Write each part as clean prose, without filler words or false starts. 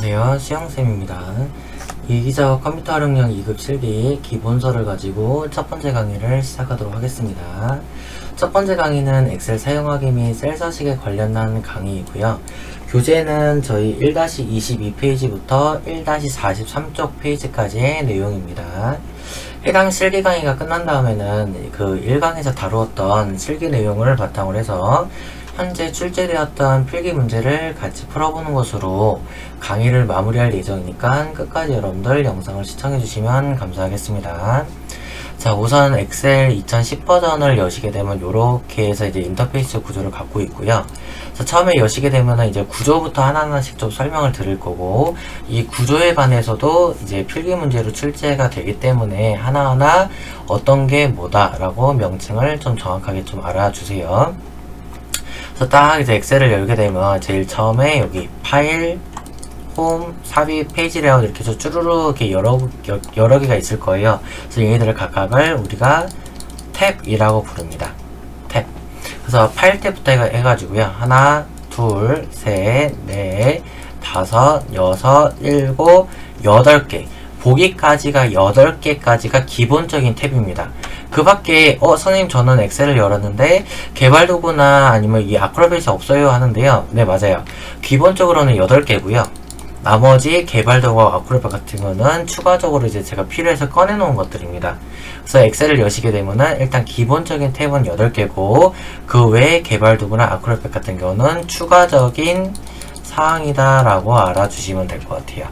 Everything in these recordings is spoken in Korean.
안녕하세요. 수영쌤입니다. 이기적 컴퓨터 활용량 2급 실기 기본서를 가지고 첫 번째 강의를 시작하도록 하겠습니다. 첫 번째 강의는 엑셀 사용하기 및 셀 서식에 관련한 강의이고요. 교재는 저희 1-22페이지부터 1-43쪽 페이지까지의 내용입니다. 해당 실기 강의가 끝난 다음에는 그 1강에서 다루었던 실기 내용을 바탕으로 해서 현재 출제되었던 필기 문제를 같이 풀어보는 것으로 강의를 마무리할 예정이니까 끝까지 여러분들 영상을 시청해주시면 감사하겠습니다. 자, 우선 엑셀 2010 버전을 여시게 되면 이렇게 해서 이제 인터페이스 구조를 갖고 있고요. 그래서 처음에 여시게 되면은 이제 구조부터 하나하나씩 좀 설명을 드릴 거고, 이 구조에 관해서도 이제 필기 문제로 출제가 되기 때문에 하나하나 어떤 게 뭐다라고 명칭을 좀 정확하게 좀 알아주세요. 그래서 딱 이제 엑셀을 열게 되면 제일 처음에 여기 파일, 홈, 삽입, 페이지 레이아웃 이렇게 해서 쭈루루 이렇게 여러 개가 있을 거예요. 그래서 얘네들을 각각을 우리가 탭이라고 부릅니다. 탭. 그래서 파일 탭부터 해가지고요. 하나, 둘, 셋, 넷, 다섯, 여섯, 일곱, 8개. 보기까지가 8개까지가 기본적인 탭입니다. 그 밖에 선생님 저는 엑셀을 열었는데 개발 도구나 아니면 이 아크로베이스 없어요 하는데요. 네, 맞아요. 기본적으로는 8개고요. 나머지 개발 도구와 아크로베이스 같은 거는 추가적으로 이제 제가 필요해서 꺼내 놓은 것들입니다. 그래서 엑셀을 여시게 되면은 일단 기본적인 탭은 8개고 그 외에 개발 도구나 아크로베이스 같은 경우는 추가적인 사항이다 라고 알아주시면 될 것 같아요.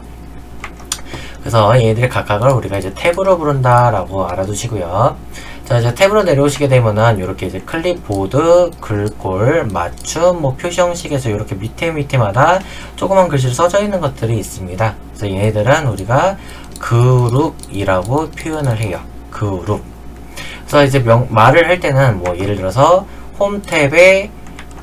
그래서 얘네들 각각을 우리가 이제 탭으로 부른다 라고 알아두시고요. 자, 이제 탭으로 내려오시게 되면은 이렇게 이제 클립보드, 글꼴, 맞춤, 표시 형식에서 이렇게 밑에마다 조그만 글씨로 써져 있는 것들이 있습니다. 그래서 얘네들은 우리가 그룹이라고 표현을 해요. 그룹. 그래서 이제 말을 할 때는 예를 들어서 홈 탭에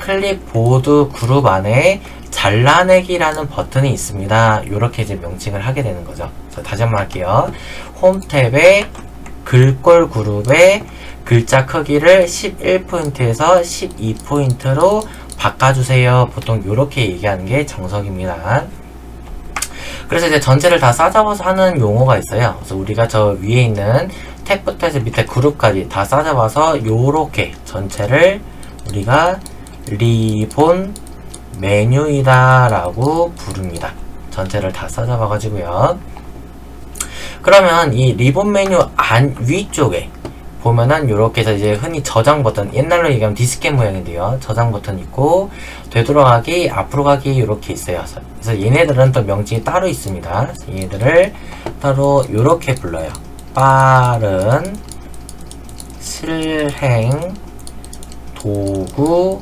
클립보드 그룹 안에 잘라내기라는 버튼이 있습니다. 이렇게 이제 명칭을 하게 되는 거죠. 자, 다시 한번 할게요. 홈 탭에 글꼴 그룹의 글자 크기를 11포인트에서 12포인트로 바꿔주세요. 보통 이렇게 얘기하는 게 정석입니다. 그래서 이제 전체를 다 싸잡아서 하는 용어가 있어요. 그래서 우리가 저 위에 있는 탭부터 해서 밑에 그룹까지 다 싸잡아서 요렇게 전체를 우리가 리본 메뉴이다 라고 부릅니다. 전체를 다 싸잡아 가지고요. 그러면 이 리본 메뉴 위쪽에 보면은 요렇게 해서 이제 흔히 저장 버튼, 옛날로 얘기하면 디스켓 모양인데요. 저장 버튼 있고 되돌아가기, 앞으로 가기 이렇게 있어요. 그래서 얘네들은 또 명칭이 따로 있습니다. 얘네들을 따로 요렇게 불러요. 빠른 실행 도구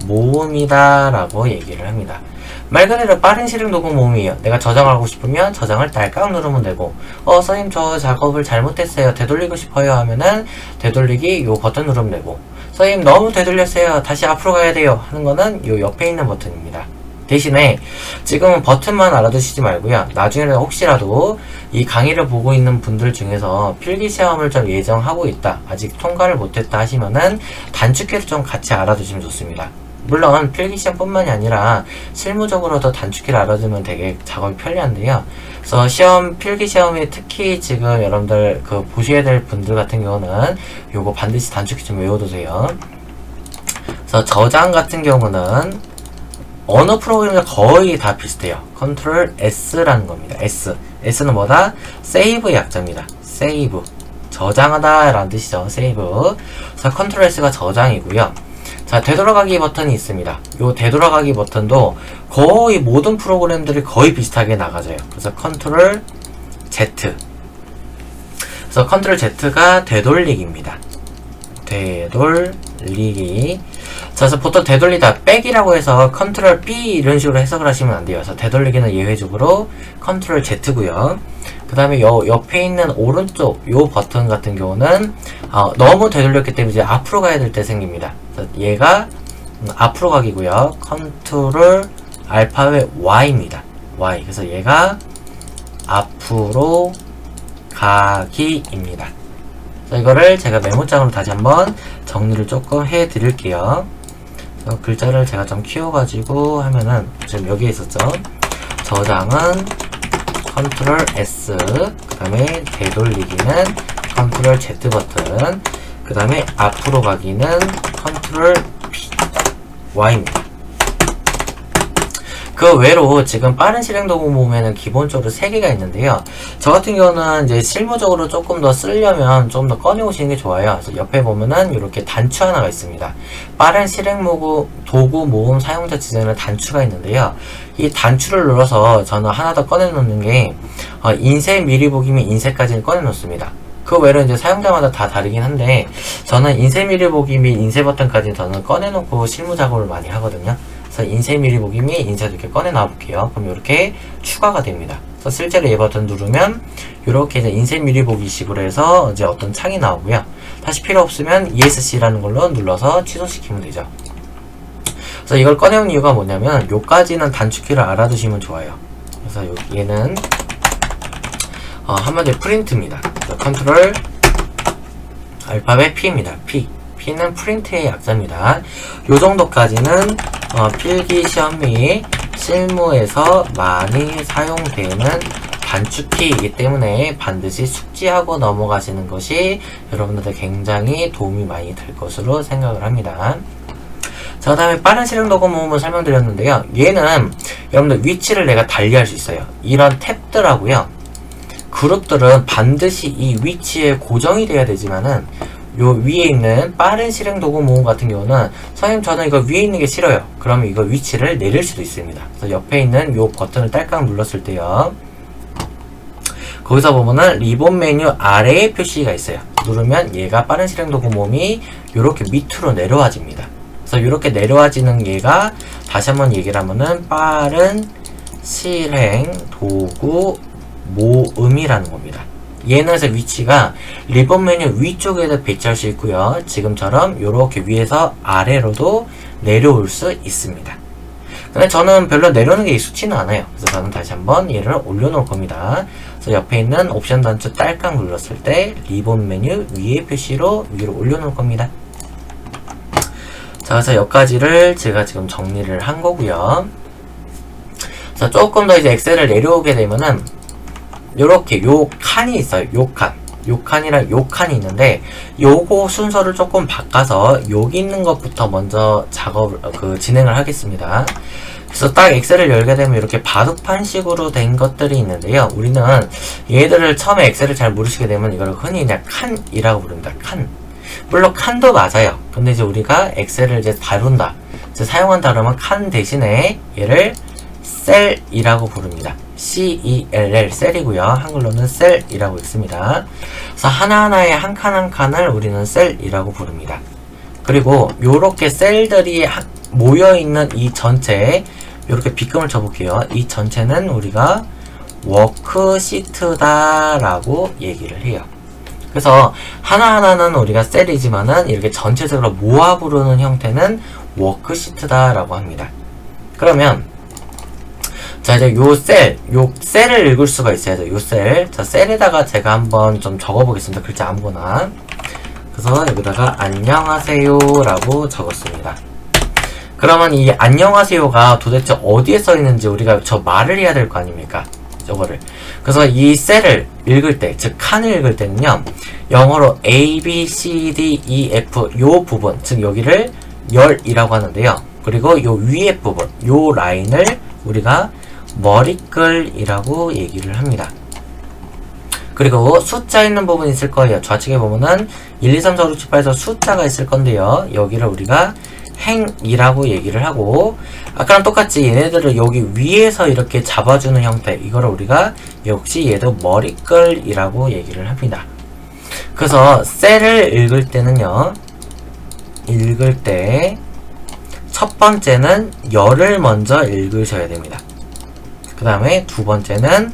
모음이다 라고 얘기를 합니다. 말 그대로 빠른 실행 도구 모음이에요. 내가 저장하고 싶으면 저장을 딸깍 누르면 되고, 선생님 저 작업을 잘못했어요, 되돌리고 싶어요 하면은 되돌리기 요 버튼 누르면 되고, 선생님 너무 되돌렸어요, 다시 앞으로 가야 돼요 하는 거는 요 옆에 있는 버튼입니다. 대신에 지금은 버튼만 알아두시지 말고요. 나중에는 혹시라도 이 강의를 보고 있는 분들 중에서 필기시험을 좀 예정하고 있다, 아직 통과를 못했다 하시면은 단축키를 좀 같이 알아두시면 좋습니다. 물론 필기시험 뿐만이 아니라 실무적으로도 단축키를 알아두면 되게 작업이 편리한데요. 그래서 필기시험에 특히 지금 여러분들 보셔야 될 분들 같은 경우는 요거 반드시 단축키 좀 외워두세요. 그래서 저장 같은 경우는 어느 프로그램과 거의 다 비슷해요. 컨트롤 S라는 겁니다. S는 뭐다? 세이브 약자입니다. 세이브. 저장하다 라는 뜻이죠. 세이브. 그래서 컨트롤 S가 저장이고요. 자, 되돌아가기 버튼이 있습니다. 요 되돌아가기 버튼도 거의 모든 프로그램들이 거의 비슷하게 나가져요. 그래서 컨트롤 Z. 그래서 컨트롤 Z가 되돌리기입니다. 되돌리기. 자, 그래서 보통 되돌리다 백이라고 해서 컨트롤 B 이런 식으로 해석을 하시면 안 돼요. 그래서 되돌리기는 예외적으로 컨트롤 Z고요. 그 다음에 옆에 있는 오른쪽 요 버튼 같은 경우는 너무 되돌렸기 때문에 이제 앞으로 가야 될 때 생깁니다. 그래서 얘가 앞으로 가기고요. 컨트롤 알파벳 Y입니다. Y. 그래서 얘가 앞으로 가기입니다. 그래서 이거를 제가 메모장으로 다시 한번 정리를 조금 해 드릴게요. 글자를 제가 좀 키워가지고 하면은 지금 여기에 있었죠. 저장은 컨트롤 S, 그 다음에 되돌리기는 컨트롤 Z 버튼, 그 다음에 앞으로 가기는 컨트롤 Y입니다. 그 외로 지금 빠른 실행 도구 모음에는 기본적으로 3개가 있는데요. 저 같은 경우는 이제 실무적으로 조금 더 쓰려면 좀 더 꺼내오시는 게 좋아요. 그래서 옆에 보면은 이렇게 단추 하나가 있습니다. 빠른 실행 도구 모음 사용자 지정에는 단추가 있는데요. 이 단추를 눌러서 저는 하나 더 꺼내놓는 게 인쇄 미리 보기면 인쇄까지는 꺼내놓습니다. 그 외로 이제 사용자마다 다 다르긴 한데 저는 인쇄 미리 보기 및 인쇄 버튼까지 저는 꺼내놓고 실무 작업을 많이 하거든요. 그래서 인쇄 미리 보기 및 인쇄도 이렇게 꺼내 놔 볼게요. 그럼 이렇게 추가가 됩니다. 그래서 실제로 이 버튼 누르면 이렇게 이제 인쇄 미리 보기 식으로 해서 이제 어떤 창이 나오고요. 다시 필요 없으면 ESC라는 걸로 눌러서 취소시키면 되죠. 그래서 이걸 꺼내온 이유가 뭐냐면 요까지는 단축키를 알아두시면 좋아요. 그래서 얘는 한마디로 프린트입니다. 컨트롤 알파벳 P입니다. P는 프린트의 약자입니다. 요 정도까지는 필기 시험 및 실무에서 많이 사용되는 단축키이기 때문에 반드시 숙지하고 넘어가시는 것이 여러분들한테 굉장히 도움이 많이 될 것으로 생각을 합니다. 자, 그 다음에 빠른 실행 도구 모음을 설명드렸는데요. 얘는 여러분들 위치를 내가 달리할 수 있어요. 이런 탭들하고요. 그룹들은 반드시 이 위치에 고정이 돼야 되지만은 요 위에 있는 빠른 실행 도구 모음 같은 경우는 선생님 저는 이거 위에 있는 게 싫어요. 그러면 이거 위치를 내릴 수도 있습니다. 그래서 옆에 있는 요 버튼을 딸깍 눌렀을 때요. 거기서 보면은 리본 메뉴 아래에 표시가 있어요. 누르면 얘가 빠른 실행 도구 모음이 요렇게 밑으로 내려와집니다. 그래서 요렇게 내려와지는 얘가 다시 한번 얘기를 하면은 빠른 실행 도구 모음이라는 겁니다. 얘는 그래서 위치가 리본 메뉴 위쪽에도 배치할 수 있고요. 지금처럼 이렇게 위에서 아래로도 내려올 수 있습니다. 근데 저는 별로 내려오는 게 익숙치는 않아요. 그래서 저는 다시 한번 얘를 올려놓을 겁니다. 그래서 옆에 있는 옵션 단추 딸깍 눌렀을 때 리본 메뉴 위에 표시로 위로 올려놓을 겁니다. 자, 그래서 여기까지를 제가 지금 정리를 한 거고요. 자, 조금 더 이제 엑셀을 내려오게 되면은 요렇게 요 칸이 있어요. 요 칸이랑 요 칸이 있는데 요거 순서를 조금 바꿔서 여기 있는 것부터 먼저 진행을 하겠습니다. 그래서 딱 엑셀을 열게 되면 이렇게 바둑판식으로 된 것들이 있는데요. 우리는 얘들을 처음에 엑셀을 잘 모르시게 되면 이걸 흔히 그냥 칸이라고 부릅니다. 칸. 물론 칸도 맞아요. 근데 이제 우리가 엑셀을 이제 다룬다, 이제 사용한다 그러면 칸 대신에 얘를 셀이라고 부릅니다. CELL 셀이고요. 한글로는 셀이라고 읽습니다. 그래서 하나하나의 한 칸 한 칸을 우리는 셀이라고 부릅니다. 그리고 요렇게 셀들이 모여있는 이 전체, 요렇게 빗금을 쳐볼게요. 이 전체는 우리가 워크시트다 라고 얘기를 해요. 그래서 하나하나는 우리가 셀이지만은 이렇게 전체적으로 모아 부르는 형태는 워크시트다 라고 합니다. 그러면 자, 이제 요 셀을 읽을 수가 있어야 돼요. 요 셀. 자, 셀에다가 제가 한번 좀 적어보겠습니다. 글자 아무거나. 그래서 여기다가 안녕하세요 라고 적었습니다. 그러면 이 안녕하세요가 도대체 어디에 써있는지 우리가 저 말을 해야 될 거 아닙니까? 저거를. 그래서 이 셀을 읽을 때, 즉 칸을 읽을 때는요, 영어로 A, B, C, D, E, F 요 부분, 즉 여기를 열이라고 하는데요. 그리고 요 위에 부분, 요 라인을 우리가 머리글이라고 얘기를 합니다. 그리고 숫자 있는 부분이 있을 거예요. 좌측에 보면은 1, 2, 3, 4, 5, 6, 7, 8에서 숫자가 있을 건데요. 여기를 우리가 행이라고 얘기를 하고, 아까랑 똑같이 얘네들을 여기 위에서 이렇게 잡아주는 형태, 이거를 우리가 역시 얘도 머리글이라고 얘기를 합니다. 그래서 셀을 읽을 때는요, 읽을 때 첫 번째는 열을 먼저 읽으셔야 됩니다. 그 다음에 두 번째는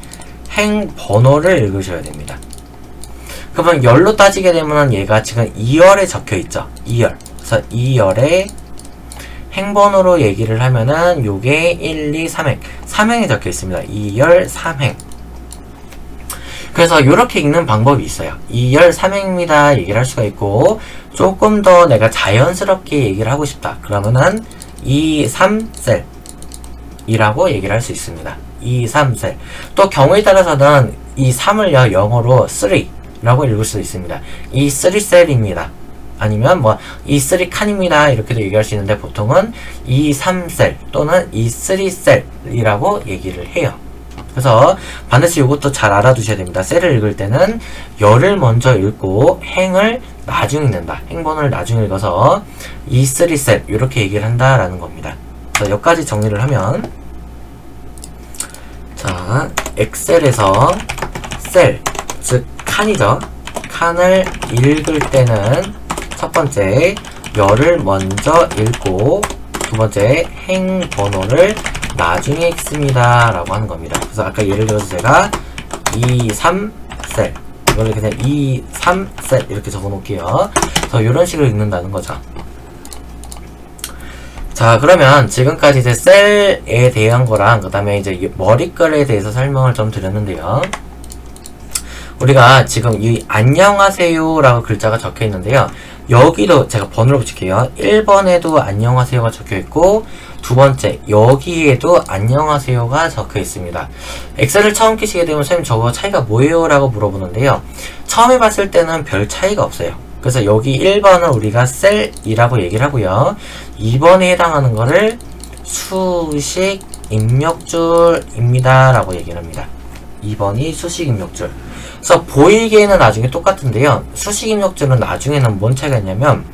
행 번호를 읽으셔야 됩니다. 그러면 열로 따지게 되면 얘가 지금 2열에 적혀 있죠. 2열. 그래서 2열에 행번호로 얘기를 하면은 요게 1, 2, 3행. 3행이 적혀 있습니다. 2열 3행. 그래서 요렇게 읽는 방법이 있어요. 2열 3행입니다. 얘기를 할 수가 있고, 조금 더 내가 자연스럽게 얘기를 하고 싶다. 그러면은 2, 3셀 이라고 얘기를 할 수 있습니다. 2, 3셀. 또 경우에 따라서는 이 3을요, 영어로 3라고 읽을 수도 있습니다. 이 3셀입니다. 아니면 뭐 이 3칸입니다. 이렇게도 얘기할 수 있는데 보통은 이 3셀 또는 이 3셀이라고 얘기를 해요. 그래서 반드시 이것도 잘 알아두셔야 됩니다. 셀을 읽을 때는 열을 먼저 읽고 행을 나중에 읽는다. 행번호를 나중에 읽어서 이 3셀 이렇게 얘기를 한다라는 겁니다. 자, 여기까지 정리를 하면 자, 엑셀에서 셀, 즉 칸이죠. 칸을 읽을 때는 첫 번째 열을 먼저 읽고 두 번째 행 번호를 나중에 읽습니다 라고 하는 겁니다. 그래서 아까 예를 들어서 제가 2, 3셀 이걸 그냥 2, 3셀 이렇게 적어 놓을게요. 그래서 이런 식으로 읽는다는 거죠. 자, 그러면 지금까지 이제 셀에 대한 거랑 그 다음에 이제 머리글에 대해서 설명을 좀 드렸는데요. 우리가 지금 이 안녕하세요 라고 글자가 적혀 있는데요. 여기도 제가 번호를 붙일게요. 1번에도 안녕하세요가 적혀 있고 두 번째 여기에도 안녕하세요가 적혀 있습니다. 엑셀을 처음 끼시게 되면 선생님 저거 차이가 뭐예요? 라고 물어보는데요. 처음에 봤을 때는 별 차이가 없어요. 그래서 여기 1번은 우리가 셀이라고 얘기를 하고요. 2번에 해당하는 거를 수식 입력줄입니다 라고 얘기를 합니다. 2번이 수식 입력줄. 그래서 보이기에는 나중에 똑같은데요. 수식 입력줄은 나중에는 뭔 차이가 있냐면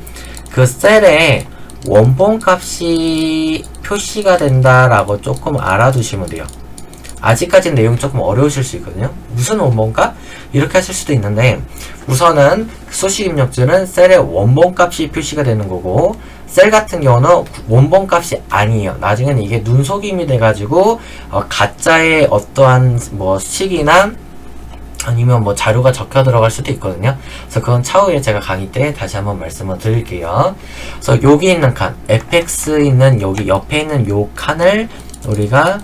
그 셀에 원본 값이 표시가 된다라고 조금 알아두시면 돼요. 아직까지는 내용이 조금 어려우실 수 있거든요. 무슨 원본값? 이렇게 하실 수도 있는데 우선은 수식 입력줄은 셀에 원본 값이 표시가 되는 거고 셀 같은 경우는 원본 값이 아니에요. 나중에는 이게 눈속임이 돼가지고 가짜의 어떠한 뭐 식이나 아니면 뭐 자료가 적혀 들어갈 수도 있거든요. 그래서 그건 차후에 제가 강의 때 다시 한번 말씀을 드릴게요. 그래서 여기 있는 칸, fx 있는 여기 옆에 있는 요 칸을 우리가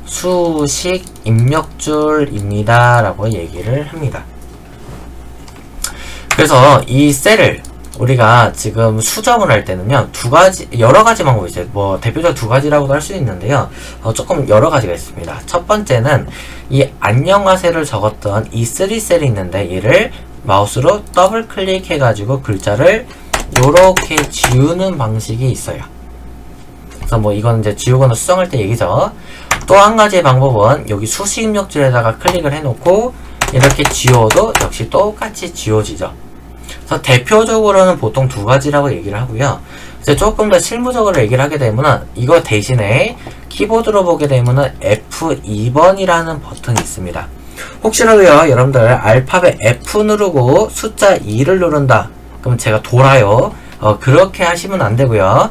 수식 입력줄입니다 라고 얘기를 합니다. 그래서 이 셀을 우리가 지금 수정을 할 때는요, 여러 가지 방법이 있어요. 뭐, 대표적으로 두 가지라고도 할 수 있는데요, 조금 여러 가지가 있습니다. 첫 번째는 이 안녕하세요를 적었던 이 3셀이 있는데, 얘를 마우스로 더블 클릭해가지고 글자를 요렇게 지우는 방식이 있어요. 그래서 뭐, 이건 이제 지우거나 수정할 때 얘기죠. 또 한 가지의 방법은 여기 수식 입력줄에다가 클릭을 해놓고, 이렇게 지워도 역시 똑같이 지워지죠. 그래서 대표적으로는 보통 두 가지라고 얘기를 하고요. 이제 조금 더 실무적으로 얘기를 하게 되면은 이거 대신에 키보드로 보게 되면은 F2번이라는 버튼이 있습니다. 혹시라도요, 여러분들 알파벳 F 누르고 숫자 2를 누른다. 그럼 제가 돌아요. 그렇게 하시면 안 되고요.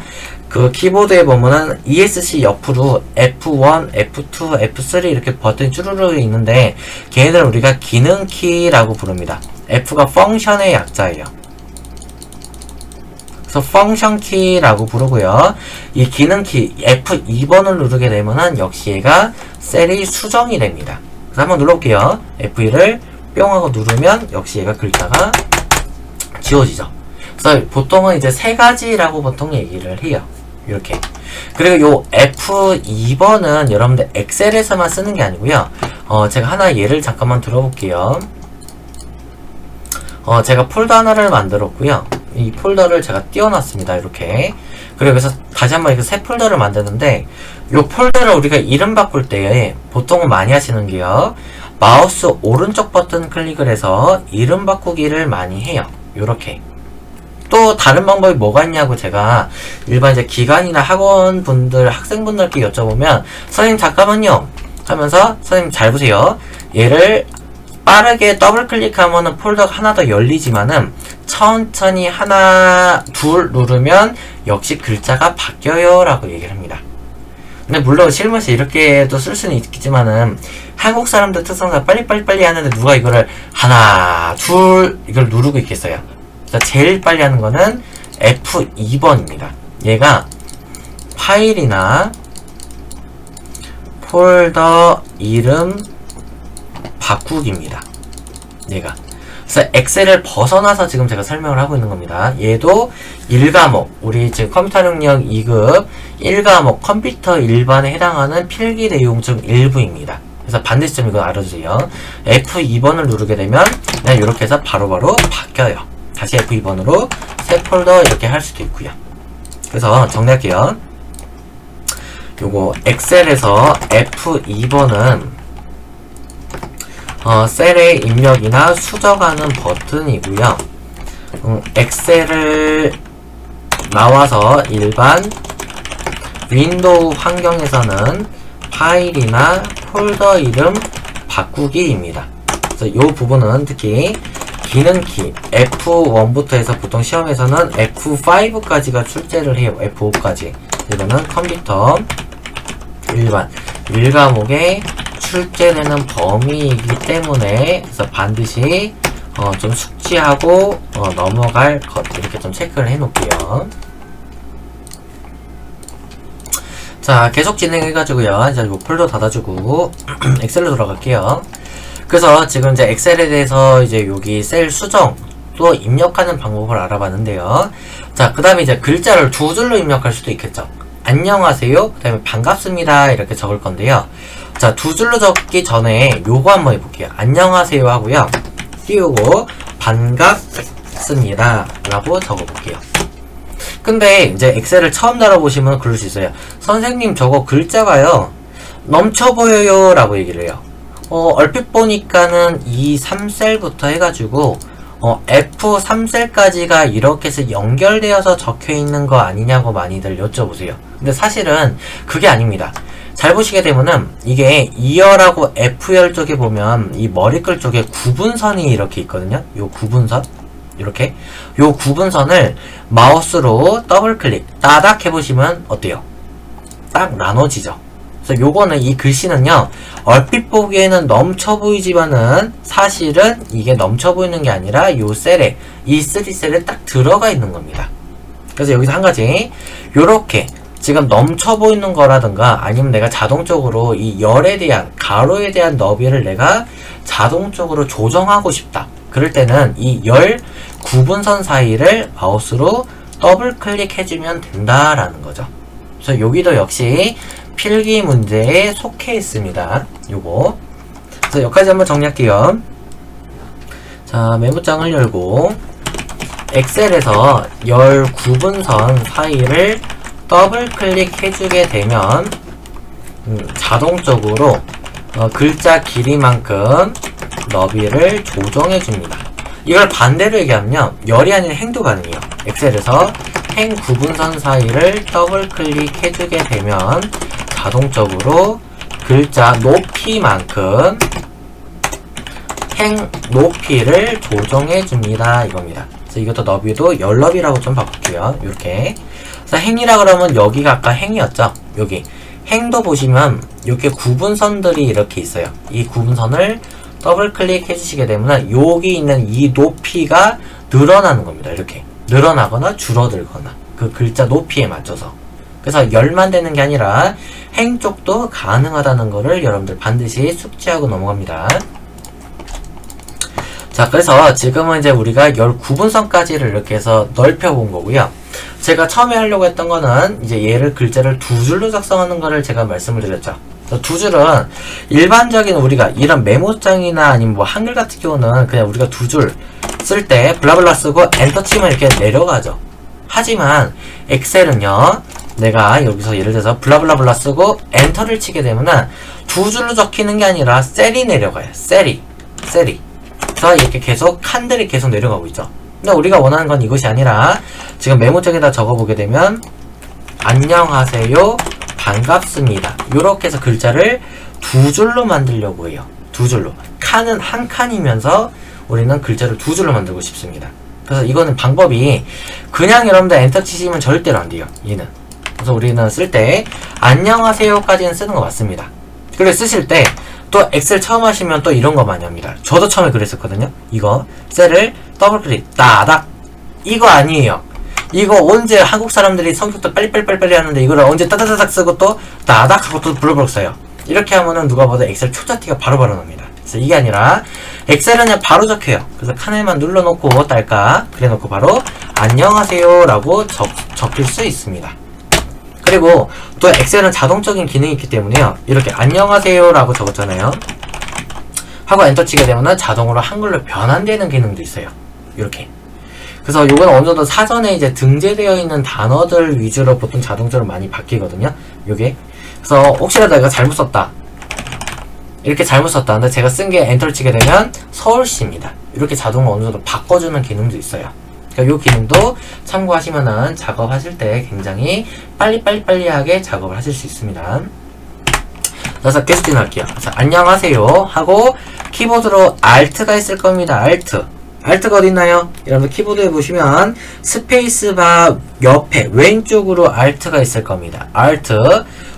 그 키보드에 보면은 ESC 옆으로 F1, F2, F3 이렇게 버튼이 쭈루루 있는데 걔네들은 우리가 기능키라고 부릅니다. F가 펑션의 약자예요. 그래서 펑션 키라고 부르고요. 이 기능키 F2번을 누르게 되면은 역시 얘가 셀이 수정이 됩니다. 그래서 한번 눌러볼게요. F1을 뿅 하고 누르면 역시 얘가 글자가 지워지죠. 그래서 보통은 이제 세 가지라고 보통 얘기를 해요. 이렇게. 그리고 요 F2번은 여러분들 엑셀에서만 쓰는 게 아니고요. 제가 하나 예를 잠깐만 들어볼게요. 제가 폴더 하나를 만들었고요. 이 폴더를 제가 띄워놨습니다. 이렇게. 그리고 여기서 다시 한번 이렇게 새 폴더를 만드는데, 이 폴더를 우리가 이름 바꿀 때 보통은 많이 하시는 게요. 마우스 오른쪽 버튼 클릭을 해서 이름 바꾸기를 많이 해요. 이렇게. 또 다른 방법이 뭐가 있냐고 제가 일반 이제 기관이나 학원 분들, 학생분들께 여쭤보면, 선생님 잠깐만요 하면서, 선생님 잘 보세요. 얘를 빠르게 더블 클릭하면은 폴더가 하나 더 열리지만은 천천히 하나, 둘 누르면 역시 글자가 바뀌어요 라고 얘기를 합니다. 근데 물론 실무에서 이렇게도 쓸 수는 있겠지만은 한국 사람들 특성상 빨리 하는데 누가 이거를 하나, 둘 이걸 누르고 있겠어요. 그래서 제일 빨리 하는 거는 F2번입니다. 얘가 파일이나 폴더 이름 바꾸기입니다. 얘가. 그래서 엑셀을 벗어나서 지금 제가 설명을 하고 있는 겁니다. 얘도 1과목, 우리 지금 컴퓨터 능력 2급 1과목 컴퓨터 일반에 해당하는 필기 내용 중 일부입니다. 그래서 반드시 좀 이거 알아주세요. F2번을 누르게 되면 그냥 이렇게 해서 바로바로 바뀌어요. 다시 F2번으로 새 폴더 이렇게 할 수도 있고요. 그래서 정리할게요. 요거 엑셀에서 F2번은 셀의 입력이나 수정하는 버튼이고요. 엑셀을 나와서 일반 윈도우 환경에서는 파일이나 폴더 이름 바꾸기입니다. 그래서 이 부분은 특히 기능키 F1부터 해서 보통 시험에서는 F5까지가 출제를 해요. F5까지. 이거는 컴퓨터 일반 1과목에 출제되는 범위이기 때문에 그래서 반드시 좀 숙지하고 넘어갈 것 이렇게 좀 체크를 해 놓을게요. 자, 계속 진행해가지고요. 이제 요 폴더 닫아주고 엑셀로 돌아갈게요. 그래서 지금 이제 엑셀에 대해서 이제 여기 셀 수정 또 입력하는 방법을 알아봤는데요. 자, 그 다음에 이제 글자를 두 줄로 입력할 수도 있겠죠. 안녕하세요, 그 다음에 반갑습니다 이렇게 적을 건데요. 자, 두 줄로 적기 전에 요거 한번 해볼게요. 안녕하세요 하고요. 띄우고 반갑습니다 라고 적어볼게요. 근데 이제 엑셀을 처음 달아보시면 그럴 수 있어요. 선생님 저거 글자가요 넘쳐 보여요 라고 얘기를 해요. 얼핏 보니까는 이 3셀부터 해가지고 F3셀까지가 이렇게 해서 연결되어서 적혀있는 거 아니냐고 많이들 여쭤보세요. 근데 사실은 그게 아닙니다. 잘 보시게 되면은 이게 2열하고 F열 쪽에 보면 이 머리글 쪽에 구분선이 이렇게 있거든요. 요 구분선 이렇게 요 구분선을 마우스로 더블 클릭 따닥 해보시면 어때요? 딱 나눠지죠. 그래서 요거는 이 글씨는요 얼핏 보기에는 넘쳐 보이지만은 사실은 이게 넘쳐 보이는 게 아니라 요 셀에 이 3셀에 딱 들어가 있는 겁니다. 그래서 여기서 한 가지 요렇게 지금 넘쳐 보이는 거라든가 아니면 내가 자동적으로 이 열에 대한 가로에 대한 너비를 내가 자동적으로 조정하고 싶다. 그럴 때는 이 열 구분선 사이를 마우스로 더블 클릭해주면 된다라는 거죠. 그래서 여기도 역시 필기 문제에 속해 있습니다. 요거. 그래서 여기까지 한번 정리할게요. 자, 메모장을 열고 엑셀에서 열 구분선 사이를 더블 클릭해주게 되면 자동적으로 글자 길이만큼 너비를 조정해줍니다. 이걸 반대로 얘기하면 열이 아닌 행도 가능해요. 엑셀에서 행 구분선 사이를 더블 클릭해주게 되면 자동적으로 글자 높이만큼 행 높이를 조정해줍니다. 이겁니다. 그래서 이것도 너비도 열 너비라고 좀 바꿀게요. 이렇게. 그래서 행이라 그러면 여기가 아까 행이었죠. 여기 행도 보시면 이렇게 구분선들이 이렇게 있어요. 이 구분선을 더블 클릭 해주시게 되면 여기 있는 이 높이가 늘어나는 겁니다. 이렇게 늘어나거나 줄어들거나 그 글자 높이에 맞춰서. 그래서 열만 되는 게 아니라 행 쪽도 가능하다는 거를 여러분들 반드시 숙지하고 넘어갑니다. 자, 그래서 지금은 이제 우리가 열 구분선까지를 이렇게 해서 넓혀 본 거고요. 제가 처음에 하려고 했던 거는 이제 얘를 글자를 두 줄로 작성하는 거를 제가 말씀을 드렸죠. 두 줄은 일반적인 우리가 이런 메모장이나 아니면 뭐 한글 같은 경우는 그냥 우리가 두 줄 쓸 때 블라블라 쓰고 엔터 치면 이렇게 내려가죠. 하지만 엑셀은요, 내가 여기서 예를 들어서 블라블라블라 쓰고 엔터를 치게 되면은 두 줄로 적히는 게 아니라 셀이 내려가요. 셀이. 그래서 이렇게 계속 칸들이 계속 내려가고 있죠. 근데 우리가 원하는 건 이것이 아니라 지금 메모장에다 적어보게 되면 안녕하세요, 반갑습니다. 요렇게 해서 글자를 두 줄로 만들려고 해요. 두 줄로. 칸은 한 칸이면서 우리는 글자를 두 줄로 만들고 싶습니다. 그래서 이거는 방법이 그냥 여러분들 엔터 치시면 절대로 안 돼요. 얘는. 그래서 우리는 쓸 때 안녕하세요까지는 쓰는 거 맞습니다. 그래 쓰실 때 또 엑셀 처음 하시면 또 이런 거 많이 합니다. 저도 처음에 그랬었거든요. 이거 셀을 더블 클릭 따닥. 이거 아니에요. 이거 언제 한국 사람들이 성격도 빨리빨리 하는데 이거를 언제 따다다닥 쓰고 또 따닥 하고 또 블럭블럭 써요. 이렇게 하면은 누가 봐도 엑셀 초짜티가 바로바로 납니다. 그래서 이게 아니라 엑셀은 그냥 바로 적혀요. 그래서 칸에만 눌러놓고 딸까 그래놓고 바로 안녕하세요 라고 적힐 수 있습니다. 그리고 또 엑셀은 자동적인 기능이 있기 때문에요. 이렇게 안녕하세요 라고 적었잖아요. 하고 엔터 치게 되면 자동으로 한글로 변환되는 기능도 있어요. 이렇게. 그래서 이건 어느 정도 사전에 이제 등재되어 있는 단어들 위주로 보통 자동적으로 많이 바뀌거든요. 요게. 그래서 혹시라도 내가 잘못 썼다. 이렇게 잘못 썼다. 근데 제가 쓴 게 엔터를 치게 되면 서울시입니다. 이렇게 자동으로 어느 정도 바꿔주는 기능도 있어요. 그러니까 이 기능도 참고하시면은 작업하실 때 굉장히 빨리하게 작업을 하실 수 있습니다. 그래서 계속 진행할게요. 그래서 안녕하세요 하고 키보드로 Alt가 있을 겁니다. Alt가 어디 있나요? 여러분들 키보드에 보시면 스페이스바 옆에 왼쪽으로 Alt가 있을 겁니다. Alt.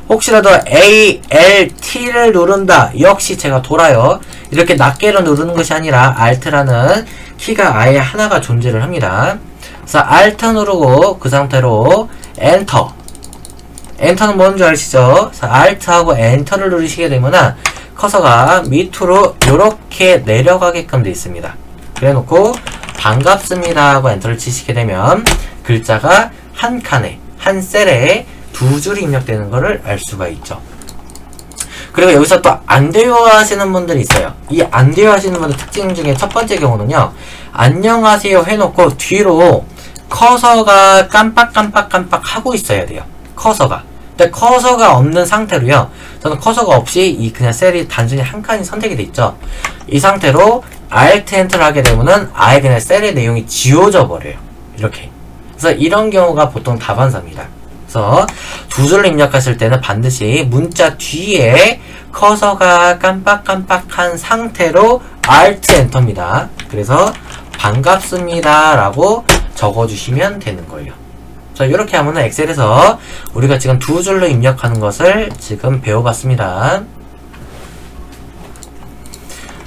혹시라도 ALT를 누른다. 역시 제가 돌아요. 이렇게 낱개로 누르는 것이 아니라 Alt라는 키가 아예 하나가 존재를 합니다. 그래서 Alt 누르고 그 상태로 엔터. 엔터는 뭔지 아시죠? Alt하고 엔터를 누르시게 되면 커서가 밑으로 이렇게 내려가게끔 되어 있습니다. 그래 놓고 반갑습니다 하고 엔터를 치시게 되면 글자가 한 칸에 한 셀에 두 줄이 입력되는 것을 알 수가 있죠. 그리고 여기서 또 안 돼요 하시는 분들이 있어요. 이 안 돼요 하시는 분들 특징 중에 첫 번째 경우는요. 안녕하세요 해놓고 뒤로 커서가 깜빡 하고 있어야 돼요. 커서가. 근데 커서가 없는 상태로요. 저는 커서가 없이 이 그냥 셀이 단순히 한 칸이 선택이 돼 있죠. 이 상태로 Alt 엔터를 하게 되면은 아예 그냥 셀의 내용이 지워져 버려요. 이렇게. 그래서 이런 경우가 보통 다반사입니다. 그래서 두 줄로 입력하실 때는 반드시 문자 뒤에 커서가 깜빡한 상태로 Alt 엔터입니다. 그래서 반갑습니다 라고 적어주시면 되는 거예요. 자, 이렇게 하면 엑셀에서 우리가 지금 두 줄로 입력하는 것을 지금 배워봤습니다.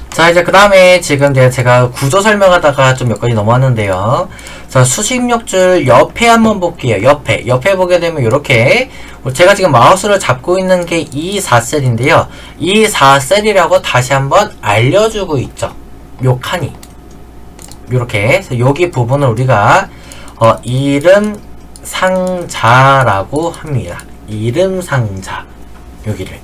자, 이제 그 다음에 지금 제가 구조 설명하다가 좀 몇 가지 넘어왔는데요. 자, 수식 입력줄 옆에 한번 볼게요. 옆에 보게 되면 이렇게 제가 지금 마우스를 잡고 있는 게 이 4셀인데요. 이 4셀이라고 다시 한번 알려주고 있죠. 요 칸이. 요렇게. 여기 부분을 우리가 이름 상자라고 합니다. 이름 상자. 여기를.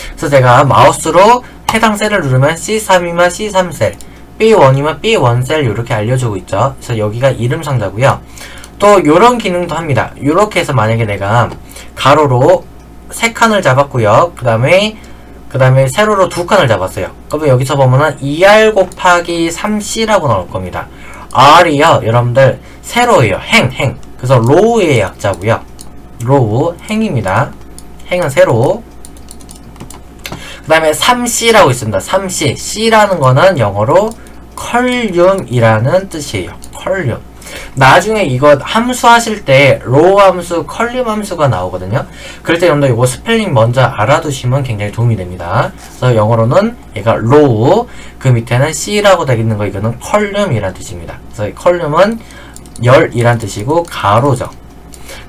그래서 제가 마우스로 해당 셀을 누르면 C3이면 C3셀, B1이면 B1셀 이렇게 알려주고 있죠. 그래서 여기가 이름 상자고요. 또 요런 기능도 합니다. 요렇게 해서 만약에 내가 가로로 3칸을 잡았고요. 그 다음에 세로로 2칸을 잡았어요. 그러면 여기서 보면은 2R 곱하기 3C라고 나올 겁니다. R이요, 여러분들 세로예요. 행. 그래서 로우의 약자고요. 로우, 행입니다. 행은 세로. 그 다음에 3C라고 있습니다. 3C. C라는 거는 영어로 컬륨이라는 뜻이에요. 컬륨. 나중에 이거 함수 하실 때 로우 함수, 컬륨 함수가 나오거든요. 그럴 때 여러분들 이거 스펠링 먼저 알아두시면 굉장히 도움이 됩니다. 그래서 영어로는 얘가 로우, 그 밑에는 C라고 되어 있는 거 이거는 컬륨이라는 뜻입니다. 그래서 컬륨은 열이란 뜻이고 가로죠.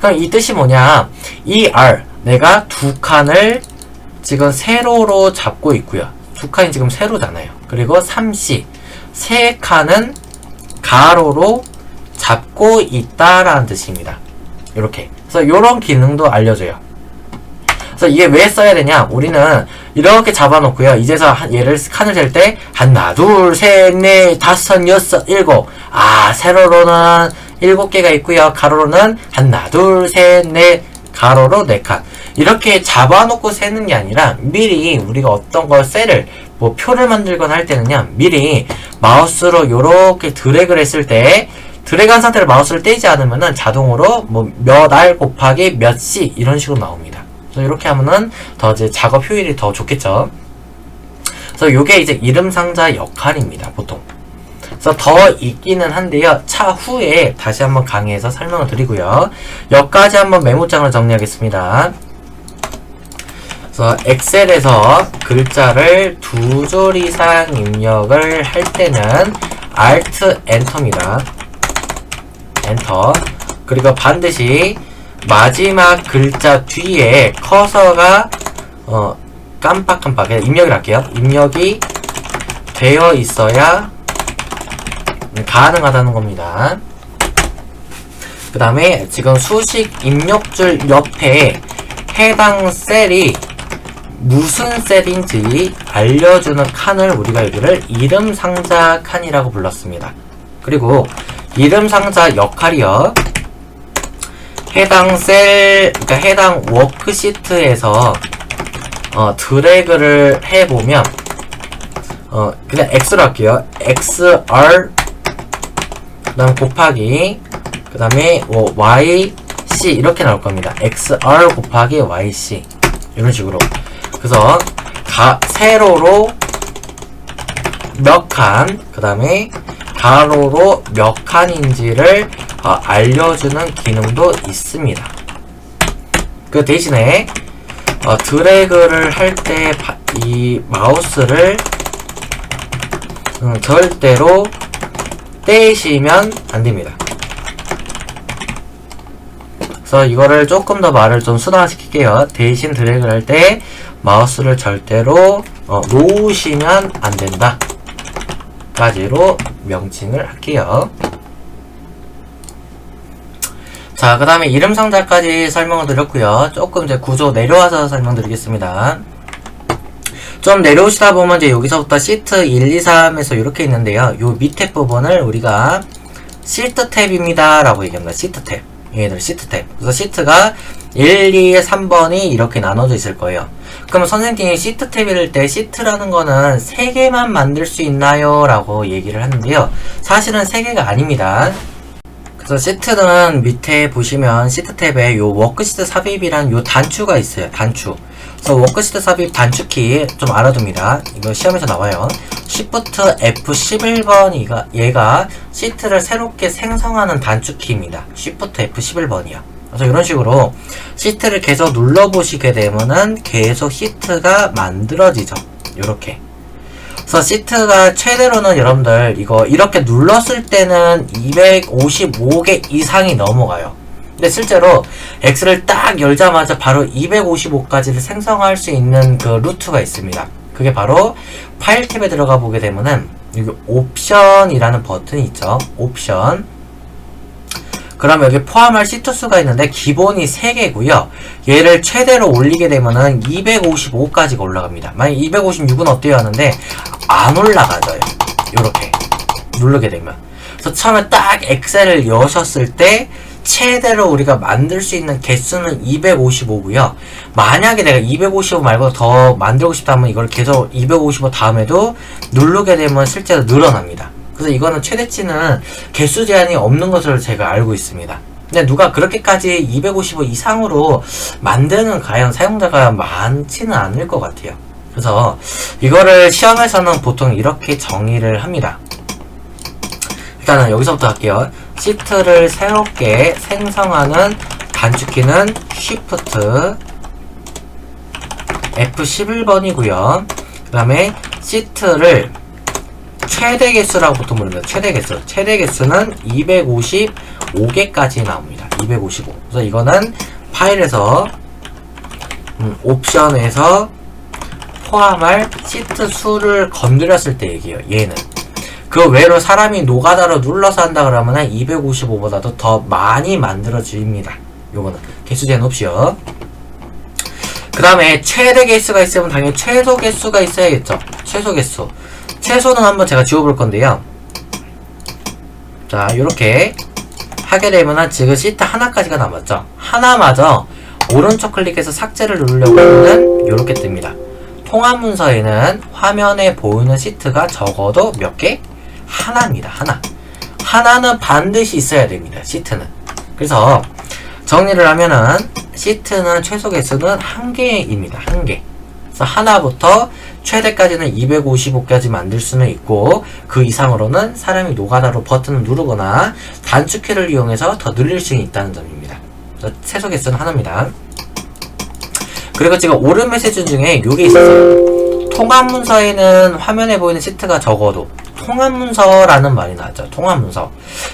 그럼 이 뜻이 뭐냐? 이 R, 내가 2칸을 지금 세로로 잡고 있고요. 2칸이 지금 세로잖아요. 그리고 3C, 3칸은 가로로 잡고 있다라는 뜻입니다. 이렇게. 그래서 이런 기능도 알려줘요. 그래서 이게 왜 써야 되냐? 우리는 이렇게 잡아놓고요. 이제서 얘를 칸을 잴 때 하나, 둘, 셋, 넷, 다섯, 여섯, 일곱. 세로로는 7개가 있고요. 가로로는 하나, 둘, 셋, 넷, 가로로 4칸. 이렇게 잡아놓고 세는 게 아니라 미리 우리가 어떤 걸 셀을 표를 만들거나 할 때는요. 미리 마우스로 이렇게 드래그를 했을 때 드래그한 상태로 마우스를 떼지 않으면은 자동으로 몇 R 곱하기 몇 C 이런 식으로 나옵니다. 그래서 이렇게 하면은 더 이제 작업 효율이 더 좋겠죠. 그래서 요게 이제 이름 상자 역할입니다. 보통. 그래서 더 있기는 한데요. 차후에 다시 한번 강의해서 설명을 드리고요. 여기까지 한번 메모장을 정리하겠습니다. 그래서 엑셀에서 글자를 2줄 이상 입력을 할 때는 Alt 엔터입니다. 엔터. 그리고 반드시 마지막 글자 뒤에 커서가 깜빡 입력을 할게요. 입력이 되어 있어야 가능하다는 겁니다. 그 다음에 지금 수식 입력줄 옆에 해당 셀이 무슨 셀인지 알려주는 칸을 우리가 여기를 이름 상자 칸이라고 불렀습니다. 그리고 이름 상자 역할이요. 해당 셀, 그러니까 해당 워크시트에서 드래그를 해보면 그냥 X로 할게요. XR 그 다음 곱하기 그 다음에 YC 이렇게 나올 겁니다. XR 곱하기 YC 이런 식으로. 그래서 세로로 몇 칸, 그 다음에 가로로 몇 칸인지를 알려주는 기능도 있습니다. 그 대신에 드래그를 할 때 이 마우스를 절대로 떼시면 안됩니다. 그래서 이거를 조금 더 말을 좀 순화시킬게요. 대신 드래그를 할 때 마우스를 절대로 놓으시면 안된다 까지로 명칭을 할게요. 자, 그 다음에 이름 상자까지 설명을 드렸고요. 조금 이제 구조 내려와서 설명드리겠습니다. 좀 내려오시다 보면 이제 여기서부터 시트 1, 2, 3에서 이렇게 있는데요. 요 밑에 부분을 우리가 시트 탭입니다 라고 얘기합니다. 시트 탭. 얘들 시트 탭. 그래서 시트가 1, 2, 3번이 이렇게 나눠져 있을 거예요. 그럼 선생님이 시트 탭일 때 시트라는 거는 3개만 만들 수 있나요? 라고 얘기를 하는데요. 사실은 3개가 아닙니다. 그래서 시트는 밑에 보시면 시트 탭에 요 워크시트 삽입이란 요 단추가 있어요. 단추. 그래서 워크시트 삽입 단추키 좀 알아둡니다. 이거 시험에서 나와요. Shift F11번 얘가 시트를 새롭게 생성하는 단추키입니다. Shift F11번이요. 그래서 이런 식으로 시트를 계속 눌러보시게 되면은 계속 시트가 만들어지죠. 요렇게. 그래서 시트가 최대로는 여러분들 이거 이렇게 눌렀을 때는 255개 이상이 넘어가요. 근데 실제로 X를 딱 열자마자 바로 255까지를 생성할 수 있는 그 루트가 있습니다. 그게 바로 파일 탭에 들어가 보게 되면은 여기 옵션이라는 버튼이 있죠. 옵션. 그럼 여기 포함할 시트 수가 있는데 기본이 3개고요. 얘를 최대로 올리게 되면은 255까지가 올라갑니다. 만약 256은 어때요? 하는데 안 올라가져요. 요렇게 누르게 되면. 그래서 처음에 딱 엑셀을 여셨을 때 최대로 우리가 만들 수 있는 개수는 255고요. 만약에 내가 255 말고 더 만들고 싶다면 이걸 계속 255 다음에도 누르게 되면 실제로 늘어납니다. 그래서 이거는 최대치는 개수 제한이 없는 것으로 제가 알고 있습니다. 근데 누가 그렇게까지 255 이상으로 만드는 과연 사용자가 많지는 않을 것 같아요. 그래서 이거를 시험에서는 보통 이렇게 정의를 합니다. 일단은 여기서부터 할게요. 시트를 새롭게 생성하는 단축키는 Shift F11번이고요. 그 다음에 시트를 최대 개수라고 보통 부릅니다. 최대 개수. 최대 개수는 255개까지 나옵니다. 255. 그래서 이거는 파일에서 옵션에서 포함할 시트 수를 건드렸을 때 얘기해요. 얘는. 그 외로 사람이 노가다로 눌러서 한다 그러면 255보다도 더 많이 만들어집니다. 요거는 개수 제한 없이요. 그 다음에 최대 개수가 있으면 당연히 최소 개수가 있어야겠죠. 최소 개수. 최소는 한번 제가 지워볼 건데요. 자, 요렇게 하게 되면은 지금 시트 하나까지가 남았죠. 하나마저 오른쪽 클릭해서 삭제를 누르려고 하면은 요렇게 뜹니다. 통합 문서에는 화면에 보이는 시트가 적어도 몇 개? 하나입니다. 하나. 하나는 반드시 있어야 됩니다. 시트는. 그래서 정리를 하면은 시트는 최소 개수는 1개입니다. 1개. 그래서 하나부터 최대까지는 255까지 만들 수는 있고 그 이상으로는 사람이 노가다로 버튼을 누르거나 단축키를 이용해서 더 늘릴 수 있다는 점입니다. 그래서 최소 개수는 하나입니다. 그리고 지금 오른 메시지 중에 요게 있었어요. 통합 문서에는 화면에 보이는 시트가 적어도 통합 문서라는 말이 나왔죠. 통합 문서.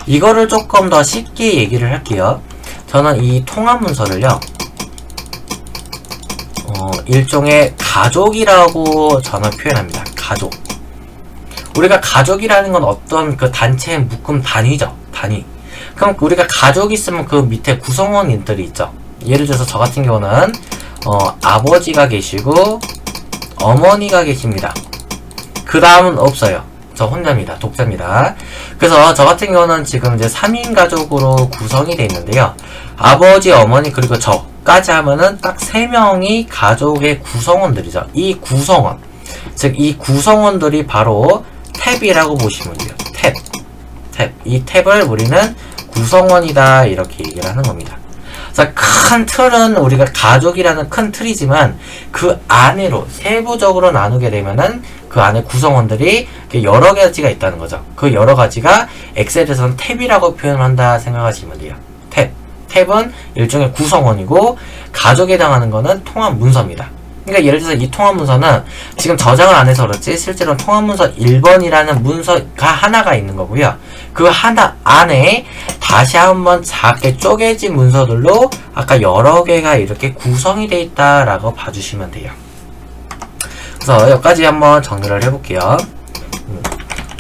이거를 조금 더 쉽게 얘기를 할게요. 저는 이 통합 문서를요. 일종의 가족이라고 저는 표현합니다. 가족. 우리가 가족이라는 건 어떤 그 단체의 묶음 단위죠. 단위. 그럼 우리가 가족이 있으면 그 밑에 구성원들이 있죠. 예를 들어서 저 같은 경우는 아버지가 계시고 어머니가 계십니다. 그 다음은 없어요. 저 혼자입니다. 독자입니다. 그래서 저 같은 경우는 지금 이제 3인 가족으로 구성이 되어 있는데요. 아버지, 어머니, 그리고 저까지 하면은 딱 3명이 가족의 구성원들이죠. 이 구성원. 즉, 이 구성원들이 바로 탭이라고 보시면 돼요. 탭. 이 탭을 우리는 구성원이다. 이렇게 얘기를 하는 겁니다. 자, 큰 틀은 우리가 가족이라는 큰 틀이지만 그 안으로 세부적으로 나누게 되면은 그 안에 구성원들이 여러 가지가 있다는 거죠. 그 여러 가지가 엑셀에서는 탭이라고 표현을 한다 생각하시면 돼요. 탭은 일종의 구성원이고 가족에 해당하는 거는 통합 문서입니다. 그러니까 예를 들어서 이 통합 문서는 지금 저장을 안 해서 그렇지 실제로는 통합 문서 1번이라는 문서가 하나가 있는 거고요. 그 하나 안에 다시 한번 작게 쪼개진 문서들로 아까 여러 개가 이렇게 구성이 되어 있다라고 봐주시면 돼요. 그래서 여기까지 한번 정리를 해볼게요.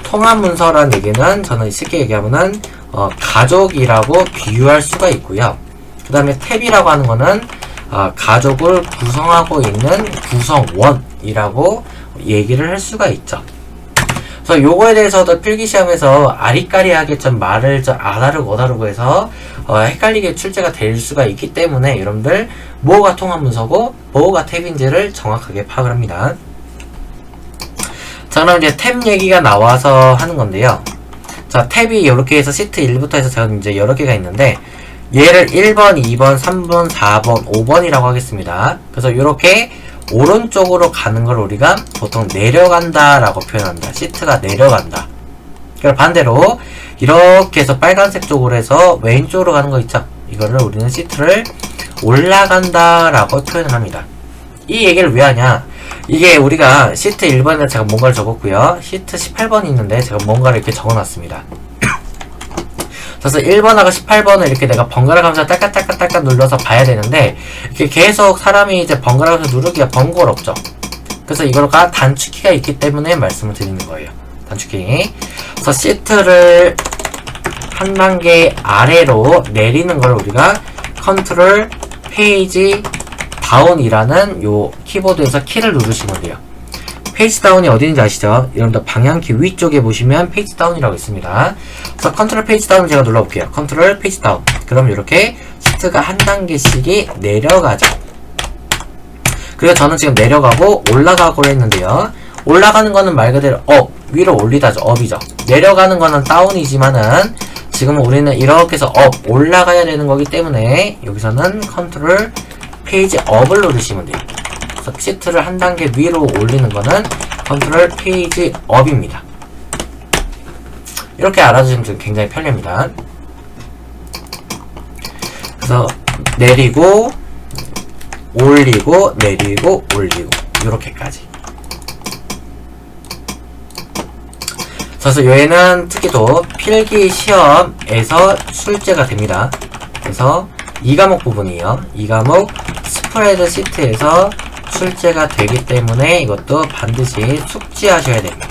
통합 문서라는 얘기는 저는 쉽게 얘기하면은 가족이라고 비유할 수가 있고요. 그 다음에 탭이라고 하는 거는 가족을 구성하고 있는 구성원이라고 얘기를 할 수가 있죠. 그래서 요거에 대해서도 필기시험에서 아리까리하게 좀 말을 좀 아다르고 해서 헷갈리게 출제가 될 수가 있기 때문에 여러분들 뭐가 통합 문서고 뭐가 탭인지를 정확하게 파악을 합니다. 자, 그럼 이제 탭 얘기가 나와서 하는 건데요. 자, 탭이 이렇게 해서 시트 1부터 해서 저는 이제 여러 개가 있는데 얘를 1번, 2번, 3번, 4번, 5번이라고 하겠습니다. 그래서 이렇게 오른쪽으로 가는 걸 우리가 보통 내려간다 라고 표현합니다. 시트가 내려간다. 그리고 반대로 이렇게 해서 빨간색 쪽으로 해서 왼쪽으로 가는 거 있죠. 이거를 우리는 시트를 올라간다 라고 표현을 합니다. 이 얘기를 왜 하냐, 이게 우리가 시트 1번에 제가 뭔가를 적었고요. 시트 18번이 있는데 제가 뭔가를 이렇게 적어놨습니다. 그래서 1번하고 18번을 이렇게 내가 번갈아 가면서 딸깍딸깍 눌러서 봐야 되는데 이렇게 계속 사람이 이제 번갈아 가면서 누르기가 번거롭죠. 그래서 이거가 단축키가 있기 때문에 말씀을 드리는 거예요. 단축키. 그래서 시트를 한 단계 아래로 내리는 걸 우리가 컨트롤 페이지 다운이라는 요 키보드에서 키를 누르시면 돼요. 페이지 다운이 어디인지 아시죠? 여러분들 방향키 위쪽에 보시면 페이지 다운이라고 있습니다. 그래서 컨트롤 페이지 다운 제가 눌러볼게요. 컨트롤 페이지 다운. 그럼 이렇게 시트가 한 단계씩이 내려가죠. 그리고 저는 지금 내려가고 올라가고 했는데요. 올라가는 거는 말 그대로 업, 위로 올리다죠. 업이죠. 내려가는 거는 다운이지만은 지금 우리는 이렇게 해서 업, 올라가야 되는 거기 때문에 여기서는 컨트롤 페이지 업을 누르시면 돼요. 그래서 시트를 한 단계 위로 올리는 거는 컨트롤 페이지 업입니다. 이렇게 알아주시면 굉장히 편리합니다. 그래서 내리고 올리고 내리고 올리고 이렇게까지. 그래서 얘는 특히도 필기 시험에서 출제가 됩니다. 그래서 2과목 부분이에요. 2과목 스프레드 시트에서 출제가 되기 때문에 이것도 반드시 숙지하셔야 됩니다.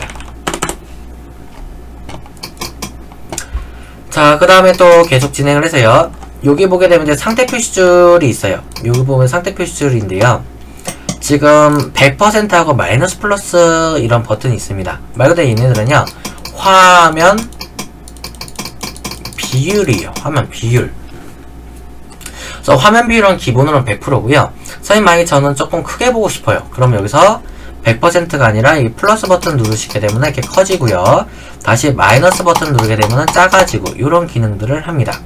자, 그 다음에 또 계속 진행을 해서요. 여기 보게 되면 이제 상태 표시줄이 있어요. 여기 보면 상태 표시줄인데요. 지금 100%하고 마이너스 플러스 이런 버튼이 있습니다. 말 그대로 얘네들은요, 화면 비율이에요. 화면 비율. 그래서 화면 비율은 기본으로는 100%고요. 선생님 만약에 저는 조금 크게 보고 싶어요. 그럼 여기서 100%가 아니라 이 플러스 버튼 누르시게 되면 이렇게 커지고요. 다시 마이너스 버튼 누르게 되면 작아지고 이런 기능들을 합니다.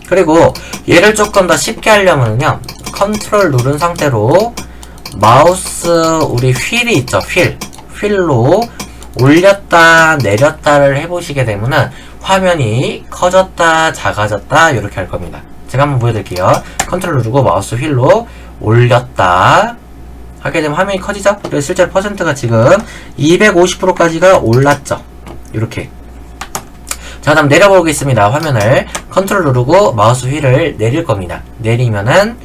그리고 얘를 조금 더 쉽게 하려면요, 컨트롤 누른 상태로 마우스 우리 휠이 있죠. 휠로 올렸다 내렸다를 해보시게 되면은 화면이 커졌다 작아졌다 이렇게 할 겁니다. 제가 한번 보여드릴게요. 컨트롤 누르고 마우스 휠로 올렸다 하게 되면 화면이 커지죠? 그래서 실제로 퍼센트가 지금 250%까지가 올랐죠. 이렇게. 자, 다음 내려보겠습니다. 화면을 컨트롤 누르고 마우스 휠을 내릴 겁니다. 내리면은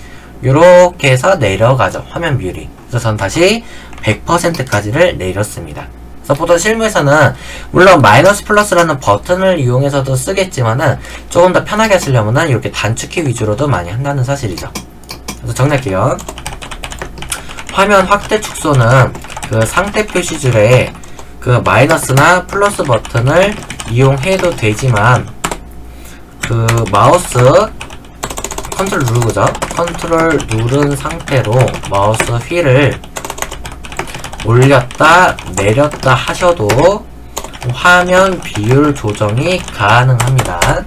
요렇게 해서 내려가죠. 화면 비율이. 그래서 전 다시 100%까지를 내렸습니다. 그래서 보통 실무에서는 물론 마이너스 플러스라는 버튼을 이용해서도 쓰겠지만은 조금 더 편하게 쓰려면은 이렇게 단축키 위주로도 많이 한다는 사실이죠. 그래서 정리할게요. 화면 확대 축소는 그 상태 표시줄에 그 마이너스나 플러스 버튼을 이용해도 되지만 그 마우스 컨트롤 누르죠. 컨트롤 누른 상태로 마우스 휠을 올렸다 내렸다 하셔도 화면 비율 조정이 가능합니다.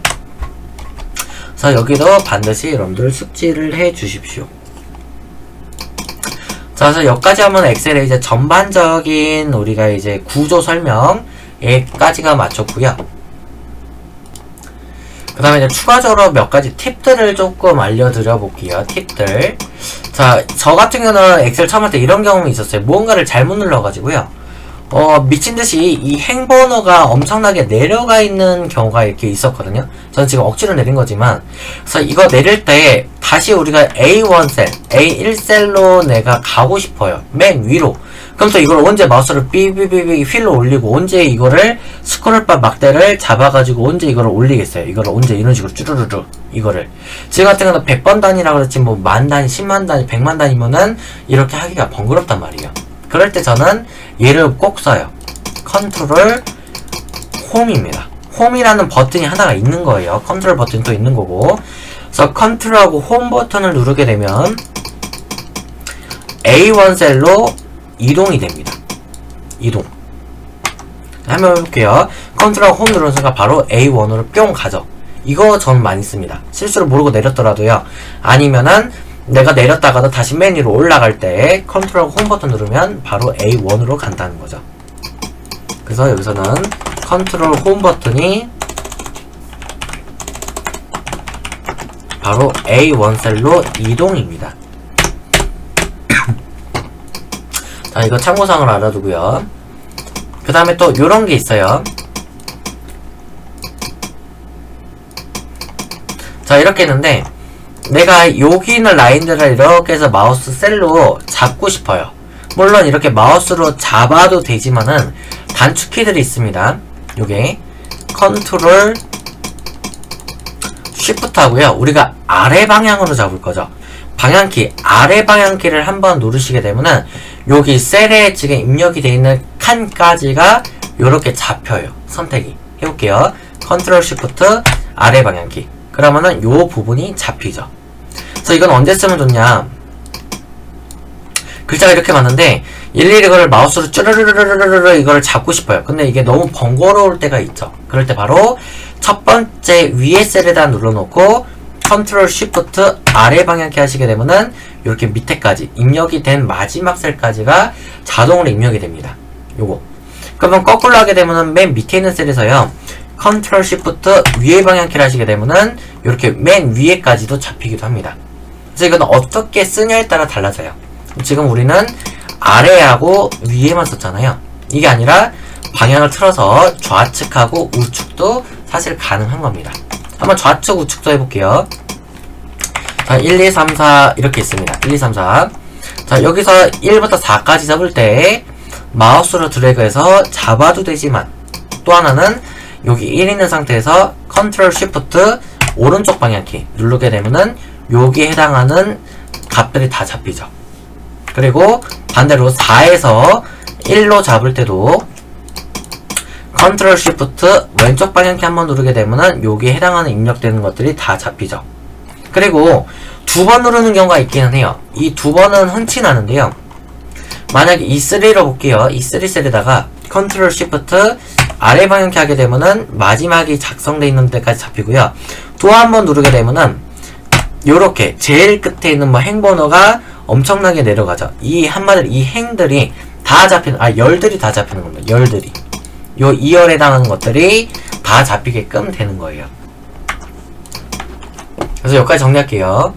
그래서 여기도 반드시 여러분들 숙지를 해 주십시오. 자, 그래서 여기까지 하면 엑셀의 이제 전반적인 우리가 이제 구조 설명에까지가 마쳤고요. 그 다음에 이제 추가적으로 몇 가지 팁들을 조금 알려드려 볼게요. 팁들. 자, 저 같은 경우는 엑셀 처음 할 때 이런 경험이 있었어요. 무언가를 잘못 눌러가지고요. 미친듯이 이 행번호가 엄청나게 내려가 있는 경우가 이렇게 있었거든요. 저는 지금 억지로 내린 거지만. 그래서 이거 내릴 때 다시 우리가 A1셀, A1셀로 내가 가고 싶어요. 맨 위로. 그럼 또 이걸 언제 마우스를 삐삐삐삐 휠로 올리고 언제 이거를 스크롤바 막대를 잡아가지고 언제 이거를 올리겠어요. 이거를 언제 이런 식으로 쭈르르르 이거를. 지금 같은 경우는 100번 단위라 그랬지 뭐 만 단위, 10만 단위, 100만 단위면은 이렇게 하기가 번거롭단 말이에요. 그럴 때 저는 얘를 꼭 써요. 컨트롤 홈입니다. 홈이라는 버튼이 하나가 있는 거예요. 컨트롤 버튼이 또 있는 거고. 그래서 컨트롤하고 홈 버튼을 누르게 되면 A1셀로 이동이 됩니다. 이동. 한번 해볼게요. 컨트롤하고 홈 누르는 순간 바로 A1으로 뿅 가죠. 이거 전 많이 씁니다. 실수로 모르고 내렸더라도요. 아니면은 내가 내렸다가도 다시 맨 위로 올라갈 때 컨트롤하고 홈 버튼 누르면 바로 A1으로 간다는 거죠. 그래서 여기서는 컨트롤 홈 버튼이 바로 A1셀로 이동입니다. 자, 이거 참고사항을 알아두고요. 그 다음에 또 요런 게 있어요. 자, 이렇게 했는데 내가 여기 있는 라인들을 이렇게 해서 마우스 셀로 잡고 싶어요. 물론 이렇게 마우스로 잡아도 되지만은 단축키들이 있습니다. 요게 컨트롤 쉬프트 하고요. 우리가 아래 방향으로 잡을 거죠. 방향키, 아래 방향키를 한번 누르시게 되면은 여기 셀에 지금 입력이 되어 있는 칸까지가 요렇게 잡혀요. 선택이. 해볼게요. 컨트롤 쉬프트 아래 방향키. 그러면은 요 부분이 잡히죠. 그래서 이건 언제 쓰면 좋냐. 글자가 이렇게 많은데 일일이 이걸 마우스로 쭈르르르르르르 이걸 잡고 싶어요. 근데 이게 너무 번거로울 때가 있죠. 그럴 때 바로 첫 번째 위에 셀에다 눌러놓고 컨트롤 쉬프트 아래 방향키 하시게 되면은 이렇게 밑에까지 입력이 된 마지막 셀까지가 자동으로 입력이 됩니다. 요거. 그러면 거꾸로 하게 되면은 맨 밑에 있는 셀에서요. 컨트롤 쉬프트 위에 방향키를 하시게 되면은 이렇게 맨 위에까지도 잡히기도 합니다. 그래서 이건 어떻게 쓰냐에 따라 달라져요. 지금 우리는 아래하고 위에만 썼잖아요. 이게 아니라 방향을 틀어서 좌측하고 우측도 사실 가능한 겁니다. 한번 좌측 우측도 해볼게요. 자, 1, 2, 3, 4 이렇게 있습니다. 1, 2, 3, 4. 자, 여기서 1부터 4까지 잡을 때 마우스로 드래그해서 잡아도 되지만 또 하나는 여기 1 있는 상태에서 컨트롤 쉬프트 오른쪽 방향키 누르게 되면은 여기에 해당하는 값들이 다 잡히죠. 그리고 반대로 4에서 1로 잡을 때도 컨트롤 쉬프트 왼쪽 방향키 한번 누르게 되면은 여기에 해당하는 입력되는 것들이 다 잡히죠. 그리고 두 번 누르는 경우가 있기는 해요. 이 두 번은 흔치 않은데요. 만약에 E3로 볼게요. E3셀에다가 컨트롤 쉬프트 아래 방향키 하게 되면은 마지막이 작성되어 있는 데까지 잡히고요. 또 한 번 누르게 되면은 요렇게 제일 끝에 있는 뭐 행번호가 엄청나게 내려가죠. 이 한마디로 이 행들이 다 잡히는, 열들이 다 잡히는 겁니다. 열들이. 요 2열에 해당하는 것들이 다 잡히게끔 되는 거예요. 그래서 여기까지 정리할게요.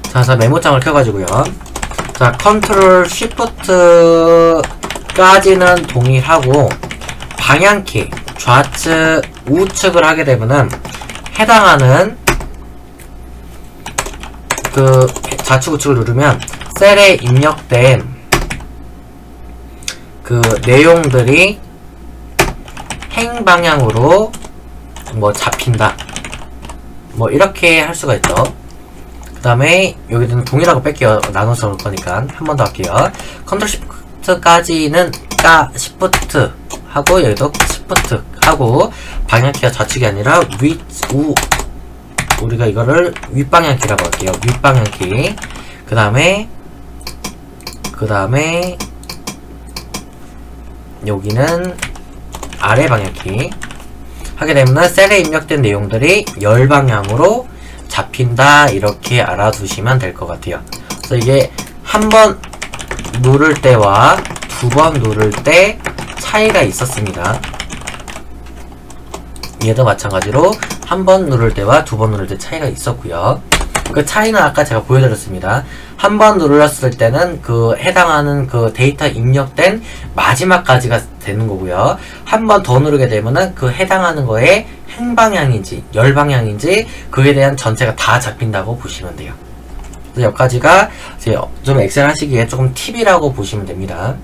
자, 그래서 메모장을 켜가지고요. 자, 컨트롤 쉬프트까지는 동일하고 방향키 좌측 우측을 하게 되면은 해당하는 그 좌측 우측을 누르면 셀에 입력된 그 내용들이 행방향으로 뭐 잡힌다. 뭐 이렇게 할 수가 있죠. 그 다음에 여기는 동일하고 뺄게요. 나눠서 올 거니까 한 번 더 할게요. 컨트롤 시프트까지는 시프트 하고 여기도 시프트 하고 방향키가 좌측이 아니라 우리가 이거를 윗방향키라고 할게요. 윗방향키. 그 다음에 여기는 아래 방향키 하게 되면 셀에 입력된 내용들이 열방향으로 잡힌다. 이렇게 알아두시면 될 것 같아요. 그래서 이게 한 번 누를 때와 두 번 누를 때 차이가 있었습니다. 얘도 마찬가지로 한 번 누를 때와 두 번 누를 때 차이가 있었고요. 그 차이는 아까 제가 보여드렸습니다. 한 번 눌렀을 때는 그 해당하는 그 데이터 입력된 마지막까지가 되는 거고요. 한 번 더 누르게 되면은 그 해당하는 거에 행방향인지 열방향인지 그에 대한 전체가 다 잡힌다고 보시면 돼요. 그래서 여기까지가 이제 좀 엑셀 하시기에 조금 팁이라고 보시면 됩니다.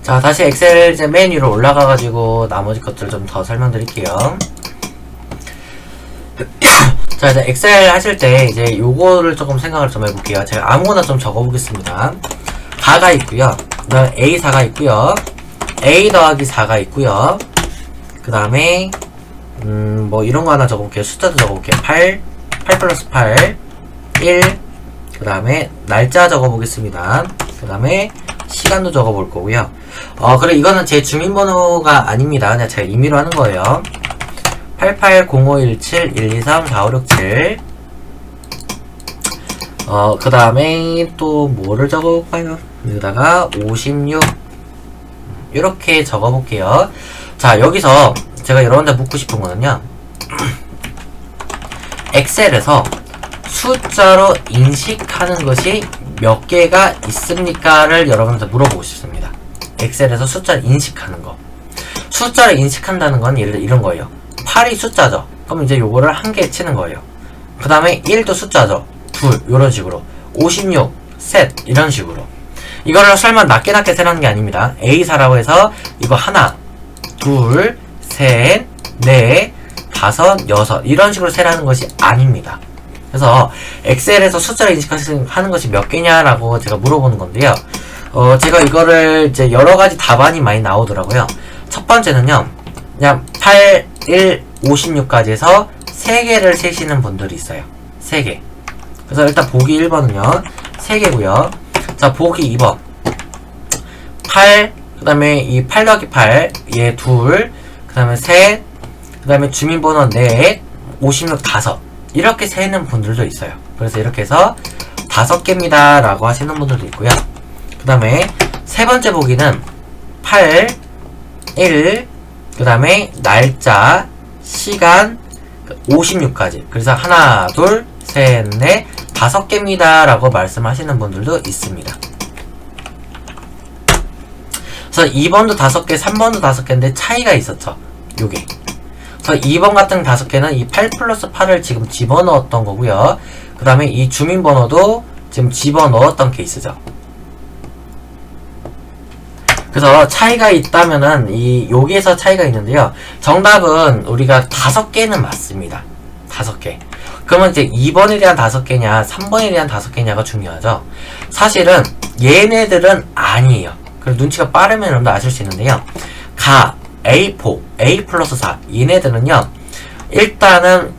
자, 다시 엑셀 이제 맨 위로 올라가가지고 나머지 것들 좀 더 설명드릴게요. 자, 이제 엑셀 하실 때 이제 요거를 조금 생각을 좀 해볼게요. 제가 아무거나 좀 적어보겠습니다. 가가 있고요. 그 다음에 A4가 있고요. A 더하기 4가 있고요. 그 다음에 뭐 이런 거 하나 적어볼게요. 숫자도 적어볼게요. 8 플러스 8 1 그 다음에 날짜 적어보겠습니다. 그 다음에 시간도 적어볼 거고요. 그래 이거는 제 주민번호가 아닙니다. 그냥 제가 임의로 하는 거예요. 880517123456 그 다음에 또 뭐를 적어볼까요? 여기다가 56 이렇게 적어볼게요. 자, 여기서 제가 여러분들 묻고 싶은 거는요. 엑셀에서 숫자로 인식하는 것이 몇 개가 있습니까를 여러분한테 물어보고 싶습니다. 엑셀에서 숫자를 인식하는 거. 숫자를 인식한다는 건 예를 들어 이런 거예요. 8이 숫자죠. 그럼 이제 요거를 한 개 치는 거예요. 그 다음에 1도 숫자죠. 둘, 요런 식으로. 56, 셋, 이런 식으로. 이거를 설마 낮게 세라는 게 아닙니다. A4라고 해서 이거 하나, 둘, 셋, 넷, 다섯, 여섯 이런 식으로 세라는 것이 아닙니다. 그래서 엑셀에서 숫자를 인식하는 것이 몇 개냐라고 제가 물어보는 건데요. 제가 이거를 이제 여러 가지 답안이 많이 나오더라고요. 첫 번째는요. 그냥 8, 1, 56까지 해서 3개를 세시는 분들이 있어요. 3개. 그래서 일단 보기 1번은요. 3개고요. 자, 보기 2번. 8, 그 다음에 이 8 더하기 8, 얘 둘, 그 다음에 셋, 그 다음에 주민번호 넷, 56 다섯. 이렇게 세는 분들도 있어요. 그래서 이렇게 해서 5개입니다. 라고 하시는 분들도 있고요. 그 다음에 세 번째 보기는 8, 1, 그 다음에 날짜, 시간, 56까지. 그래서 하나, 둘, 셋, 넷, 5개입니다. 라고 말씀하시는 분들도 있습니다. 그래서 2번도 5개, 3번도 5개인데 차이가 있었죠. 요게. 그래서 2번 같은 5개는 이 8 플러스 8을 지금 집어넣었던 거고요. 그 다음에 이 주민번호도 지금 집어넣었던 케이스죠. 그래서 차이가 있다면은 여기에서 차이가 있는데요. 정답은 우리가 5개는 맞습니다. 5개. 그러면 이제 2번에 대한 5개냐 3번에 대한 5개냐가 중요하죠. 사실은 얘네들은 아니에요. 그래서 눈치가 빠르면 여러분도 아실 수 있는데요. A4, A 플러스 4 얘네들은요. 일단은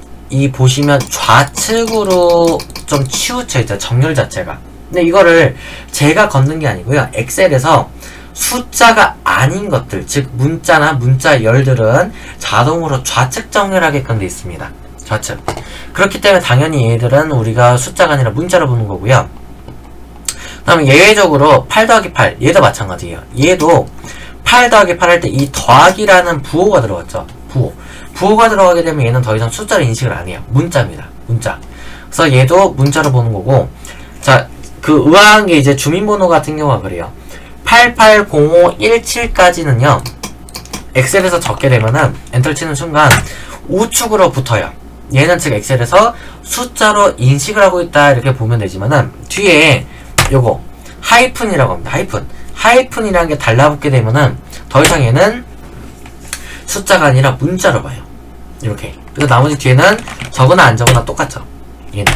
보시면 좌측으로 좀 치우쳐 있죠. 정렬 자체가. 근데 이거를 제가 걷는 게 아니고요. 엑셀에서 숫자가 아닌 것들, 즉 문자나 문자 열들은 자동으로 좌측 정렬하게끔 되어 있습니다. 좌측. 그렇기 때문에 당연히 얘들은 우리가 숫자가 아니라 문자로 보는 거고요. 그 다음에 예외적으로 8 더하기 8 얘도 마찬가지예요. 얘도 8 더하기 8 할 때 이 더하기라는 부호가 들어갔죠. 부호가 들어가게 되면 얘는 더 이상 숫자를 인식을 안 해요. 문자입니다. 문자. 그래서 얘도 문자로 보는 거고, 자, 그 의아한 게 이제 주민번호 같은 경우가 그래요. 880517까지는요, 엑셀에서 적게 되면은, 엔터를 치는 순간, 우측으로 붙어요. 얘는 즉 엑셀에서 숫자로 인식을 하고 있다, 이렇게 보면 되지만은, 뒤에, 요거, 하이픈이라고 합니다. 하이픈이라는 게 달라붙게 되면은 더 이상 얘는 숫자가 아니라 문자로 봐요. 이렇게. 그래서 나머지 뒤에는 적으나 안 적으나 똑같죠. 얘는.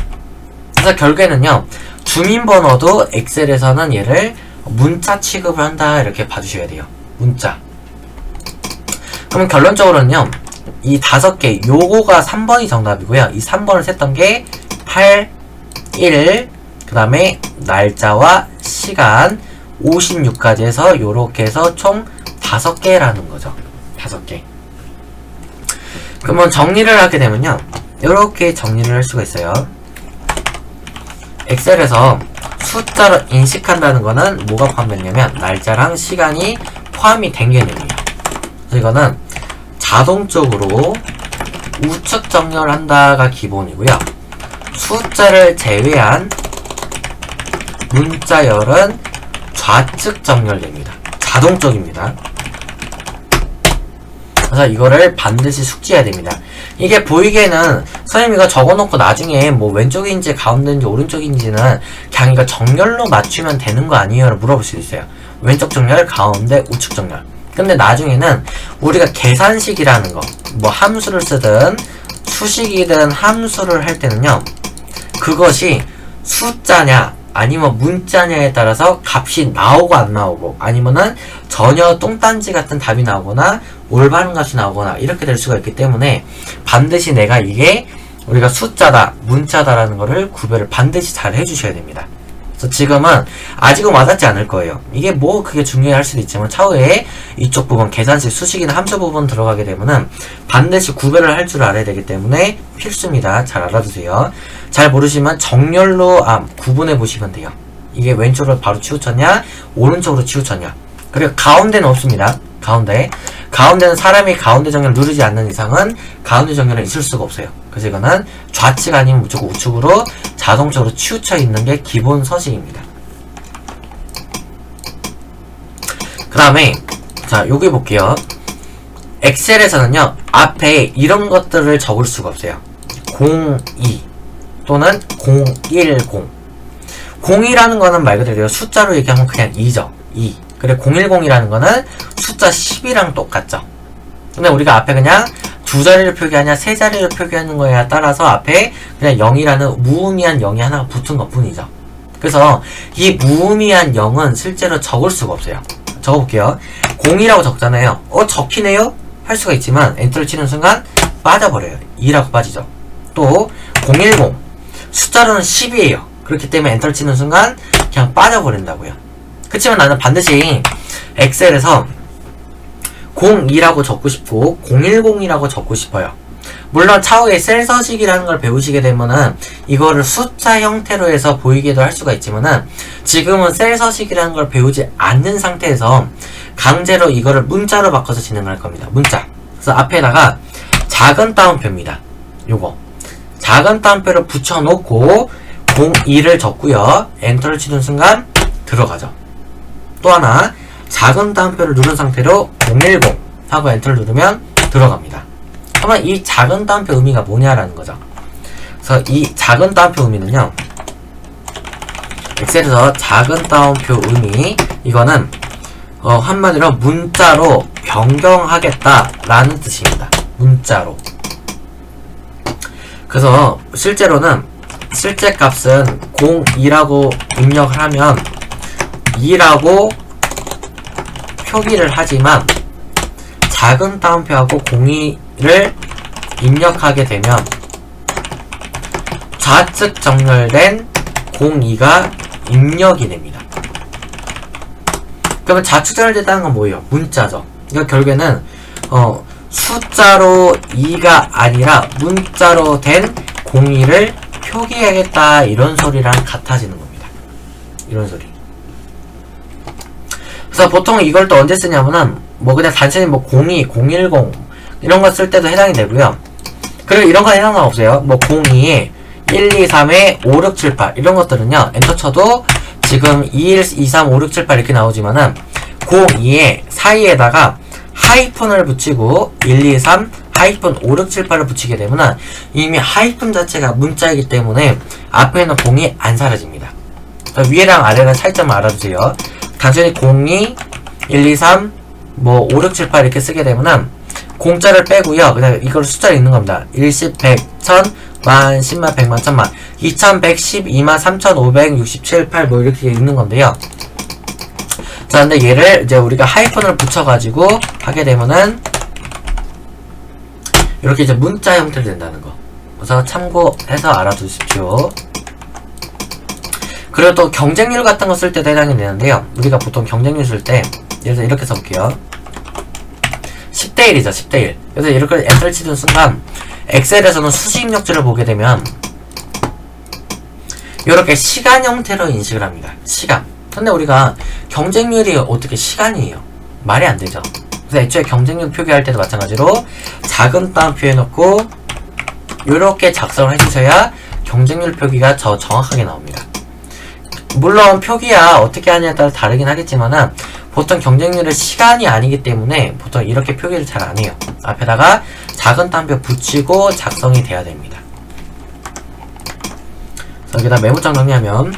그래서 결국에는요, 주민번호도 엑셀에서는 얘를 문자 취급을 한다, 이렇게 봐주셔야 돼요. 문자. 그러면 결론적으로는요, 이 5개, 요거가 3번이 정답이고요. 이 3번을 셌던 게 8, 1, 그 다음에 날짜와 시간, 56까지 해서 요렇게 해서 총 5개라는 거죠. 5개. 그러면 정리를 하게 되면요, 요렇게 정리를 할 수가 있어요. 엑셀에서 숫자로 인식한다는 거는 뭐가 포함되냐면 날짜랑 시간이 포함이 된 개념이에요. 그래서 이거는 자동적으로 우측 정렬한다가 기본이고요. 숫자를 제외한 문자열은 좌측 정렬됩니다. 자동적입니다. 그래서 이거를 반드시 숙지해야 됩니다. 이게 보이기에는 선생님이 이거 적어놓고 나중에 뭐 왼쪽인지 가운데인지 오른쪽인지는 그냥 이거 정렬로 맞추면 되는 거 아니에요? 라고 물어볼 수도 있어요. 왼쪽 정렬, 가운데 우측 정렬. 근데 나중에는 우리가 계산식이라는 거, 뭐 함수를 쓰든 수식이든 함수를 할 때는요, 그것이 숫자냐 아니면 문자냐에 따라서 값이 나오고 안 나오고, 아니면은 전혀 똥딴지 같은 답이 나오거나 올바른 값이 나오거나 이렇게 될 수가 있기 때문에 반드시 내가 이게 우리가 숫자다 문자다라는 거를 구별을 반드시 잘 해주셔야 됩니다. 그래서 지금은 아직은 와닿지 않을 거예요. 이게 뭐 그게 중요할 수도 있지만 차후에 이쪽 부분 계산식 수식이나 함수 부분 들어가게 되면은 반드시 구별을 할 줄 알아야 되기 때문에 필수입니다. 잘 알아두세요. 잘 모르시면 정렬로 구분해 보시면 돼요. 이게 왼쪽으로 바로 치우쳤냐 오른쪽으로 치우쳤냐. 그리고 가운데는 없습니다. 가운데는 사람이 가운데 정렬을 누르지 않는 이상은 가운데 정렬은 있을 수가 없어요. 그래서 이거는 좌측 아니면 무조건 우측으로 자동적으로 치우쳐 있는 게 기본 서식입니다. 그 다음에 자 여기 볼게요. 엑셀에서는요 앞에 이런 것들을 적을 수가 없어요. 02 또는 010. 0이라는 거는 말 그대로 숫자로 얘기하면 그냥 2죠. 2. 그리고 010이라는 거는 숫자 10이랑 똑같죠. 근데 우리가 앞에 그냥 두 자리를 표기하냐 세 자리를 표기하는 거에 따라서 앞에 그냥 0이라는 무의미한 0이 하나 붙은 것 뿐이죠. 그래서 이 무의미한 0은 실제로 적을 수가 없어요. 적어볼게요. 0이라고 적잖아요. 적히네요? 할 수가 있지만 엔터를 치는 순간 빠져버려요. 2라고 빠지죠. 또 010 숫자로는 10이에요. 그렇기 때문에 엔터를 치는 순간 그냥 빠져버린다고요. 그렇지만 나는 반드시 엑셀에서 02라고 적고 싶고 010이라고 적고 싶어요. 물론 차후에 셀 서식이라는 걸 배우시게 되면은 이거를 숫자 형태로 해서 보이게도 할 수가 있지만은 지금은 셀 서식이라는 걸 배우지 않는 상태에서 강제로 이거를 문자로 바꿔서 진행할 겁니다. 문자. 그래서 앞에다가 작은 따옴표입니다. 요거 작은 따옴표를 붙여놓고 02를 적고요. 엔터를 치는 순간 들어가죠. 또 하나 작은 따옴표를 누른 상태로 010 하고 엔터를 누르면 들어갑니다. 그러면 이 작은 따옴표 의미가 뭐냐라는 거죠. 그래서 이 작은 따옴표 의미는요, 엑셀에서 작은 따옴표 의미, 이거는 한마디로 문자로 변경하겠다라는 뜻입니다. 문자로. 그래서 실제로는 실제 값은 02라고 입력을 하면 2라고 표기를 하지만 작은 따옴표하고 02를 입력하게 되면 좌측 정렬된 02가 입력이 됩니다. 그러면 좌측 정렬됐다는 건 뭐예요? 문자죠. 그러니까 결국에는 숫자로 2가 아니라 문자로 된 02를 표기하겠다 이런 소리랑 같아지는 겁니다. 이런 소리. 그래서 보통 이걸 또 언제 쓰냐면은 뭐 그냥 단순히 뭐 02, 010 이런 거 쓸 때도 해당이 되고요. 그리고 이런 건 해당 없어요. 뭐 02에 1, 2, 3에 5, 6, 7, 8 이런 것들은요. 엔터 쳐도 지금 2, 1, 2, 3, 5, 6, 7, 8 이렇게 나오지만은 02에 사이에다가 하이픈을 붙이고 1, 2, 3 하이픈 5, 6, 7, 8을 붙이게 되면은 이미 하이픈 자체가 문자이기 때문에 앞에 있는 0이 안 사라집니다. 위에랑 아래랑 차이점을 알아주세요. 단순히 02, 123, 뭐 5, 6, 7, 8 이렇게 쓰게 되면은 공짜를 빼고요. 그냥 이걸 숫자를 읽는 겁니다. 1, 10, 100, 1000, 만, 10만, 100만, 1000만, 2110, 2만, 3567, 8 뭐 이렇게 읽는 건데요. 자, 근데 얘를 이제 우리가 하이픈을 붙여가지고 하게 되면은 이렇게 이제 문자 형태로 된다는 거. 그래서 참고해서 알아두십시오. 그리고 또 경쟁률 같은 거 쓸 때도 해당이 되는데요. 우리가 보통 경쟁률 쓸 때, 예를 들어 이렇게 써볼게요. 10대1이죠, 10대1. 그래서 이렇게 엔터를 치는 순간, 엑셀에서는 수식 입력지를 보게 되면, 이렇게 시간 형태로 인식을 합니다. 시간. 근데 우리가 경쟁률이 어떻게 시간이에요? 말이 안 되죠. 그래서 애초에 경쟁률 표기할 때도 마찬가지로 작은 따옴표 해놓고 이렇게 작성을 해주셔야 경쟁률 표기가 더 정확하게 나옵니다. 물론 표기야 어떻게 하냐에 따라 다르긴 하겠지만은 보통 경쟁률은 시간이 아니기 때문에 보통 이렇게 표기를 잘 안 해요. 앞에다가 작은 따옴표 붙이고 작성이 돼야 됩니다. 여기다 메모장 정리하면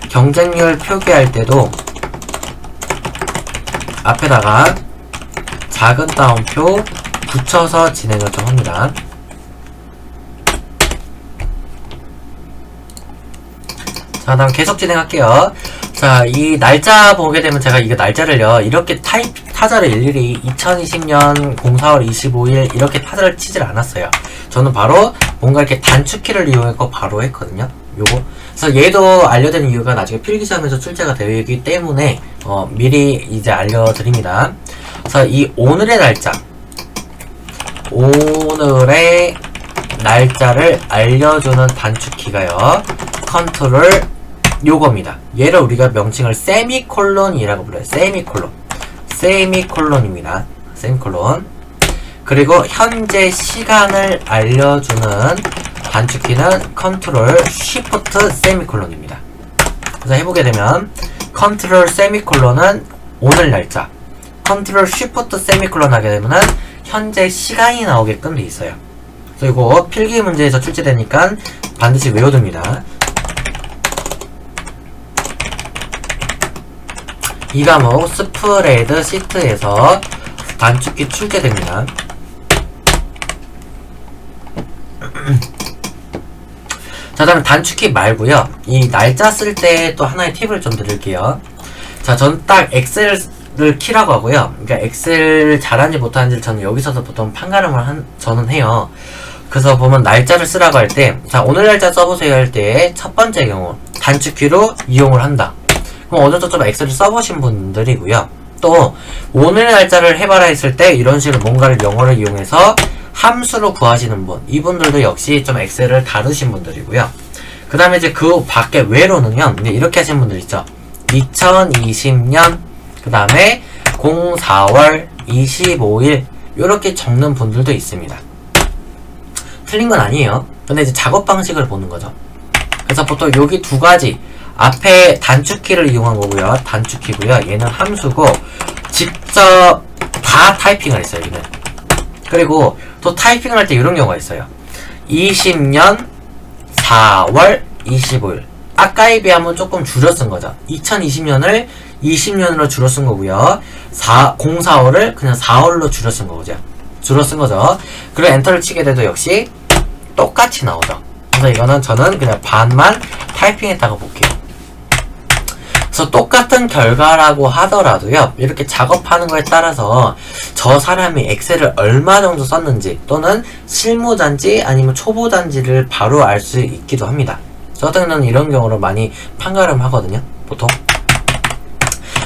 경쟁률 표기할 때도 앞에다가 작은 따옴표 붙여서 진행을 좀 합니다. 자, 다음 계속 진행할게요. 자, 이 날짜 보게 되면 제가 이거 날짜를요, 이렇게 타자를 일일이 2020년 04월 25일 이렇게 타자를 치질 않았어요. 저는 바로 뭔가 이렇게 단축키를 이용해서 바로 했거든요. 요거. 그래서 얘도 알려드린 이유가 나중에 필기시험에서 출제가 되기 때문에 미리 이제 알려드립니다. 그래서 이 오늘의 날짜를 알려주는 단축키가요, 컨트롤 요겁니다. 얘를 우리가 명칭을 세미콜론이라고 불러요. 세미콜론입니다. 세미콜론. 그리고 현재 시간을 알려주는 단축키는 컨트롤 쉬프트 세미콜론입니다. 그래서 해보게 되면 컨트롤 세미콜론은 오늘 날짜, 컨트롤 쉬프트 세미콜론 하게 되면은 현재 시간이 나오게끔 돼 있어요. 그래서 이거 필기 문제에서 출제되니까 반드시 외워둡니다. 이 과목 스프레드 시트에서 단축키 출제됩니다. 자, 다음에 단축키 말고요, 이 날짜 쓸 때 또 하나의 팁을 좀 드릴게요. 자, 전 딱 엑셀을 키라고 하고요. 그러니까 엑셀 잘하는지 못하는지를 저는 여기서도 보통 판가름을 저는 해요. 그래서 보면 날짜를 쓰라고 할 때, 자, 오늘 날짜 써보세요 할 때 첫 번째 경우 단축키로 이용을 한다. 그럼 어느 정도 좀 엑셀을 써보신 분들이고요. 또 오늘 날짜를 해봐라 했을 때 이런 식으로 뭔가를 영어를 이용해서 함수로 구하시는 분, 이분들도 역시 좀 엑셀을 다루신 분들이고요. 그 다음에 이제 그 밖에 외로는요, 이제 이렇게 하시는 분들 있죠. 2020년, 그 다음에 04월 25일, 요렇게 적는 분들도 있습니다. 틀린 건 아니에요. 근데 이제 작업 방식을 보는 거죠. 그래서 보통 여기 두 가지, 앞에 단축키를 이용한 거고요. 단축키고요. 얘는 함수고, 직접 다 타이핑을 했어요, 여기는. 그리고 또 타이핑을 할 때 이런 경우가 있어요. 20년 4월 25일. 아까에 비하면 조금 줄여 쓴 거죠. 2020년을 20년으로 줄여 쓴 거고요. 04월을 그냥 4월로 줄여 쓴 거죠. 그리고 엔터를 치게 돼도 역시 똑같이 나오죠. 그래서 이거는 저는 그냥 반만 타이핑했다고 볼게요. 그래서 똑같은 결과라고 하더라도요, 이렇게 작업하는 거에 따라서 저 사람이 엑셀을 얼마 정도 썼는지, 또는 실무자인지 아니면 초보자인지를 바로 알 수 있기도 합니다. 저 같은 경우는 이런 경우로 많이 판가름 하거든요, 보통.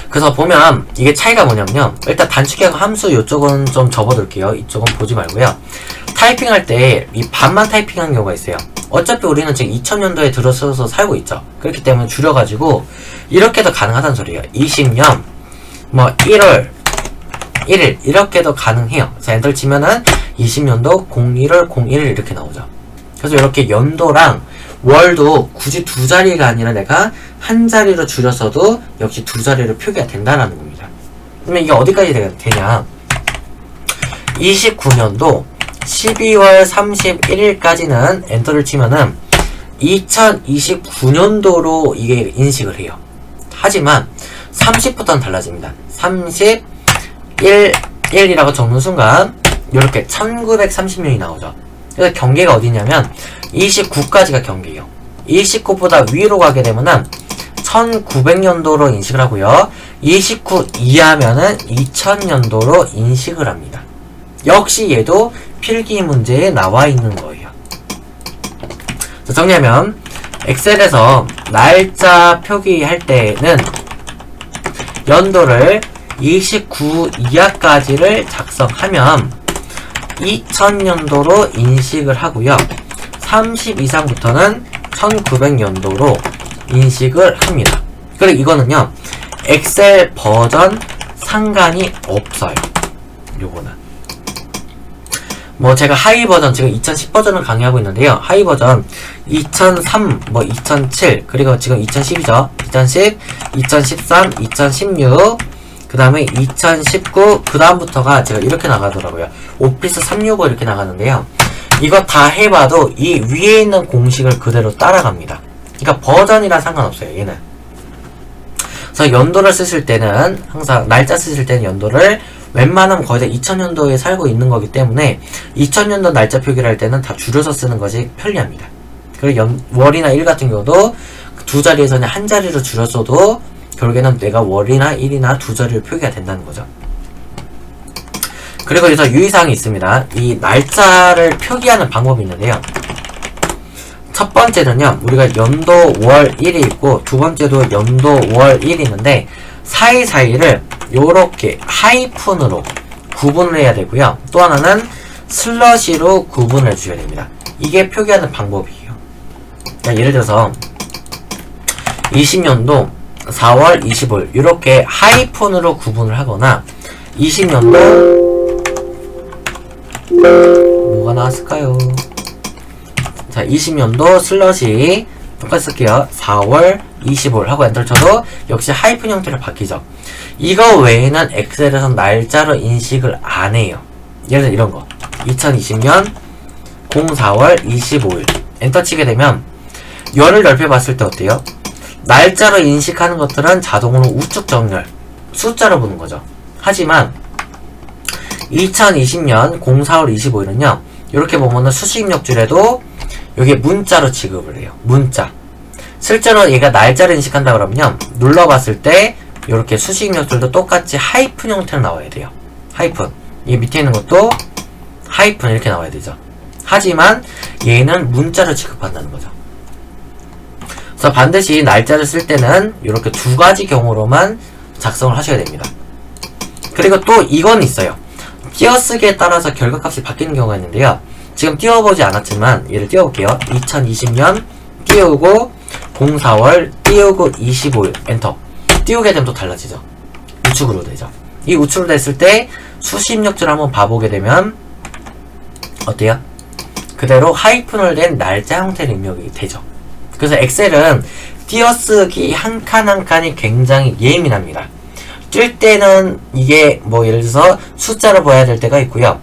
그래서 보면 이게 차이가 뭐냐면요, 일단 단축키하고 함수 이쪽은 좀 접어둘게요. 이쪽은 보지 말고요. 타이핑할 때 이 반만 타이핑하는 경우가 있어요. 어차피 우리는 지금 2000년도에 들어서서 살고 있죠. 그렇기 때문에 줄여가지고 이렇게도 가능하다는 소리예요. 20년 뭐 1월 1일 이렇게도 가능해요. 자, 엔터를 치면은 20년도 01월 01일 이렇게 나오죠. 그래서 이렇게 연도랑 월도 굳이 두 자리가 아니라 내가 한 자리로 줄여서도 역시 두 자리로 표기가 된다는 겁니다. 그러면 이게 어디까지 되냐, 29년도 12월 31일까지는 엔터를 치면은 2029년도로 이게 인식을 해요. 하지만 30부터는 달라집니다. 31이라고 적는 순간 이렇게 1930년이 나오죠. 그래서 경계가 어디냐면 29까지가 경계예요. 29보다 위로 가게 되면은 1900년도로 인식을 하고요. 29 이하면은 2000년도로 인식을 합니다. 역시 얘도 필기 문제에 나와 있는 거예요. 자, 정리하면 엑셀에서 날짜 표기할 때는 연도를 29 이하까지를 작성하면 2000년도로 인식을 하고요. 30 이상부터는 1900년도로 인식을 합니다. 그리고 이거는요, 엑셀 버전 상관이 없어요. 요거는. 뭐 제가 하이 버전, 지금 2010 버전을 강의하고 있는데요. 하이 버전 2003, 뭐 2007, 그리고 지금 2010이죠. 2010, 2013, 2016, 그 다음에 2019, 그 다음부터가 제가 이렇게 나가더라고요. 오피스 365 이렇게 나가는데요. 이거 다 해봐도 이 위에 있는 공식을 그대로 따라갑니다. 그러니까 버전이랑 상관없어요, 얘는. 그래서 연도를 쓰실 때는, 항상 날짜 쓰실 때는 연도를 웬만하면 거의 다 2000년도에 살고 있는 거기 때문에 2000년도 날짜 표기를 할 때는 다 줄여서 쓰는 것이 편리합니다. 그리고 월이나 일 같은 경우도 두 자리에서 그냥 한 자리로 줄였어도 결국에는 내가 월이나 일이나 두 자리를 표기가 된다는 거죠. 그리고 여기서 유의사항이 있습니다. 이 날짜를 표기하는 방법이 있는데요. 첫 번째는요, 우리가 연도 월 1이 있고, 두 번째도 연도 월 1이 있는데, 사이사이를 요렇게 하이픈으로 구분을 해야 되고요. 또 하나는 슬러시로 구분을 해줘야 됩니다. 이게 표기하는 방법이에요. 그러니까 예를 들어서 20년도 4월 25일 이렇게 하이픈으로 구분을 하거나 20년도 뭐가 나왔을까요? 자, 20년도 슬러시 똑같이 쓸게요. 4월 25일 하고 엔터를 쳐도 역시 하이픈 형태로 바뀌죠. 이거 외에는 엑셀에서 날짜로 인식을 안 해요. 예를 들어 이런 거 2020년 04월 25일 엔터 치게 되면 열을 넓혀봤을 때 어때요? 날짜로 인식하는 것들은 자동으로 우측 정렬 숫자로 보는 거죠. 하지만 2020년 04월 25일은요 이렇게 보면은 수식력줄에도 여기 문자로 지급을 해요. 문자. 실제로 얘가 날짜를 인식한다 그러면요 눌러봤을 때 이렇게 수식력줄도 똑같이 하이픈 형태로 나와야 돼요. 하이픈. 이 밑에 있는 것도 하이픈 이렇게 나와야 되죠. 하지만 얘는 문자로 지급한다는 거죠. 그래서 반드시 날짜를 쓸 때는 이렇게 두 가지 경우로만 작성을 하셔야 됩니다. 그리고 또 이건 있어요. 띄어쓰기에 따라서 결과값이 바뀌는 경우가 있는데요. 지금 띄워보지 않았지만 얘를 띄워볼게요. 2020년 띄우고 04월 띄우고 25일 엔터. 띄우게 되면 또 달라지죠. 우측으로 되죠. 이 우측으로 됐을 때 수식력줄을 한번 봐보게 되면 어때요? 그대로 하이픈을 낸 날짜 형태의 입력이 되죠. 그래서 엑셀은 띄어쓰기 한 칸 한 칸이 굉장히 예민합니다. 뛸 때는 이게 뭐 예를 들어서 숫자로 봐야 될 때가 있고요.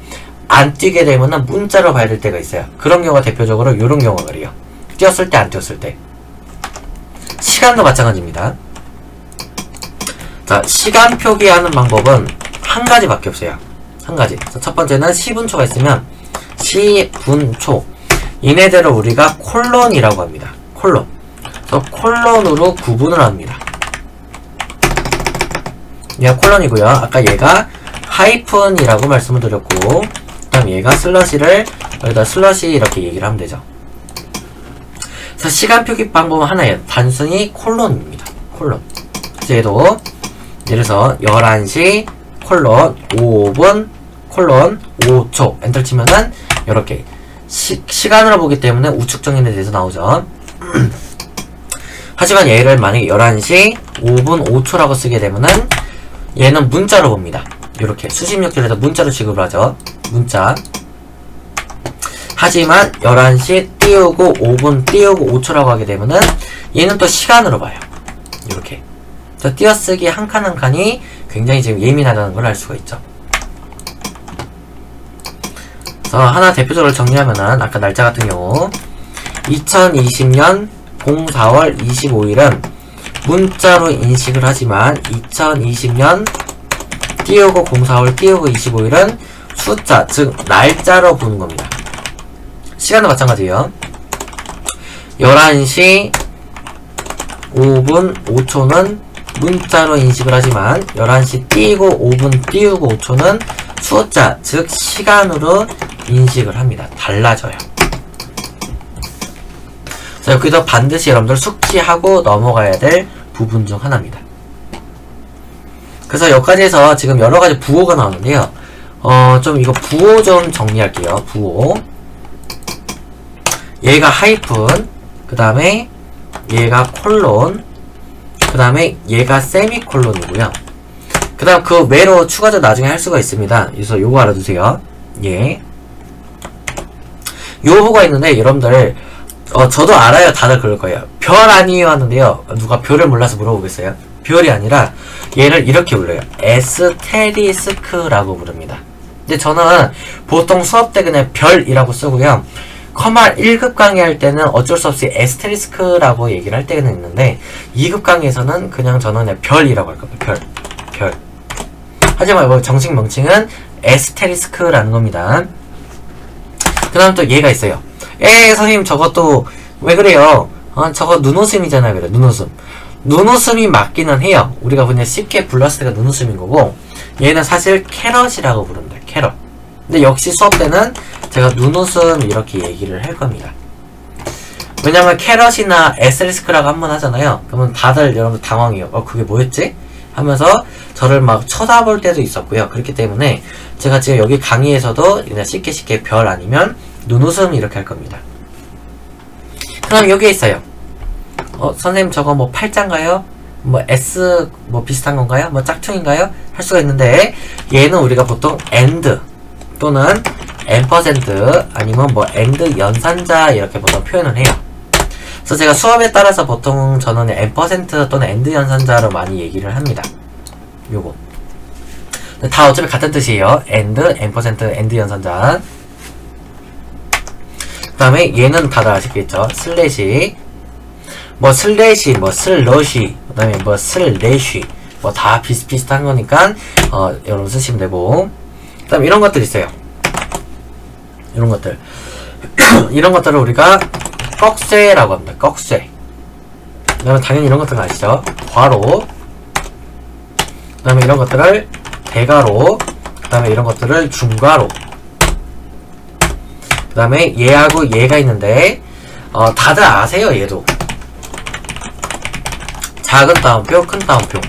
안 뛰게 되면은 문자로 봐야 될 때가 있어요. 그런 경우가 대표적으로 이런 경우가 그래요. 뛰었을 때 안 뛰었을 때. 시간도 마찬가지입니다. 자, 시간 표기하는 방법은 한 가지밖에 없어요. 한 가지. 첫 번째는 시분초가 있으면 시분초. 얘네들을 우리가 콜론이라고 합니다. 콜론. 그래서 콜론으로 구분을 합니다. 얘가 콜론이고요. 아까 얘가 하이픈이라고 말씀을 드렸고, 그 다음 얘가 슬러시를 여기다 슬러시 이렇게 얘기를 하면 되죠. 그래서 시간 표기 방법은 하나예요. 단순히 콜론입니다. 콜론. 그래서 얘도 예를 들어서 11시 콜론 5분 콜론 5초 엔터 치면은 이렇게 시간으로 보기 때문에 우측 정렬에 대해서 나오죠. 하지만 얘를 만약에 11시 5분 5초라고 쓰게 되면은 얘는 문자로 봅니다. 이렇게 수식력줄에서 문자로 지급을 하죠. 문자. 하지만 11시 띄우고 5분 띄우고 5초라고 하게 되면은 얘는 또 시간으로 봐요. 이렇게. 그래서 띄어쓰기 한 칸 한 칸이 굉장히 지금 예민하다는 걸 알 수가 있죠. 그래서 하나 대표적으로 정리하면은 아까 날짜 같은 경우 2020년 04월 25일은 문자로 인식을 하지만 2020년 띄우고 04월 띄우고 25일은 숫자, 즉 날짜로 보는 겁니다. 시간도 마찬가지예요. 11시 5분 5초는 문자로 인식을 하지만 11시 띄우고 5분 띄우고 5초는 숫자, 즉 시간으로 인식을 합니다. 달라져요. 자, 여기서 반드시 여러분들 숙지하고 넘어가야 될 부분 중 하나입니다. 그래서 여기까지 해서 지금 여러가지 부호가 나오는데요. 좀 이거 부호 좀 정리할게요. 부호. 얘가 하이픈, 그 다음에 얘가 콜론, 그 다음에 얘가 세미콜론이고요. 그 다음 그 외로 추가적으로 나중에 할 수가 있습니다. 그래서 요거 알아두세요. 예. 요거가 있는데 여러분들 저도 알아요. 다들 그럴 거예요. 별 아니에요 하는데요. 누가 별을 몰라서 물어보겠어요? 별이 아니라 얘를 이렇게 불러요. 에스테리스크라고 부릅니다. 근데 저는 보통 수업 때 그냥 별이라고 쓰고요. 커마 1급 강의할 때는 어쩔 수 없이 에스테리스크라고 얘기를 할 때는 있는데 2급 강의에서는 그냥 저는 그냥 별이라고 할 겁니다. 별. 하지만 이거 정식 명칭은 에스테리스크라는 겁니다. 그 다음 또 얘가 있어요. 선생님 저것도 왜 그래요? 저거 눈웃음이잖아요. 그래, 눈웃음. 눈웃음이 맞기는 해요. 우리가 그냥 쉽게 불렀을 때가 눈웃음인 거고, 얘는 사실 캐럿이라고 부릅니다. 캐럿. 근데 역시 수업 때는 제가 눈웃음 이렇게 얘기를 할 겁니다. 왜냐면 캐럿이나 에스테리스크라고 한번 하잖아요. 그러면 다들 여러분 당황해요. 그게 뭐였지? 하면서 저를 막 쳐다볼 때도 있었고요. 그렇기 때문에 제가 지금 여기 강의에서도 그냥 쉽게 별 아니면 눈웃음 이렇게 할 겁니다. 그럼 여기에 있어요. 선생님 저거 뭐 팔자인가요? 뭐 S 뭐 비슷한 건가요? 뭐 짝퉁인가요? 할 수가 있는데 얘는 우리가 보통 AND 또는 N% 아니면 뭐 AND 연산자 이렇게 보통 표현을 해요. 그래서 제가 수업에 따라서 보통 저는 N% 또는 AND 연산자로 많이 얘기를 합니다. 요거 다 어차피 같은 뜻이에요. AND, N%, AND 연산자. 그 다음에 얘는 다들 아시겠죠? 슬래시, 뭐 슬래시, 뭐 슬러시, 그 다음에 뭐 슬래시, 뭐 다 비슷비슷한 거니까 여러분 쓰시면 되고. 그 다음에 이런 것들 있어요. 이런 것들 이런 것들을 우리가 꺽쇠라고 합니다. 꺽쇠. 그 다음에 당연히 이런 것들 아시죠? 괄호. 그 다음에 이런 것들을 대괄호. 그 다음에 이런 것들을 중괄호. 그 다음에 얘하고 얘가 있는데 다들 아세요. 얘도 작은 따옴표, 큰 따옴표.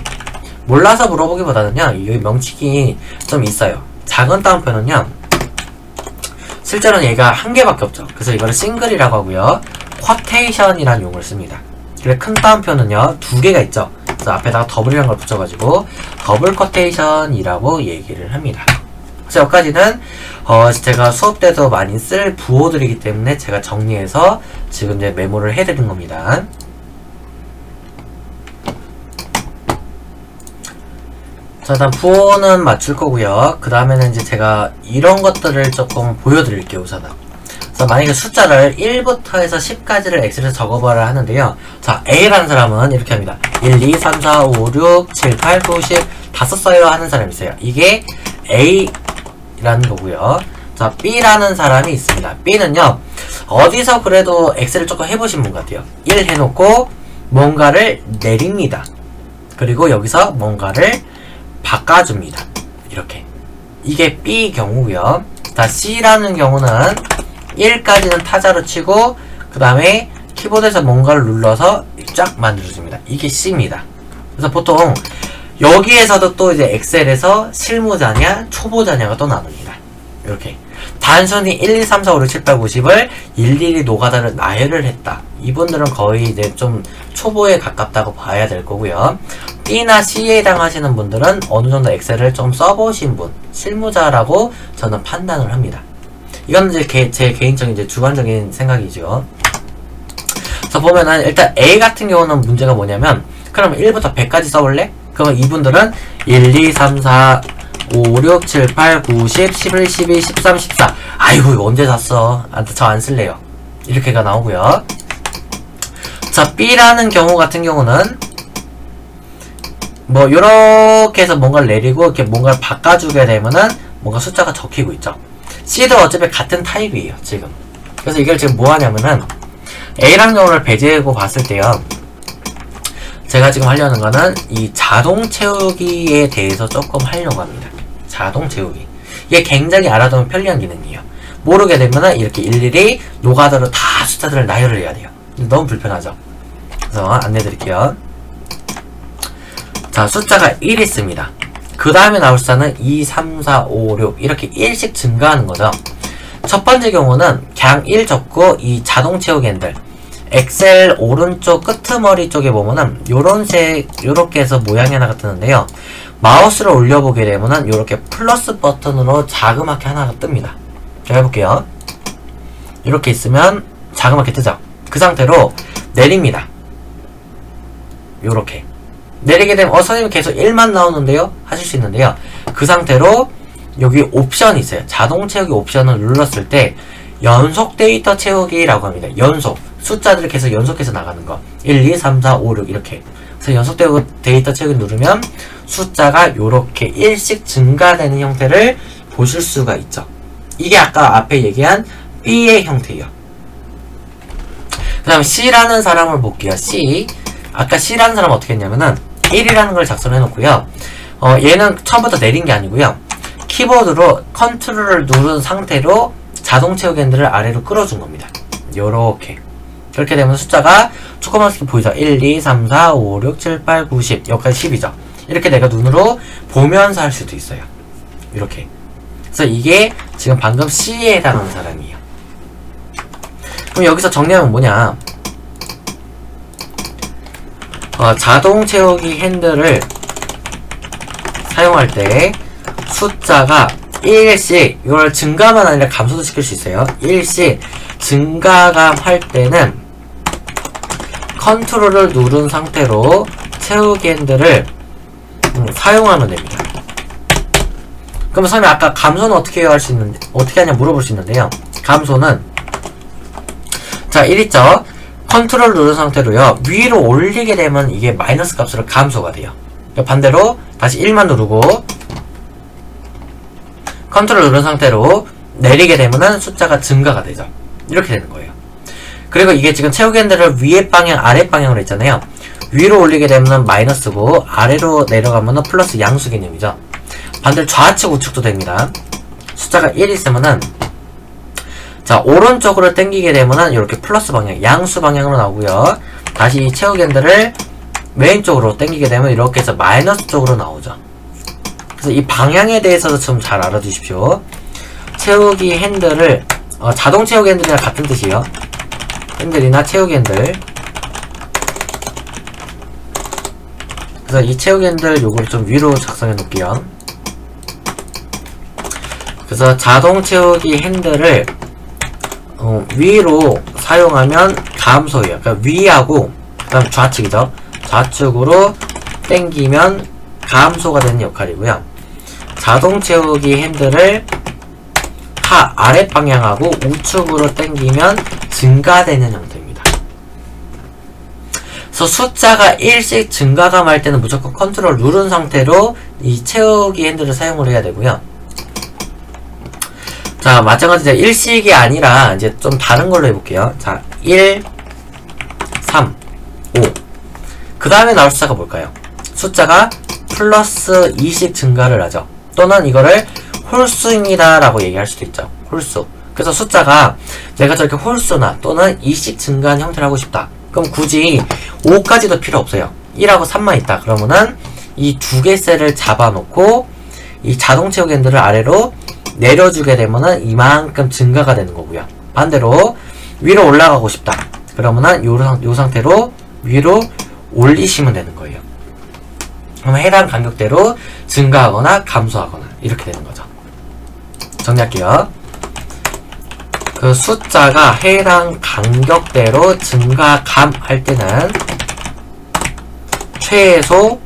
몰라서 물어보기보다는요, 여기 명칭이 좀 있어요. 작은 따옴표는요, 실제로는 얘가 한 개밖에 없죠. 그래서 이거를 싱글이라고 하고요, 쿼테이션이라는 용어를 씁니다. 그래 큰 따옴표는요, 두 개가 있죠. 그래서 앞에다가 더블이라는 걸 붙여가지고 더블 쿼테이션이라고 얘기를 합니다. 그래서 여기까지는 제가 수업 때도 많이 쓸 부호들이기 때문에 제가 정리해서 지금 이제 메모를 해드린 겁니다. 자, 다음 부호는 맞출 거고요. 그 다음에는 이제 제가 이런 것들을 조금 보여드릴게요, 우선은. 그래서 만약에 숫자를 1부터 해서 10까지를 엑셀에서 적어봐라 하는데요. 자, A라는 사람은 이렇게 합니다. 1, 2, 3, 4, 5, 6, 7, 8, 9, 10 다 썼어요 하는 사람이 있어요. 이게 A라는 거고요. 자, B라는 사람이 있습니다. B는요, 어디서 그래도 엑셀을 조금 해보신 분 같아요. 1 해놓고 뭔가를 내립니다. 그리고 여기서 뭔가를 바꿔줍니다. 이렇게. 이게 B 경우고요. 자, C라는 경우는 1까지는 타자로 치고 그 다음에 키보드에서 뭔가를 눌러서 쫙 만들어줍니다. 이게 C입니다. 그래서 보통 여기에서도 또 이제 엑셀에서 실무자냐 초보자냐가 또 나눕니다. 이렇게 단순히 1, 2, 3, 4, 5, 6, 7, 8, 90을 일일이 노가다를 나열을 했다. 이분들은 거의 이제 좀 초보에 가깝다고 봐야 될 거고요. B나 C에 해당하시는 분들은 어느 정도 엑셀을 좀 써보신 분, 실무자라고 저는 판단을 합니다. 이건 이제 제 개인적인 이제 주관적인 생각이죠. 그래서 보면은 일단 A 같은 경우는 문제가 뭐냐면, 그럼 1부터 100까지 써볼래? 그럼 이분들은 1, 2, 3, 4, 5, 6, 7, 8, 9, 10, 11, 12, 13, 14. 아이고, 이거 언제 샀어? 저 안 쓸래요. 이렇게가 나오고요. 자, B라는 경우 같은 경우는 뭐 요렇게 해서 뭔가를 내리고 이렇게 뭔가를 바꿔주게 되면은 뭔가 숫자가 적히고 있죠. C도 어차피 같은 타입이에요, 지금. 그래서 이걸 지금 뭐 하냐면은 A라는 경우를 배제하고 봤을 때요. 제가 지금 하려는 거는 이 자동 채우기에 대해서 조금 하려고 합니다. 자동 채우기. 이게 굉장히 알아두면 편리한 기능이에요. 모르게 되면은 이렇게 일일이 노가다로 다 숫자들을 나열을 해야 돼요. 너무 불편하죠. 그래서 안내 드릴게요. 자, 숫자가 1 있습니다. 그 다음에 나올 숫자는 2, 3, 4, 5, 6 이렇게 1씩 증가하는 거죠. 첫 번째 경우는 그냥 1 적고 이 자동 채우기 핸들 엑셀 오른쪽 끄트머리 쪽에 보면은 요렇게 해서 모양이 하나가 뜨는데요. 마우스를 올려보게 되면은 요렇게 플러스 버튼으로 자그맣게 하나가 뜹니다. 제가 해볼게요. 이렇게 있으면 자그맣게 뜨죠. 그 상태로 내립니다. 요렇게 내리게 되면 선생님 계속 1만 나오는데요? 하실 수 있는데요. 그 상태로 여기 옵션이 있어요. 자동 채우기 옵션을 눌렀을 때 연속 데이터 채우기라고 합니다. 연속 숫자들을 계속 연속해서 나가는 거 1, 2, 3, 4, 5, 6 이렇게. 그래서 연속 데이터 채우기 누르면 숫자가 요렇게 1씩 증가되는 형태를 보실 수가 있죠. 이게 아까 앞에 얘기한 B의 형태예요. 그 다음에 C라는 사람을 볼게요. C. 아까 C라는 사람은 어떻게 했냐면은 1이라는 걸 작성해 놓고요. 얘는 처음부터 내린 게 아니고요. 키보드로 컨트롤을 누른 상태로 자동 채우기 핸들을 아래로 끌어준 겁니다. 요렇게. 그렇게 되면 숫자가 조그맣게 보이죠? 1, 2, 3, 4, 5, 6, 7, 8, 9, 10. 여기까지 10이죠. 이렇게 내가 눈으로 보면서 할 수도 있어요. 이렇게. 그래서 이게 지금 방금 C에 해당하는 사람이에요. 그럼 여기서 정리하면 뭐냐? 자동 채우기 핸들을 사용할 때 숫자가 1씩 이걸 증가만 아니라 감소도 시킬 수 있어요. 1씩 증가감 할 때는 컨트롤을 누른 상태로 채우기 핸들을 사용하면 됩니다. 그러면 선생님 아까 감소는 어떻게 할 수 있는데 어떻게 하냐 물어볼 수 있는데요. 감소는 자 1 있죠. 컨트롤 누른 상태로요. 위로 올리게 되면 이게 마이너스 값으로 감소가 돼요. 반대로 다시 1만 누르고 컨트롤 누른 상태로 내리게 되면은 숫자가 증가가 되죠. 이렇게 되는 거예요. 그리고 이게 지금 채우기 핸들을 위에 방향, 아래 방향으로 했잖아요. 위로 올리게 되면은 마이너스고 아래로 내려가면은 플러스 양수 개념이죠. 반대로 좌측 우측도 됩니다. 숫자가 1 있으면은 자 오른쪽으로 당기게 되면은 이렇게 플러스 방향, 양수 방향으로 나오고요. 다시 이 채우기 핸들을 왼쪽으로 당기게 되면 이렇게 해서 마이너스 쪽으로 나오죠. 그래서 이 방향에 대해서도 좀 잘 알아두십시오. 채우기 핸들을 자동 채우기 핸들이랑 같은 뜻이에요. 핸들이나 채우기 핸들. 그래서 이 채우기 핸들 요걸 좀 위로 작성해 놓을게요. 그래서 자동 채우기 핸들을 위로 사용하면 감소해요. 그러니까 위하고 그 다음 좌측이죠. 좌측으로 당기면 감소가 되는 역할이고요. 자동 채우기 핸들을 아래 방향하고 우측으로 당기면 증가되는 형태입니다. 그래서 숫자가 1씩 증가감 할 때는 무조건 컨트롤 누른 상태로 이 채우기 핸들을 사용을 해야 되고요. 자, 마찬가지로 1씩이 아니라 이제 좀 다른 걸로 해볼게요. 자, 1, 3, 5. 그 다음에 나올 숫자가 뭘까요? 숫자가 플러스 2씩 증가를 하죠. 또는 이거를 홀수입니다 라고 얘기할 수도 있죠. 홀수. 그래서 숫자가 내가 저렇게 홀수나 또는 2씩 증가한 형태를 하고 싶다. 그럼 굳이 5까지도 필요 없어요. 1하고 3만 있다. 그러면은 이 두 개 셀을 잡아놓고 이 자동 채우기 핸들을 아래로 내려주게 되면은 이만큼 증가가 되는 거고요. 반대로 위로 올라가고 싶다. 그러면은 요 상태로 위로 올리시면 되는 거예요. 그러면 해당 간격대로 증가하거나 감소하거나 이렇게 되는 거죠. 정리할게요. 그 숫자가 해당 간격대로 증가감 할 때는 최소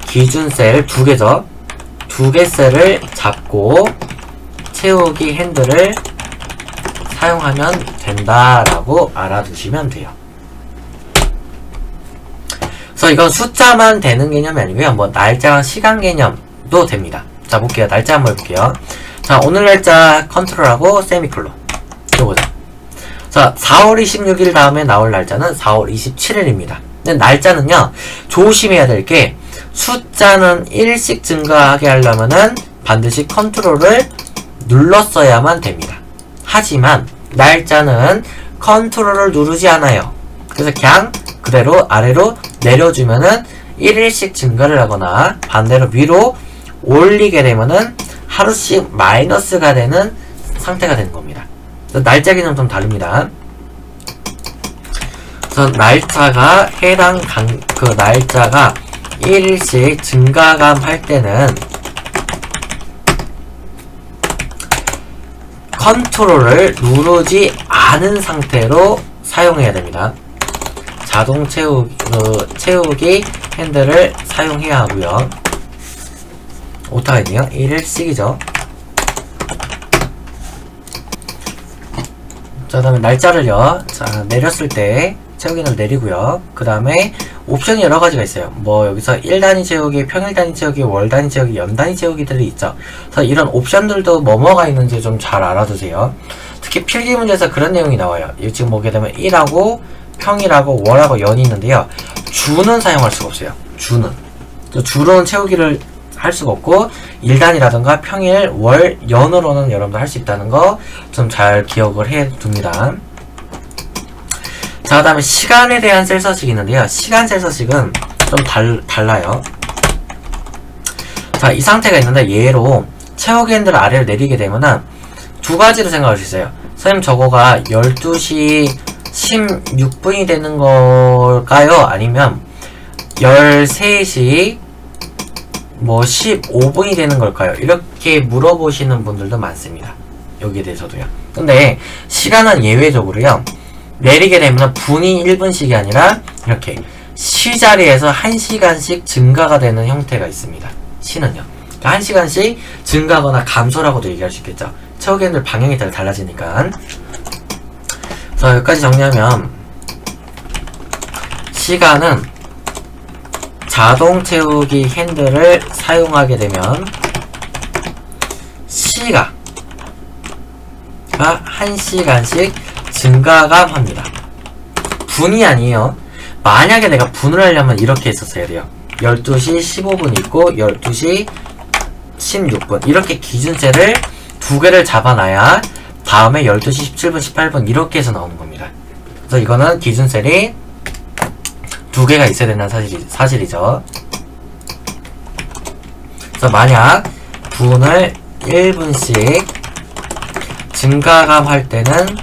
기준 셀 2개죠. 2개 셀을 잡고 채우기 핸들을 사용하면 된다라고 알아두시면 돼요. 그래서 이건 숫자만 되는 개념이 아니고요. 뭐 날짜랑 시간 개념도 됩니다. 자, 볼게요. 날짜 한번 볼게요. 자, 오늘 날짜 컨트롤하고 세미콜론. 요거죠. 자, 4월 26일 다음에 나올 날짜는 4월 27일입니다. 근데 날짜는요, 조심해야 될 게, 숫자는 1씩 증가하게 하려면은 반드시 컨트롤을 눌렀어야만 됩니다. 하지만, 날짜는 컨트롤을 누르지 않아요. 그래서 그냥 그대로 아래로 내려주면은 1일씩 증가를 하거나 반대로 위로 올리게 되면은 하루씩 마이너스가 되는 상태가 되는 겁니다. 날짜 개념 좀 다릅니다. 그래서 날짜가 해당 그 날짜가 1일씩 증가감 할 때는 컨트롤을 누르지 않은 상태로 사용해야 됩니다. 자동 채우기 핸들을 사용해야 하고요. 오타가 있네요. 1일씩이죠. 자, 그 다음에 날짜를요. 자, 내렸을 때 채우기를 내리고요. 그 다음에 옵션이 여러 가지가 있어요. 뭐 여기서 1단위 채우기, 평일 단위 채우기, 월 단위 채우기, 연 단위 채우기들이 있죠. 그래서 이런 옵션들도 뭐뭐가 있는지 좀 잘 알아두세요. 특히 필기 문제에서 그런 내용이 나와요. 지금 보게 되면 1하고 평일하고 월하고 연이 있는데요. 주는 사용할 수가 없어요. 주로는 채우기를 할 수가 없고 1단이라든가 평일, 월, 연으로는 여러분들 할 수 있다는 거 좀 잘 기억을 해 둡니다. 자, 그 다음에 시간에 대한 셀 서식이 있는데요. 시간 셀 서식은 좀 달라요. 자, 이 상태가 있는데 얘로 채우기 핸들을 아래로 내리게 되면은 두 가지로 생각할 수 있어요. 선생님 저거가 12시 16분이 되는 걸까요? 아니면 13시 뭐 15분이 되는 걸까요? 이렇게 물어보시는 분들도 많습니다. 여기에 대해서도요. 근데 시간은 예외적으로요. 내리게 되면 분이 1분씩이 아니라 이렇게 시 자리에서 1시간씩 증가가 되는 형태가 있습니다. 시는요. 그러니까 1시간씩 증가하거나 감소라고도 얘기할 수 있겠죠. 채우기 핸들 방향이 달라지니까. 자, 여기까지 정리하면 시간은 자동 채우기 핸들을 사용하게 되면 시가 1시간씩 증가감 합니다. 분이 아니에요. 만약에 내가 분을 하려면 이렇게 했었어야 돼요. 12시 15분 있고 12시 16분 이렇게 기준세를 두 개를 잡아놔야 다음에 12시 17분 18분 이렇게 해서 나오는 겁니다. 그래서 이거는 기준셀이 두 개가 있어야 된다는 사실이죠. 그래서 만약 분을 1분씩 증가감 할 때는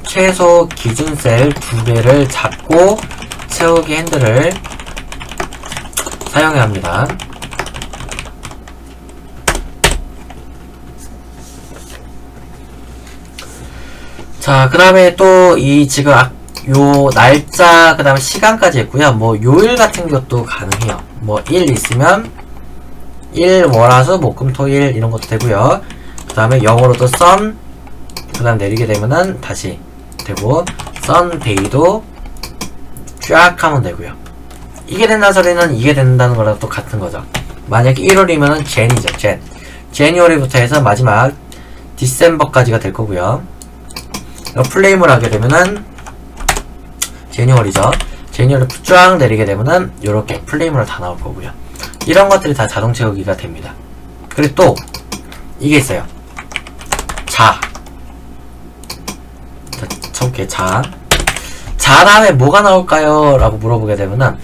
최소 기준셀 두 개를 잡고 채우기 핸들을 사용해야 합니다. 자, 그 다음에 또 이 지금 요 날짜 그 다음에 시간까지 했고요. 뭐 요일 같은 것도 가능해요. 뭐 일 있으면 일, 월화수, 목금, 토일 이런 것도 되고요. 그 다음에 영어로도 sun 그 다음 내리게 되면은 다시 되고 sun데이도 쫙 하면 되고요. 이게 된다는 소리는 이게 된다는 거랑 또 같은 거죠. 만약에 1월이면은 Jan이죠. January부터 해서 마지막 December까지가 될 거고요. 플레임을 하게 되면은 January죠. January 쫙 내리게 되면은 요렇게 플레임으로 다 나올 거고요. 이런 것들이 다 자동 채우기가 됩니다. 그리고 또 이게 있어요. 저렇게 자 다음에 뭐가 나올까요? 라고 물어보게 되면은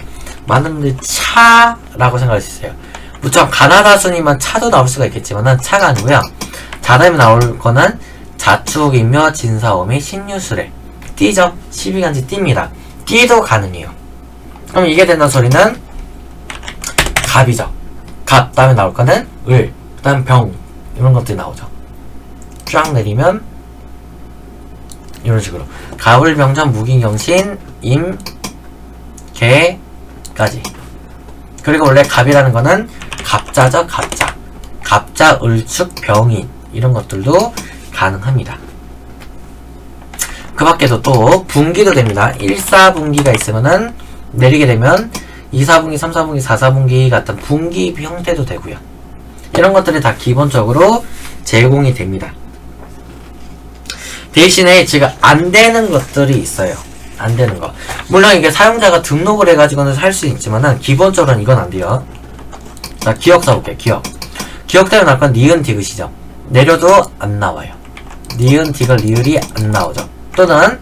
많은 분들이 차라고 생각할 수 있어요. 무척 가나다 순이면 차도 나올 수가 있겠지만은 차가 아니고요. 자 다음에 나올 거는 자축이며 진사오미 신유술에 띠죠. 12간지 띠입니다. 띠도 가능해요. 그럼 이게 된다는 소리는 갑이죠. 갑 다음에 나올 거는 을, 그 다음 병 이런 것들이 나오죠. 쫙 내리면 이런 식으로 갑을 병전 무기경신 임 개까지. 그리고 원래 갑이라는 거는 갑자죠. 갑자 을축 병인 이런 것들도 가능합니다. 그 밖에도 또 분기도 됩니다. 1, 4분기가 있으면은 내리게 되면 2, 4분기, 3, 4분기, 4, 4분기 같은 분기 형태도 되고요. 이런 것들이 다 기본적으로 제공이 됩니다. 대신에 지금 안 되는 것들이 있어요. 안 되는 거. 물론 이게 사용자가 등록을 해가지고는 살 수 있지만은 기본적으로는 이건 안 돼요. 자, 기억 써볼게요. 기억. 기억 때문에 나올 건 니은 디귿이죠. 내려도 안 나와요. 니은 디귿 리을이 안 나오죠. 또는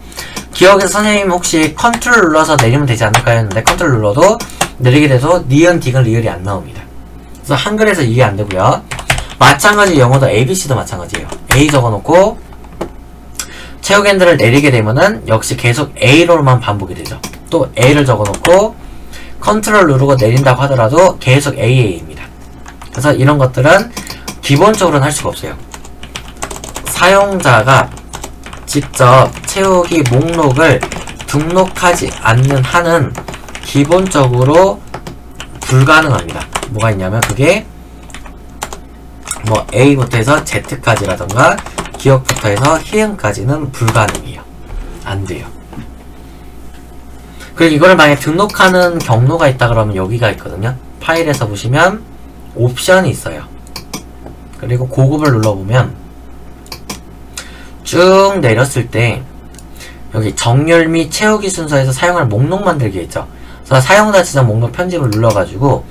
기억에서 선생님 혹시 컨트롤 눌러서 내리면 되지 않을까요? 했는데 컨트롤 눌러도 내리게 돼서 니은 디귿 리을이 안 나옵니다. 그래서 한글에서 이해 안 되고요. 마찬가지 영어도 ABC도 마찬가지예요. A 적어놓고 채우기 핸들을 내리게 되면은 역시 계속 A로만 반복이 되죠. 또 A를 적어놓고 컨트롤 누르고 내린다고 하더라도 계속 AA입니다. 그래서 이런 것들은 기본적으로는 할 수가 없어요. 사용자가 직접 채우기 목록을 등록하지 않는 한은 기본적으로 불가능합니다. 뭐가 있냐면 그게 뭐 A부터 해서 Z까지라던가 기억부터 해서 희응까지는 불가능해요. 안 돼요. 그리고 이거를 만약에 등록하는 경로가 있다 그러면 여기가 있거든요. 파일에서 보시면 옵션이 있어요. 그리고 고급을 눌러보면 쭉 내렸을 때 여기 정렬 및 채우기 순서에서 사용할 목록 만들기 있죠. 그래서 사용자 지정 목록 편집을 눌러가지고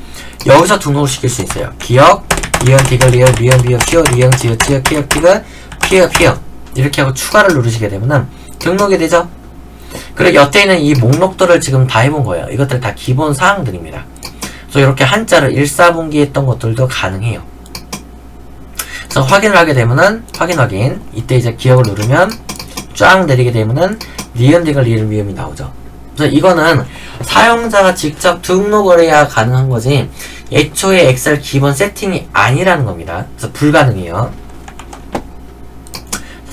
여기서 등록을 시킬 수 있어요. 기억, 이응, 디귿, 리을, 미응, 비읍, 시옷, 이응, 지읒, 치읓, 키읔, 티귿, 피읍, 피읍 이렇게 하고 추가를 누르시게 되면은 등록이 되죠. 그리고 여태 있는 이 목록들을 지금 다 해본 거예요. 이것들 다 기본 사항들입니다. 그래서 이렇게 한자를 1, 4분기 했던 것들도 가능해요. 그래서 확인을 하게 되면은 확인 이때 이제 기억을 누르면 쫙 내리게 되면은 니은, 디귿, 리을, 미음이 나오죠. 그래서 이거는 사용자가 직접 등록을 해야 가능한 거지 애초에 엑셀 기본 세팅이 아니라는 겁니다. 그래서 불가능해요.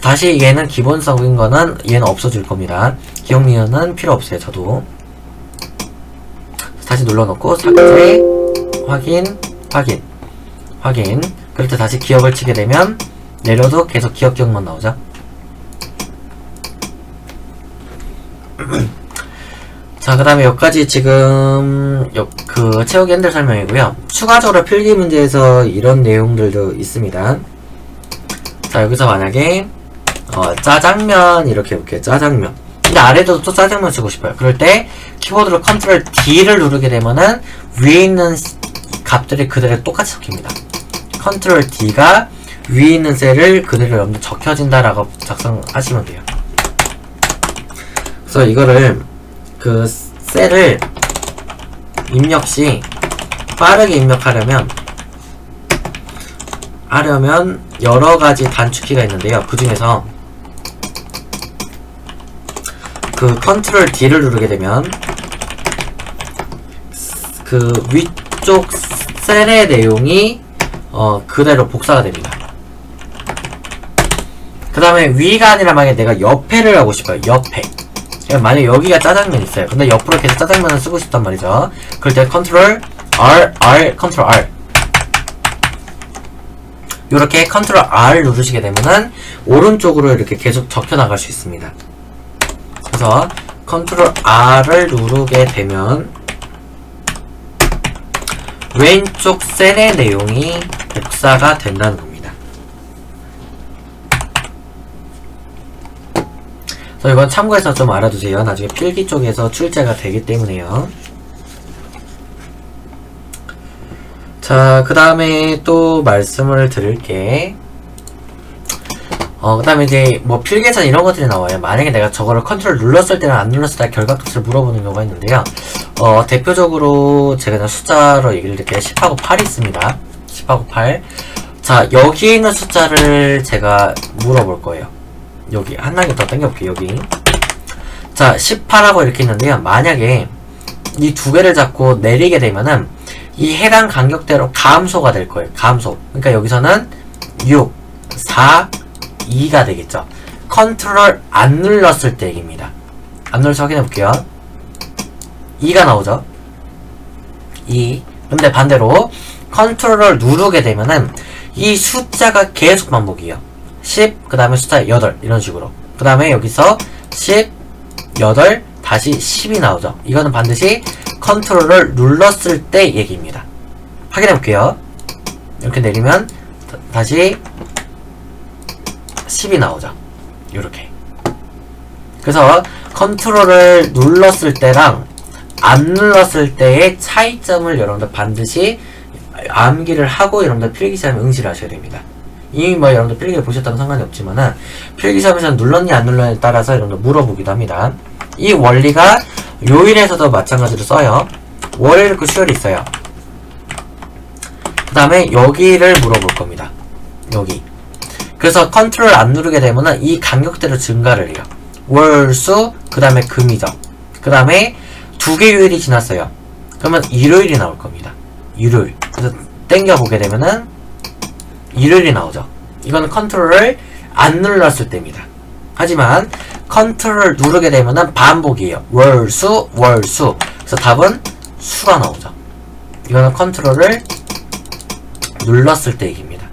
다시 얘는 기본적인 거는 얘는 없어질 겁니다. 기억 니은은 필요 없어요. 저도 다시 눌러놓고 삭제, 확인 그럴 때 다시 기억을 치게 되면 내려도 계속 기억만 나오죠. 자, 그 다음에 여기까지 지금 그 채우기 핸들 설명이고요. 추가적으로 필기 문제에서 이런 내용들도 있습니다. 자, 여기서 만약에 짜장면 이렇게 해볼게요. 짜장면. 근데 아래도 또 짜장면 쓰고 싶어요. 그럴 때 키보드로 컨트롤 D를 누르게 되면은 위에 있는 값들이 그대로 똑같이 적힙니다. 컨트롤 D가 위에 있는 셀을 그대로 여러분들 적혀진다라고 작성하시면 돼요. 그래서 이거를 그 셀을 입력 시 빠르게 입력하려면 여러가지 단축키가 있는데요. 그 중에서 그 컨트롤 D를 누르게 되면 그 위쪽 셀의 내용이 그대로 복사가 됩니다. 그 다음에 위가 아니라 만약에 내가 옆에를 하고 싶어요. 옆에. 만약에 여기가 짜장면 있어요. 근데 옆으로 계속 짜장면을 쓰고 싶단 말이죠. 그럴 때 컨트롤 R, 컨트롤 R 요렇게 컨트롤 R 누르시게 되면은 오른쪽으로 이렇게 계속 적혀 나갈 수 있습니다. 그래서 컨트롤 R을 누르게 되면 왼쪽 셀의 내용이 복사가 된다는 겁니다. 그래서 이건 참고해서 좀 알아두세요. 나중에 필기 쪽에서 출제가 되기 때문에요. 자, 그 다음에 또 말씀을 드릴게. 그 다음에 이제 뭐 필계산 이런 것들이 나와요. 만약에 내가 저거를 컨트롤 눌렀을 때랑 안 눌렀을 때 결과값을 물어보는 경우가 있는데요. 대표적으로 제가 그냥 숫자로 얘기를 드릴게요. 10하고 8이 있습니다. 10하고 8. 자, 여기에 있는 숫자를 제가 물어볼 거예요. 여기 한 단계 더 당겨볼게요. 여기. 자, 18하고 이렇게 있는데요. 만약에 이 두 개를 잡고 내리게 되면은 이 해당 간격대로 감소가 될 거예요. 감소. 그러니까 여기서는 6, 4, 2가 되겠죠. 컨트롤 안 눌렀을 때 얘기입니다. 안 눌러서 확인해 볼게요. 2가 나오죠. 2. 근데 반대로 컨트롤을 누르게 되면은 이 숫자가 계속 반복이에요. 10, 그 다음에 숫자 8 이런 식으로. 그 다음에 여기서 8, 다시 10이 나오죠. 이거는 반드시 컨트롤을 눌렀을 때 얘기입니다. 확인해 볼게요. 이렇게 내리면 다시 10이 나오죠. 이렇게. 그래서 컨트롤을 눌렀을 때랑 안 눌렀을 때의 차이점을 여러분들 반드시 암기를 하고 여러분들 필기시험에 응시를 하셔야 됩니다. 이미 뭐 여러분들 필기를 보셨다면 상관이 없지만은 필기시험에서는 눌렀니 안 눌렀냐에 따라서 여러분들 물어보기도 합니다. 이 원리가 요일에서도 마찬가지로 써요. 월요일 그 수요일이 있어요. 그 다음에 여기를 물어볼 겁니다. 여기. 그래서 컨트롤 안 누르게 되면은 이 간격대로 증가를 해요. 월, 수, 그 다음에 금이죠. 그 다음에 2개 요일이 지났어요. 그러면 일요일이 나올 겁니다. 일요일. 그래서 땡겨보게 되면은 일요일이 나오죠. 이거는 컨트롤을 안 눌렀을 때입니다. 하지만 컨트롤을 누르게 되면은 반복이에요. 월, 수, 월, 수. 그래서 답은 수가 나오죠. 이거는 컨트롤을 눌렀을 때 얘기입니다.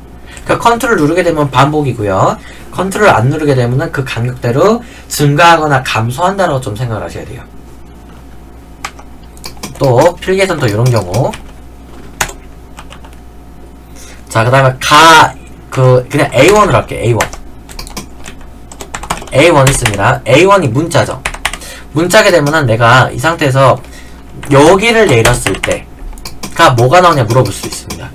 그러니까 컨트롤 누르게 되면 반복이고요. 컨트롤 안 누르게 되면은 그 간격대로 증가하거나 감소한다라고 좀 생각을 하셔야 돼요. 또 필기에서는 또 이런 경우. 자, 그 다음에 그냥 A1으로 할게요. A1 있습니다. A1이 문자죠. 문자게 되면은 내가 이 상태에서 여기를 내렸을 때가 뭐가 나오냐 물어볼 수 있습니다.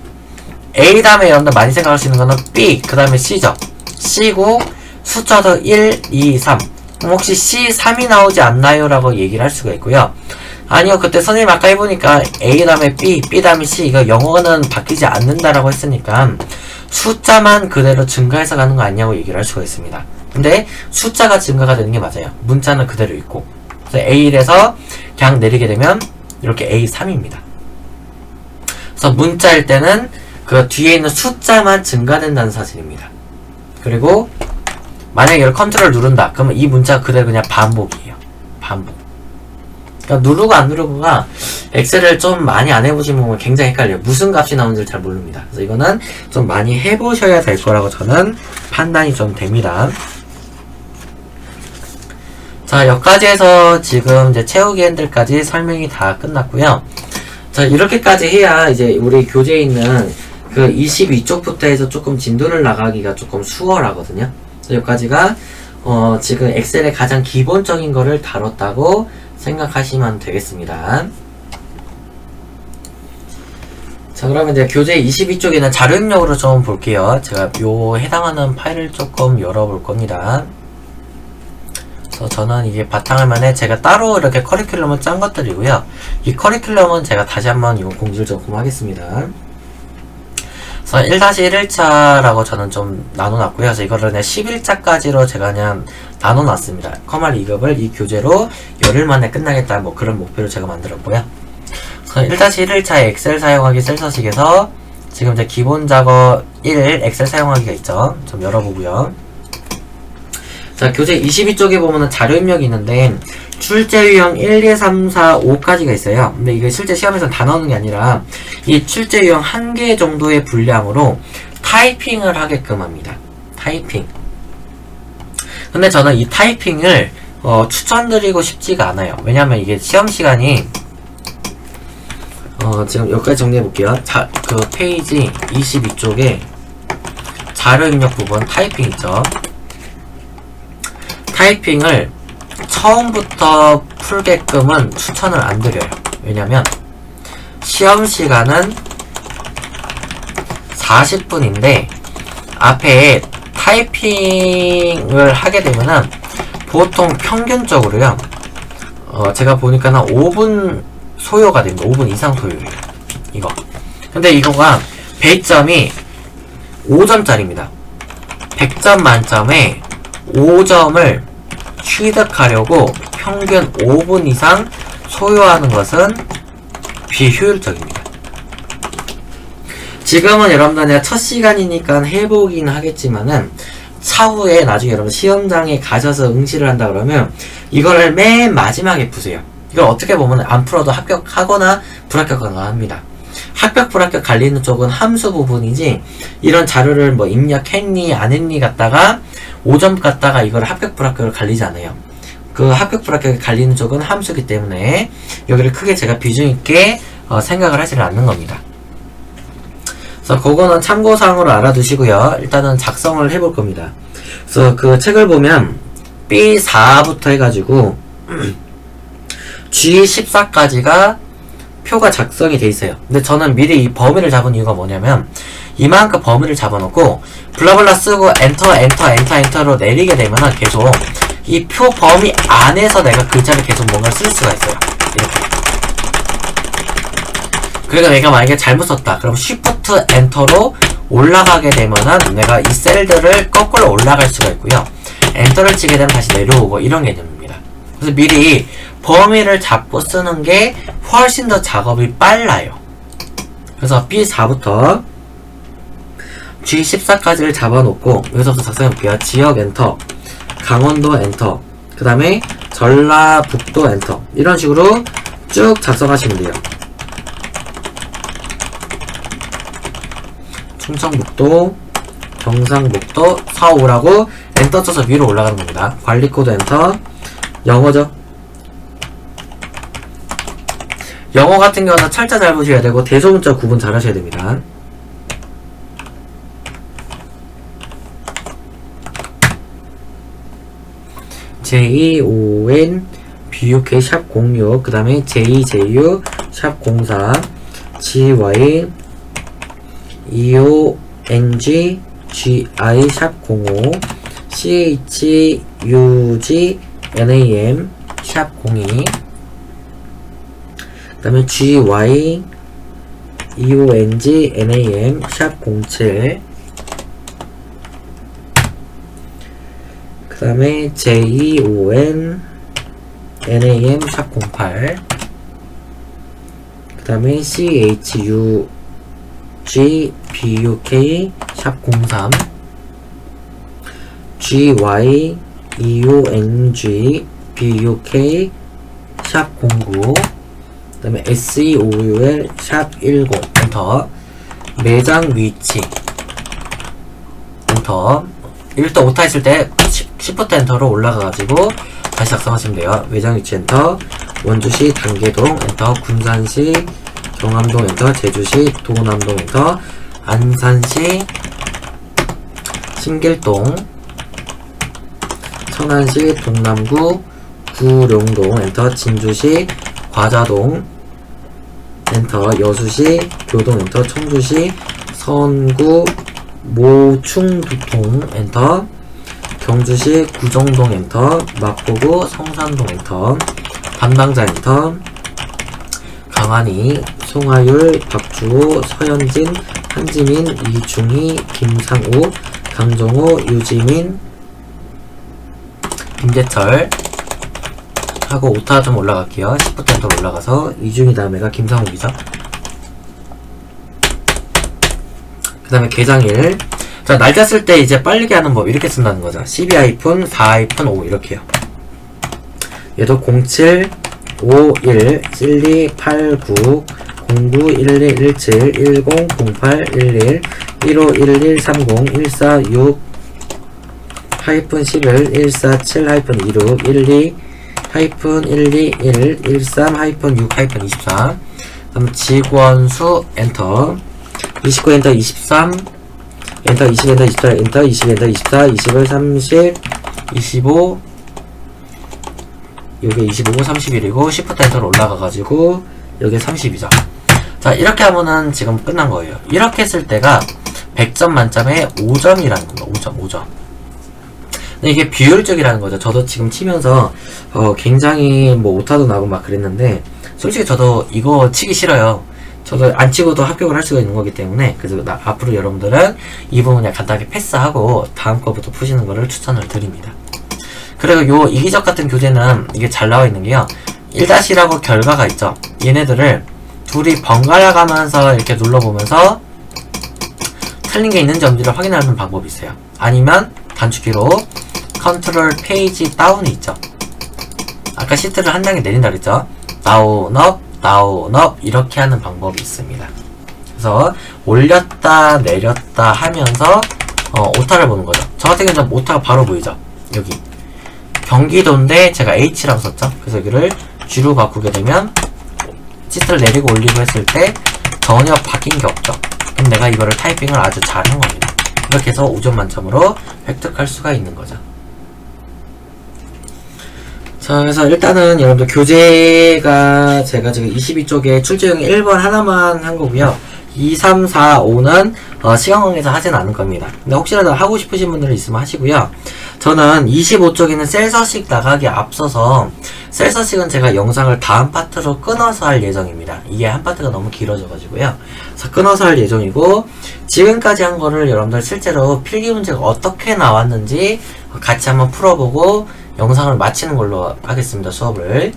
A 다음에 여러분들 많이 생각하시는 거는 B, 그 다음에 C죠. C고 숫자도 1, 2, 3. 그럼 혹시 C, 3이 나오지 않나요? 라고 얘기를 할 수가 있고요. 아니요, 그때 선생님 아까 해보니까 A 다음에 B, B 다음에 C, 이거 영어는 바뀌지 않는다라고 했으니까 숫자만 그대로 증가해서 가는 거 아니냐고 얘기를 할 수가 있습니다. 근데 숫자가 증가가 되는 게 맞아요. 문자는 그대로 있고. 그래서 A1에서 그냥 내리게 되면 이렇게 A3입니다. 그래서 문자일 때는 그 뒤에 있는 숫자만 증가된다는 사실입니다. 그리고 만약에 이걸 컨트롤 누른다. 그러면 이 문자가 그대로 그냥 반복이에요. 반복. 그러니까 누르고 안 누르고가 엑셀을 좀 많이 안 해보시면 보면 굉장히 헷갈려요. 무슨 값이 나오는지를 잘 모릅니다. 그래서 이거는 좀 많이 해보셔야 될 거라고 저는 판단이 좀 됩니다. 자, 여기까지 해서 지금 이제 채우기 핸들까지 설명이 다 끝났고요. 자, 이렇게까지 해야 이제 우리 교재에 있는 그 22쪽부터 해서 조금 진도를 나가기가 조금 수월하거든요. 그래서 여기까지가 지금 엑셀의 가장 기본적인 거를 다뤘다고 생각하시면 되겠습니다. 자, 그러면 이제 교재 22쪽에는 자료 입력으로 좀 볼게요. 제가 요 해당하는 파일을 조금 열어볼 겁니다. 그래서 저는 이게 바탕화면에 제가 따로 이렇게 커리큘럼을 짠 것들이고요. 이 커리큘럼은 제가 다시 한번 이거 공지를 조금 하겠습니다. 그래서 1-1일차라고 저는 좀 나눠놨고요. 그래서 이거를 그냥 10일차까지로 제가 그냥 나눠놨습니다. 커말 2급을 이 교재로 열흘 만에 끝나겠다, 뭐 그런 목표를 제가 만들었고요. 그래서 1-1일차 엑셀 사용하기 셀서식에서 지금 이제 기본 작업 1 엑셀 사용하기가 있죠. 좀 열어보고요. 자, 교재 22쪽에 보면은 자료 입력이 있는데 출제 유형 1, 2, 3, 4, 5까지가 있어요. 근데 이게 실제 시험에서는 다 나오는 게 아니라 이 출제 유형 1개 정도의 분량으로 타이핑을 하게끔 합니다. 타이핑. 근데 저는 이 타이핑을 추천드리고 싶지가 않아요. 왜냐면 이게 시험 시간이 지금 여기까지 정리해 볼게요. 자, 그 페이지 22쪽에 자료 입력 부분 타이핑 있죠. 타이핑을 처음부터 풀게끔은 추천을 안 드려요. 왜냐면 시험 시간은 40분인데 앞에 타이핑을 하게 되면은 보통 평균적으로요, 제가 보니까는 5분 소요가 됩니다. 5분 이상 소요예요. 이거. 근데 이거가 배점이 5점짜리입니다. 100점 만점에 5점을 취득하려고 평균 5분 이상 소요하는 것은 비효율적입니다. 지금은 여러분들 내가 첫 시간이니까 해보긴 하겠지만은 차후에 나중에 여러분 시험장에 가셔서 응시를 한다 그러면 이거를 맨 마지막에 푸세요. 이걸 어떻게 보면 안 풀어도 합격하거나 불합격하거나 합니다. 합격 불합격 갈리는 쪽은 함수 부분이지 이런 자료를 뭐 입력했니 안 했니 갖다가 5점 갖다가 이걸 합격 불합격을 갈리지 않아요. 그 합격 불합격이 갈리는 쪽은 함수기 때문에 여기를 크게 제가 비중 있게 생각을 하지를 않는 겁니다. 그래서 그거는 참고사항으로 알아두시고요. 일단은 작성을 해볼 겁니다. 그래서 그 책을 보면 B4부터 해가지고 G14까지가 표가 작성이 돼 있어요. 근데 저는 미리 이 범위를 잡은 이유가 뭐냐면 이만큼 범위를 잡아놓고 블라블라 쓰고 엔터로 내리게 되면은 계속 이 표 범위 안에서 내가 글자를 계속 뭔가 쓸 수가 있어요. 이렇게. 그러니까 내가 만약에 잘못 썼다. 그럼 Shift 엔터로 올라가게 되면은 내가 이 셀들을 거꾸로 올라갈 수가 있고요. 엔터를 치게 되면 다시 내려오고 이런 개념입니다. 그래서 미리 범위를 잡고 쓰는 게 훨씬 더 작업이 빨라요. 그래서 B4부터 G14까지를 잡아놓고 여기서부터 작성해볼게요. 지역 엔터, 강원도 엔터, 그 다음에 전라북도 엔터 이런 식으로 쭉 작성하시면 돼요. 충청북도, 경상북도, 서울하고 엔터 쳐서 위로 올라가는 겁니다. 관리코드 엔터, 영어죠. 영어 같은 경우는 철자 잘 보셔야 되고 대소문자 구분 잘 하셔야 됩니다. JEON BUK 샵 06 그 다음에 JJU 샵 04 GY EONG GI 샵 05 CHUG NAM 샵 02 그 다음에 GY EONG NAM 샵 07 그 다음에 JEON NAM 샵 08 그 다음에 CHUG BUK 샵 03 GY EONG BUK 샵 09 그 다음에 SEOUL 샵 10 엔터 매장 위치 엔터 일단 오타 했을 때 Shift 엔터로 올라가가지고 다시 작성하시면 돼요. 매장 위치 엔터 원주시 단계동 엔터 군산시 경암동 엔터 제주시 도남동 엔터 안산시 신길동 천안시 동남구 구룡동 엔터 진주시 과자동 엔터 여수시 교동 엔터 청주시 선구 모충동 엔터 경주시 구정동 엔터 마포구 성산동 엔터 담당자 엔터 강한이 송하율 박주호 서현진 한지민 이중희 김상우 강정호 유지민 김재철 하고 오타 좀 올라갈게요. 10부터 올라가서 이중희 다음에가 김상욱이죠. 그 다음에 개장일 자 날짜 쓸 때 이제 빠르게 하는 법 이렇게 쓴다는 거죠. 12-4-5 이렇게요. 얘도 07 51 12 89 09 12 17 10 08 11 15 11 30 146 11 147 26 12 12 1 13 6 24 그다음 직원수 엔터 29 엔터 23 엔터 20 엔터 24 엔터 20 엔터 24 21 30 25 요게 25 31이고 Shift 엔터로 올라가가지고 요게 30이죠. 자 이렇게 하면은 지금 끝난 거예요. 이렇게 했을 때가 100점 만점에 5점이라는 겁니다. 5점. 근데 이게 비효율적이라는 거죠. 저도 지금 치면서 굉장히 뭐 오타도 나고 막 그랬는데 솔직히 저도 이거 치기 싫어요. 저도 안 치고도 합격을 할 수가 있는 거기 때문에 그래서 앞으로 여러분들은 이 부분 그냥 간단하게 패스하고 다음 거부터 푸시는 거를 추천을 드립니다. 그리고 요 이기적 같은 교재는 이게 잘 나와 있는 게요. 1-1하고 결과가 있죠. 얘네들을 둘이 번갈아 가면서 이렇게 눌러보면서 틀린 게 있는지 없는지를 확인하는 방법이 있어요. 아니면 단축키로 컨트롤 페이지 다운이 있죠. 아까 시트를 한 단계 내린다 그랬죠. 다운 업 이렇게 하는 방법이 있습니다. 그래서 올렸다 내렸다 하면서 오타를 보는 거죠. 저 같은 경우는 오타가 바로 보이죠. 여기 경기도인데 제가 H라고 썼죠. 그래서 여기를 G로 바꾸게 되면 시트를 내리고 올리고 했을 때 전혀 바뀐 게 없죠. 그럼 내가 이거를 타이핑을 아주 잘한 겁니다. 이렇게 해서 5점 만점으로 획득할 수가 있는 거죠. 자, 그래서 일단은 여러분들 교재가 제가 지금 22쪽에 출제용 1번 하나만 한 거고요. 2, 3, 4, 5는 시간관계에서 하진 않을 겁니다. 근데 혹시라도 하고 싶으신 분들은 있으면 하시고요. 저는 25쪽에는 셀서식 나가기 앞서서 셀서식은 제가 영상을 다음 파트로 끊어서 할 예정입니다. 이게 한 파트가 너무 길어져가지고요. 그래서 끊어서 할 예정이고, 지금까지 한 거를 여러분들 실제로 필기 문제가 어떻게 나왔는지 같이 한번 풀어보고 영상을 마치는 걸로 하겠습니다. 수업을.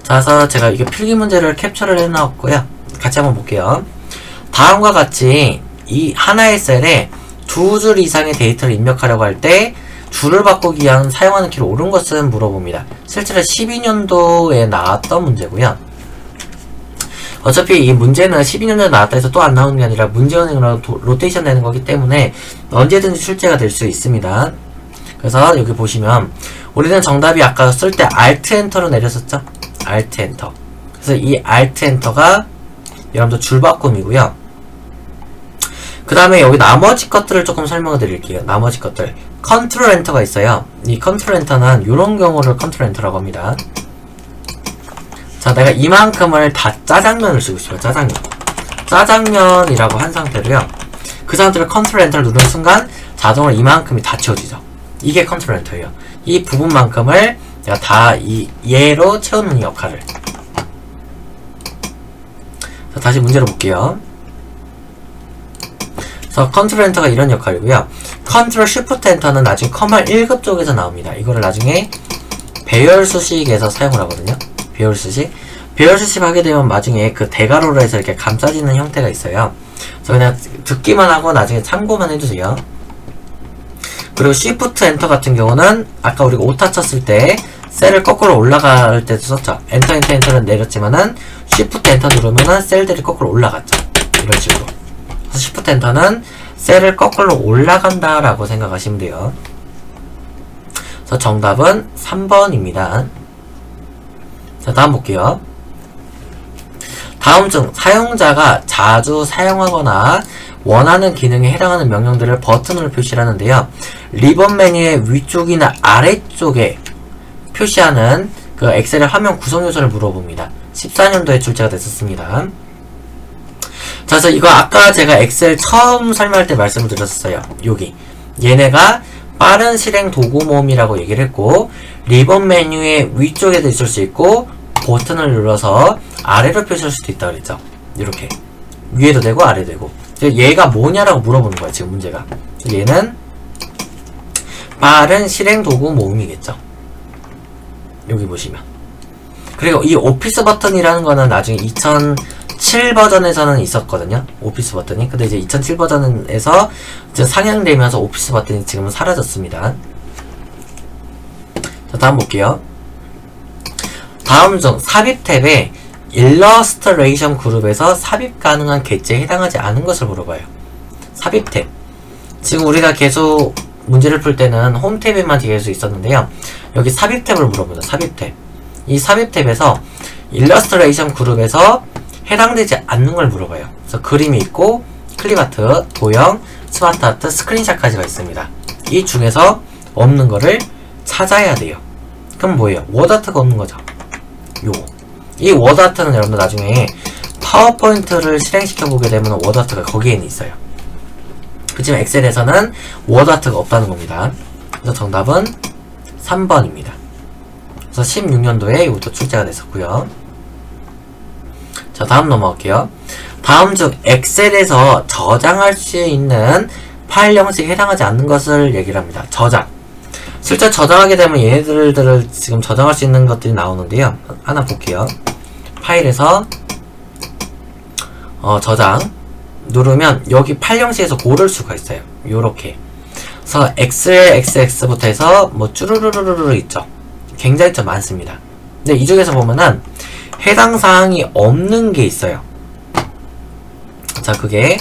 자, 그래서 제가 이게 필기 문제를 캡처를 해놨고요. 같이 한번 볼게요. 다음과 같이 이 하나의 셀에 2줄 이상의 데이터를 입력하려고 할 때 줄을 바꾸기 위한 사용하는 키를 옳은 것은 물어봅니다. 실제로 12년도에 나왔던 문제고요. 어차피 이 문제는 12년도에 나왔다 해서 또 안 나오는 게 아니라 문제은행으로 로테이션 되는 거기 때문에 언제든지 출제가 될 수 있습니다. 그래서 여기 보시면 우리는 정답이 아까 쓸 때 Alt 엔터로 내렸었죠? Alt 엔터. 그래서 이 Alt 엔터가 여러분들 줄바꿈이고요. 그 다음에 여기 나머지 것들을 조금 설명을 드릴게요. 나머지 것들. 컨트롤 엔터가 있어요. 이 컨트롤 엔터는 이런 경우를 컨트롤 엔터라고 합니다. 자, 내가 이만큼을 다 짜장면을 쓰고 있어요. 짜장면. 짜장면이라고 한 상태로요. 그 상태로 컨트롤 엔터를 누르는 순간 자동으로 이만큼이 다 채워지죠. 이게 컨트롤 엔터예요. 이 부분만큼을 내가 다 얘로 채우는 역할을. 자, 다시 문제로 볼게요. 그래서 컨트롤 엔터가 이런 역할이고요. 컨트롤 쉬프트 엔터는 나중에 커말 1급 쪽에서 나옵니다. 이거를 나중에 배열 수식에서 사용을 하거든요. 배열 수식. 배열 수식 하게 되면 나중에 그 대괄호로 해서 이렇게 감싸지는 형태가 있어요. 그래서 그냥 듣기만 하고 나중에 참고만 해주세요. 그리고 쉬프트 엔터 같은 경우는 아까 우리가 오타 쳤을 때 셀을 거꾸로 올라갈 때도 썼죠. 엔터 엔터 엔터는 내렸지만은 쉬프트 엔터 누르면은 셀들이 거꾸로 올라갔죠. 이런 식으로. 그래서 쉬프트 엔터는 셀을 거꾸로 올라간다 라고 생각하시면 돼요. 그래서 정답은 3번입니다. 자, 다음 볼게요. 다음 중 사용자가 자주 사용하거나 원하는 기능에 해당하는 명령들을 버튼으로 표시하는데요. 리본 메뉴의 위쪽이나 아래쪽에 표시하는 그 엑셀의 화면 구성 요소를 물어봅니다. 14년도에 출제가 됐었습니다. 자, 그래서 이거 아까 제가 엑셀 처음 설명할 때 말씀을 드렸어요. 여기. 얘네가 빠른 실행 도구 모음이라고 얘기를 했고, 리본 메뉴의 위쪽에도 있을 수 있고, 버튼을 눌러서 아래로 표시할 수도 있다고 그랬죠. 이렇게. 위에도 되고, 아래도 되고. 얘가 뭐냐라고 물어보는 거야, 지금 문제가. 얘는 빠른 실행 도구 모음이겠죠. 여기 보시면. 그리고 이 오피스 버튼이라는 거는 나중에 2007 버전에서는 있었거든요. 오피스 버튼이. 근데 이제 2007 버전에서 이제 상향되면서 오피스 버튼이 지금은 사라졌습니다. 자, 다음 볼게요. 다음 중 삽입 탭에 일러스트레이션 그룹에서 삽입 가능한 객체에 해당하지 않은 것을 물어봐요. 삽입 탭. 지금 우리가 계속 문제를 풀 때는 홈 탭에만 계속 있었는데요. 여기 삽입 탭을 물어보죠. 삽입 탭. 이 삽입 탭에서 일러스트레이션 그룹에서 해당되지 않는 걸 물어봐요. 그래서 그림이 있고 클립아트, 도형, 스마트 아트, 스크린샷까지가 있습니다. 이 중에서 없는 거를 찾아야 돼요. 그럼 뭐예요? 워드아트가 없는 거죠. 요거. 이 워드아트는 여러분들 나중에 파워포인트를 실행시켜 보게 되면 워드아트가 거기에는 있어요. 그렇지만 엑셀에서는 워드아트가 없다는 겁니다. 그래서 정답은 3번입니다. 그래서 16년도에 이것도 출제가 됐었고요. 자, 다음 넘어갈게요. 다음 중 엑셀에서 저장할 수 있는 파일 형식에 해당하지 않는 것을 얘기를 합니다. 저장. 실제 저장하게 되면 얘네들을 지금 저장할 수 있는 것들이 나오는데요. 하나 볼게요. 파일에서 저장 누르면 여기 파일 형식에서 고를 수가 있어요. 요렇게. 그래서 XXX부터 해서 뭐 쭈루루루루 있죠. 굉장히 좀 많습니다. 근데 이 중에서 보면은 해당 사항이 없는 게 있어요. 자, 그게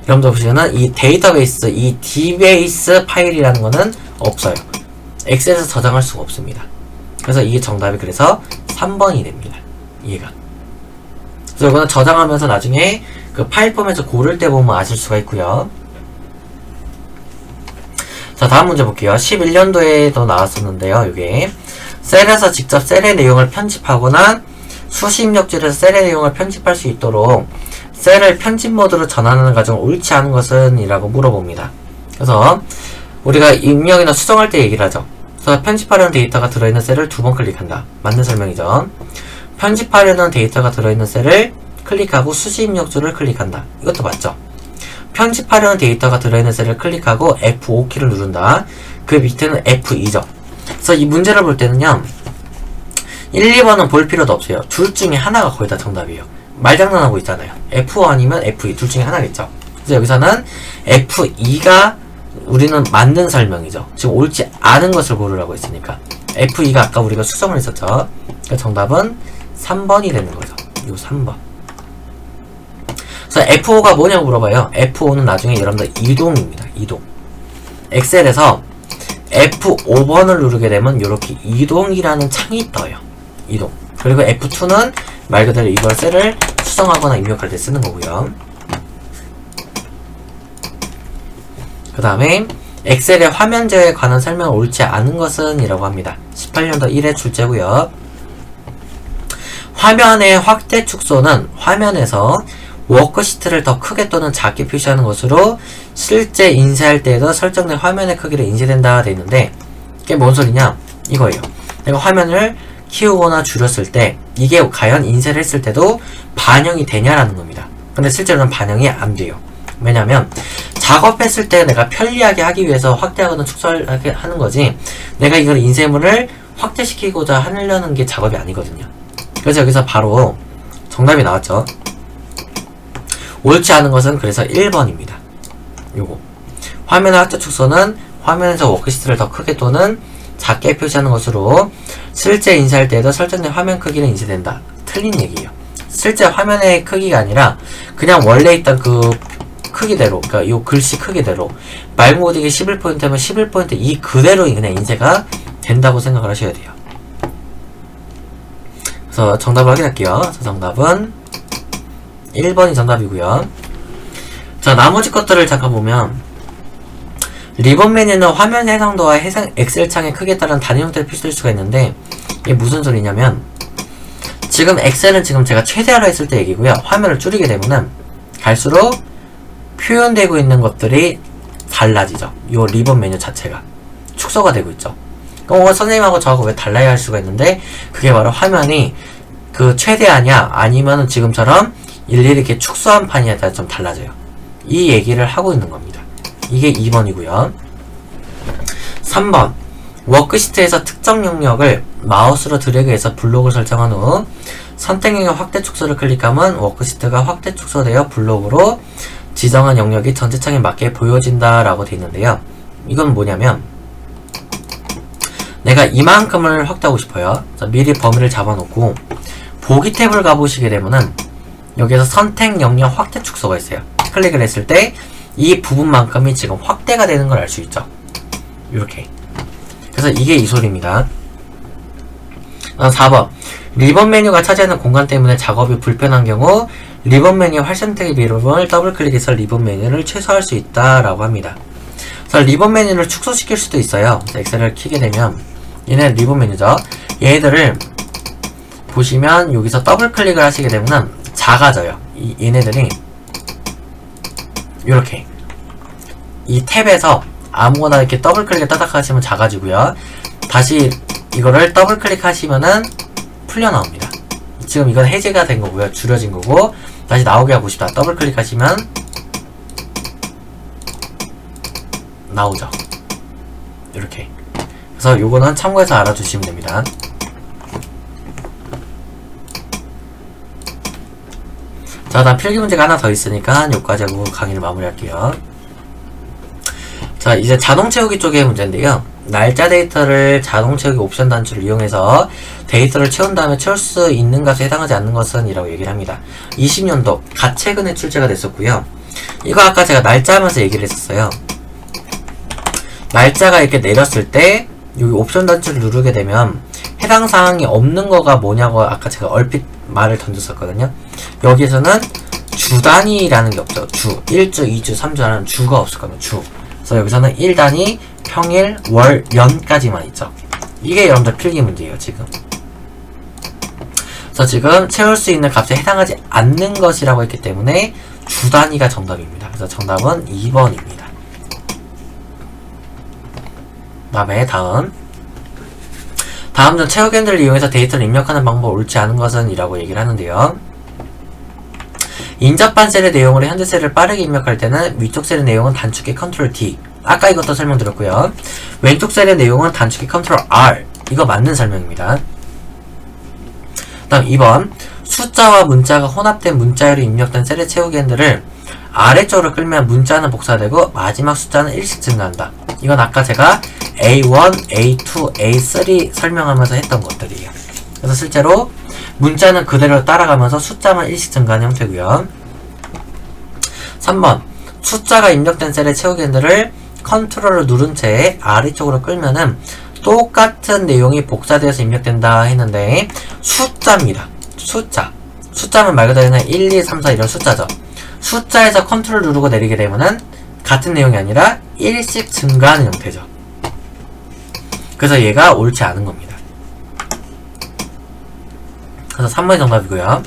여러분들 보시면은 이 데이터베이스, 이 DBase 파일이라는 거는 없어요. 엑셀에서 저장할 수가 없습니다. 그래서 이게 정답이 그래서 3번이 됩니다. 얘가. 그래서 이거는 저장하면서 나중에 그 파일 포맷을 고를 때 보면 아실 수가 있고요. 자, 다음 문제 볼게요. 11년도에도 나왔었는데요. 이게 셀에서 직접 셀의 내용을 편집하거나 수시 입력줄에서 셀의 내용을 편집할 수 있도록 셀을 편집 모드로 전환하는 과정을 옳지 않은 것은? 이라고 물어봅니다. 그래서 우리가 입력이나 수정할 때 얘기를 하죠. 그래서 편집하려는 데이터가 들어있는 셀을 2번 클릭한다. 맞는 설명이죠. 편집하려는 데이터가 들어있는 셀을 클릭하고 수시 입력줄을 클릭한다. 이것도 맞죠. 편집하려는 데이터가 들어있는 셀을 클릭하고 F5키를 누른다. 그 밑에는 F2죠. 그래서 이 문제를 볼 때는요, 1, 2번은 볼 필요도 없어요. 둘 중에 하나가 거의 다 정답이에요. 말장난하고 있잖아요. F1이면 F2 둘 중에 하나겠죠. 그래서 여기서는 F2가 우리는 맞는 설명이죠. 지금 옳지 않은 것을 고르라고 했으니까. F2가 아까 우리가 수정을 했었죠. 그러니까 정답은 3번이 되는 거죠. 요 3번. 그래서 F5가 뭐냐고 물어봐요. F5는 나중에 여러분들 이동입니다. 이동. 엑셀에서 F5번을 누르게 되면 이렇게 이동이라는 창이 떠요. 이동. 그리고 F2는 말 그대로 이걸 셀을 수정하거나 입력할 때 쓰는 거고요. 그 다음에 엑셀의 화면 제어에 관한 설명을 옳지 않은 것은? 이라고 합니다. 18년도 1회 출제고요. 화면의 확대 축소는 화면에서 워크시트를 더 크게 또는 작게 표시하는 것으로 실제 인쇄할 때에도 설정된 화면의 크기를 인쇄된다 돼 있는데, 이게 뭔 소리냐? 이거예요. 내가 화면을 키우거나 줄였을 때 이게 과연 인쇄를 했을 때도 반영이 되냐라는 겁니다. 근데 실제로는 반영이 안 돼요. 왜냐면 작업했을 때 내가 편리하게 하기 위해서 확대하거나 축소하게 하는 거지, 내가 이걸 인쇄물을 확대시키고자 하려는 게 작업이 아니거든요. 그래서 여기서 바로 정답이 나왔죠. 옳지 않은 것은 그래서 1번입니다. 요거. 화면의 확대 축소는 화면에서 워크시트를 더 크게 또는 작게 표시하는 것으로 실제 인쇄할 때에도 설정된 화면 크기는 인쇄된다. 틀린 얘기예요. 실제 화면의 크기가 아니라 그냥 원래 있던 그 크기대로, 그러니까 요 글씨 크기대로 말고딕이 11포인트면 11포인트 이 그대로 그냥 인쇄가 된다고 생각을 하셔야 돼요. 그래서 정답을 확인할게요. 그래서 정답은 1번이 정답이고요. 자, 나머지 것들을 잠깐 보면, 리본 메뉴는 화면 해상도와 해상 엑셀 창의 크기에 따른 단위 형태를 표시할 수가 있는데, 이게 무슨 소리냐면, 지금 엑셀은 지금 제가 최대화로 했을 때 얘기고요. 화면을 줄이게 되면은 갈수록 표현되고 있는 것들이 달라지죠. 요 리본 메뉴 자체가 축소가 되고 있죠. 그럼 선생님하고 저하고 왜 달라야 할 수가 있는데, 그게 바로 화면이 그 최대화냐 아니면은 지금처럼 일일이 이렇게 축소한 판이냐에 따라 좀 달라져요. 이 얘기를 하고 있는 겁니다. 이게 2번이고요. 3번. 워크시트에서 특정 영역을 마우스로 드래그해서 블록을 설정한 후 선택 영역 확대 축소를 클릭하면 워크시트가 확대 축소되어 블록으로 지정한 영역이 전체 창에 맞게 보여진다 라고 되어 있는데요. 이건 뭐냐면, 내가 이만큼을 확대하고 싶어요. 미리 범위를 잡아놓고 보기 탭을 가보시게 되면은 여기에서 선택 영역 확대 축소가 있어요. 클릭을 했을 때 이 부분만큼이 지금 확대가 되는 걸 알 수 있죠. 이렇게. 그래서 이게 이 소리입니다. 4번. 리본 메뉴가 차지하는 공간 때문에 작업이 불편한 경우 리본 메뉴 활성택의 리본을 더블 클릭해서 리본 메뉴를 최소화할 수 있다라고 합니다. 그래서 리본 메뉴를 축소시킬 수도 있어요. 엑셀을 키게 되면 얘네 리본 메뉴죠. 얘네들을 보시면 여기서 더블 클릭을 하시게 되면 작아져요. 얘네들이 이렇게 이 탭에서 아무거나 이렇게 더블 클릭을 따닥 하시면 작아지고요. 다시 이거를 더블 클릭하시면은 풀려 나옵니다. 지금 이건 해제가 된 거고요. 줄여진 거고, 다시 나오게 하고 싶다. 더블 클릭하시면 나오죠. 이렇게. 그래서 요거는 참고해서 알아두시면 됩니다. 자, 다음 필기 문제가 하나 더 있으니까 요까지 하고 강의를 마무리할게요. 자, 이제 자동 채우기 쪽의 문제인데요. 날짜 데이터를 자동 채우기 옵션 단추를 이용해서 데이터를 채운 다음에 채울 수 있는 값에 해당하지 않는 것은? 이라고 얘기를 합니다. 20년도 갓 최근에 출제가 됐었고요. 이거 아까 제가 날짜 하면서 얘기를 했었어요. 날짜가 이렇게 내렸을 때 여기 옵션 단추를 누르게 되면 해당 사항이 없는 거가 뭐냐고 아까 제가 얼핏 말을 던졌었거든요. 여기에서는 주 단위라는 게 없죠. 주, 1주, 2주, 3주라는 주가 없을 겁니다. 주. 그래서 여기서는 1단위, 평일, 월, 년까지만 있죠. 이게 여러분들 필기 문제예요, 지금. 그래서 지금 채울 수 있는 값에 해당하지 않는 것이라고 했기 때문에 주 단위가 정답입니다. 그래서 정답은 2번입니다. 다음에 다음 중 채우기들을 이용해서 데이터를 입력하는 방법 옳지 않은 것은 이라고 얘기를 하는데요. 인접한 셀의 내용으로 현재 셀을 빠르게 입력할 때는 위쪽 셀의 내용은 단축키 컨트롤 D. 아까 이것도 설명드렸고요. 왼쪽 셀의 내용은 단축키 컨트롤 R. 이거 맞는 설명입니다. 다음 2번. 숫자와 문자가 혼합된 문자열이 입력된 셀의 채우기들을 아래쪽으로 끌면 문자는 복사되고 마지막 숫자는 1씩 증가한다. 이건 아까 제가 A1, A2, A3 설명하면서 했던 것들이에요. 그래서 실제로 문자는 그대로 따라가면서 숫자만 1씩 증가하는 형태고요. 3번. 숫자가 입력된 셀의 채우기들을 컨트롤을 누른 채 아래쪽으로 끌면은 똑같은 내용이 복사되어서 입력된다 했는데 숫자입니다. 숫자면 말 그대로 그냥 1, 2, 3, 4 이런 숫자죠. 숫자에서 컨트롤 누르고 내리게 되면은 같은 내용이 아니라 1씩 증가하는 형태죠. 그래서 얘가 옳지 않은 겁니다. 그래서 3번이 정답이고요.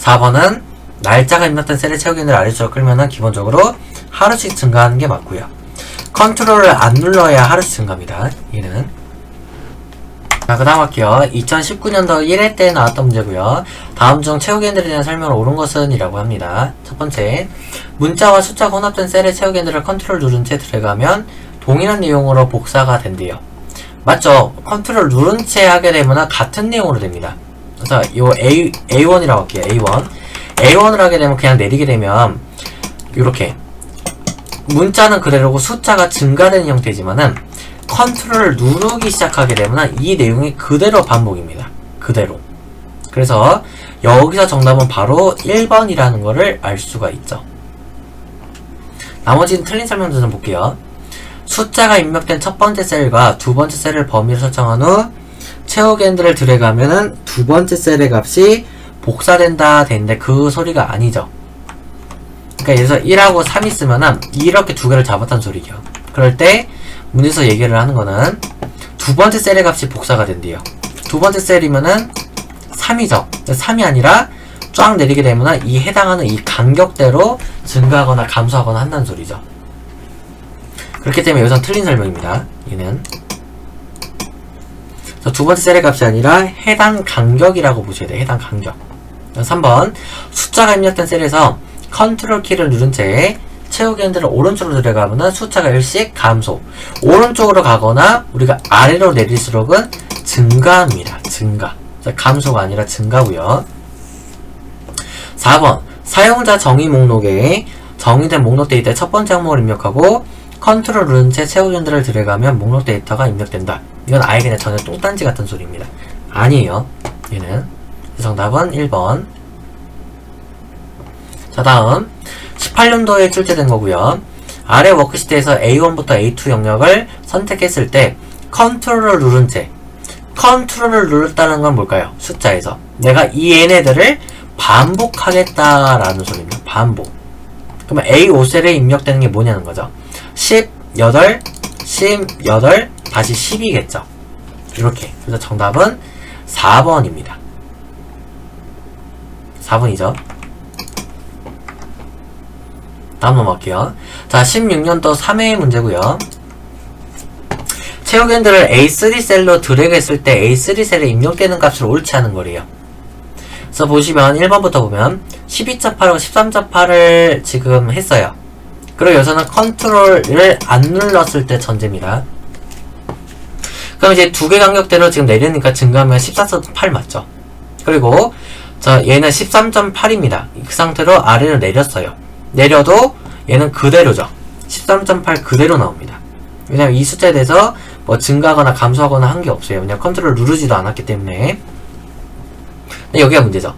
4번은 날짜가 입력된 셀의 채우기를 아래쪽으로 끌면은 기본적으로 하루씩 증가하는 게 맞고요. 컨트롤을 안 눌러야 하루씩 증가합니다. 얘는. 자, 그 다음 할게요. 2019년도 1회 때 나왔던 문제고요. 다음 중 채우기들에 대한 설명을 옳은 것은 이라고 합니다. 첫 번째, 문자와 숫자가 혼합된 셀의 채우기들을 컨트롤 누른 채 들어가면 동일한 내용으로 복사가 된대요. 맞죠? 컨트롤 누른 채 하게 되면 같은 내용으로 됩니다. 그래서 요 A1이라고 할게요. A1을 하게 되면 그냥 내리게 되면 이렇게 문자는 그대로고 숫자가 증가되는 형태지만은 컨트롤을 누르기 시작하게 되면 이 내용이 그대로 반복입니다. 그대로. 그래서 여기서 정답은 바로 1번이라는 거를 알 수가 있죠. 나머지는 틀린 설명도 좀 볼게요. 숫자가 입력된 첫 번째 셀과 두 번째 셀을 범위로 설정한 후 채우기들을 들어가면은 두 번째 셀의 값이 복사된다 되는데 그 소리가 아니죠. 그러니까 여기서 1하고 3 있으면은 이렇게 두 개를 잡았다는 소리죠. 그럴 때 문제에서 얘기를 하는 거는 두 번째 셀의 값이 복사가 된대요. 두 번째 셀이면은 3이죠. 3이 아니라 쫙 내리게 되면 이 해당하는 이 간격대로 증가하거나 감소하거나 한다는 소리죠. 그렇기 때문에 여기서는 틀린 설명입니다. 얘는 두 번째 셀의 값이 아니라 해당 간격이라고 보셔야 돼요. 해당 간격. 3번 숫자가 입력된 셀에서 컨트롤 키를 누른 채 채우기들을 오른쪽으로 들어가면 숫자가 1씩 감소. 오른쪽으로 가거나 우리가 아래로 내릴수록은 증가합니다. 증가. 감소가 아니라 증가고요. 4번 사용자 정의 목록에 정의된 목록 데이터의 첫 번째 항목을 입력하고 컨트롤 누른 채 채우기들을 들어가면 목록 데이터가 입력된다. 이건 아예 그냥 전혀 똥딴지 같은 소리입니다. 아니에요. 얘는. 정답은 1번. 자, 다음 18년도에 출제된 거고요. 아래 워크시트에서 A1부터 A2 영역을 선택했을 때 컨트롤을 누른 채 컨트롤을 눌렀다는 건 뭘까요? 숫자에서 내가 이 얘네들을 반복하겠다라는 소리입니다. 반복. 그러면 A5셀에 입력되는 게 뭐냐는 거죠. 18, 18, 다시 10이겠죠. 이렇게. 그래서 정답은 4번입니다. 4번이죠. 다음 넘어갈게요. 자, 16년도 3회 문제고요. 채우기들을 A3 셀로 드래그 했을 때 A3 셀에 입력되는 값을 옳지 않은 거래요. 그래서 보시면 1번부터 보면 12.8하고 13.8을 지금 했어요. 그리고 여기서는 컨트롤을 안 눌렀을 때 전제입니다. 그럼 이제 두 개 간격대로 지금 내리니까 증가하면 14.8 맞죠? 그리고 자, 얘는 13.8입니다. 그 상태로 아래로 내렸어요. 내려도 얘는 그대로죠. 13.8 그대로 나옵니다. 왜냐면 이 숫자에 대해서 뭐 증가하거나 감소하거나 한 게 없어요. 그냥 컨트롤 누르지도 않았기 때문에. 근데 여기가 문제죠.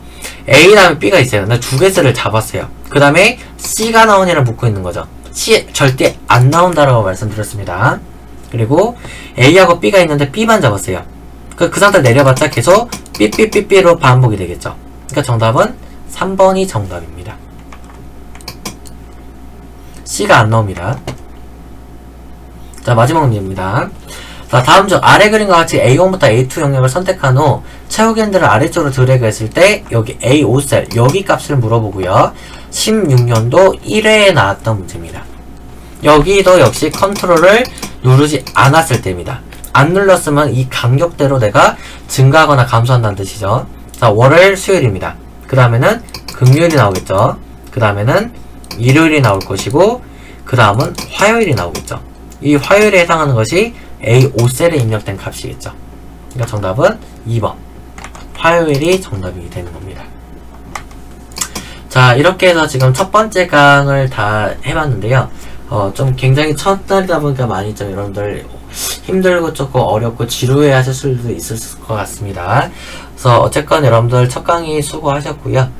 A 다음에 B가 있어요. 근데 두 개수를 잡았어요. 그 다음에 C가 나오냐를 묻고 있는 거죠. C 절대 안 나온다라고 말씀드렸습니다. 그리고 A하고 B가 있는데 B만 잡았어요. 그 상태 내려봤자 계속 삐삐삐삐로 반복이 되겠죠. 그러니까 정답은 3번이 정답입니다. C가 안 나옵니다. 자, 마지막 문제입니다. 자, 다음 중 아래 그림과 같이 A1부터 A2 영역을 선택한 후 최후 겐들을 아래쪽으로 드래그 했을 때 여기 A5셀 여기 값을 물어보고요. 16년도 1회에 나왔던 문제입니다. 여기도 역시 컨트롤을 누르지 않았을 때입니다. 안 눌렀으면 이 간격대로 내가 증가하거나 감소한다는 뜻이죠. 자, 월요일, 수요일입니다. 그 다음에는 금요일이 나오겠죠. 그 다음에는 일요일이 나올 것이고, 그 다음은 화요일이 나오겠죠. 이 화요일에 해당하는 것이 A5셀에 입력된 값이겠죠. 그러니까 정답은 2번. 화요일이 정답이 되는 겁니다. 자, 이렇게 해서 지금 첫 번째 강을 다 해봤는데요. 좀 굉장히 첫날이다 보니까 많이 좀 여러분들 힘들고 조금 어렵고 지루해 하실 수도 있을 것 같습니다. 그래서 어쨌건 여러분들 첫 강의 수고하셨고요.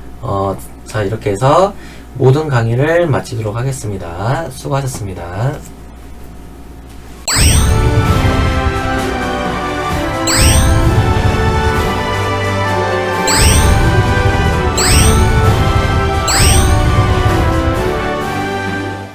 자, 이렇게 해서 모든 강의를 마치도록 하겠습니다. 수고하셨습니다.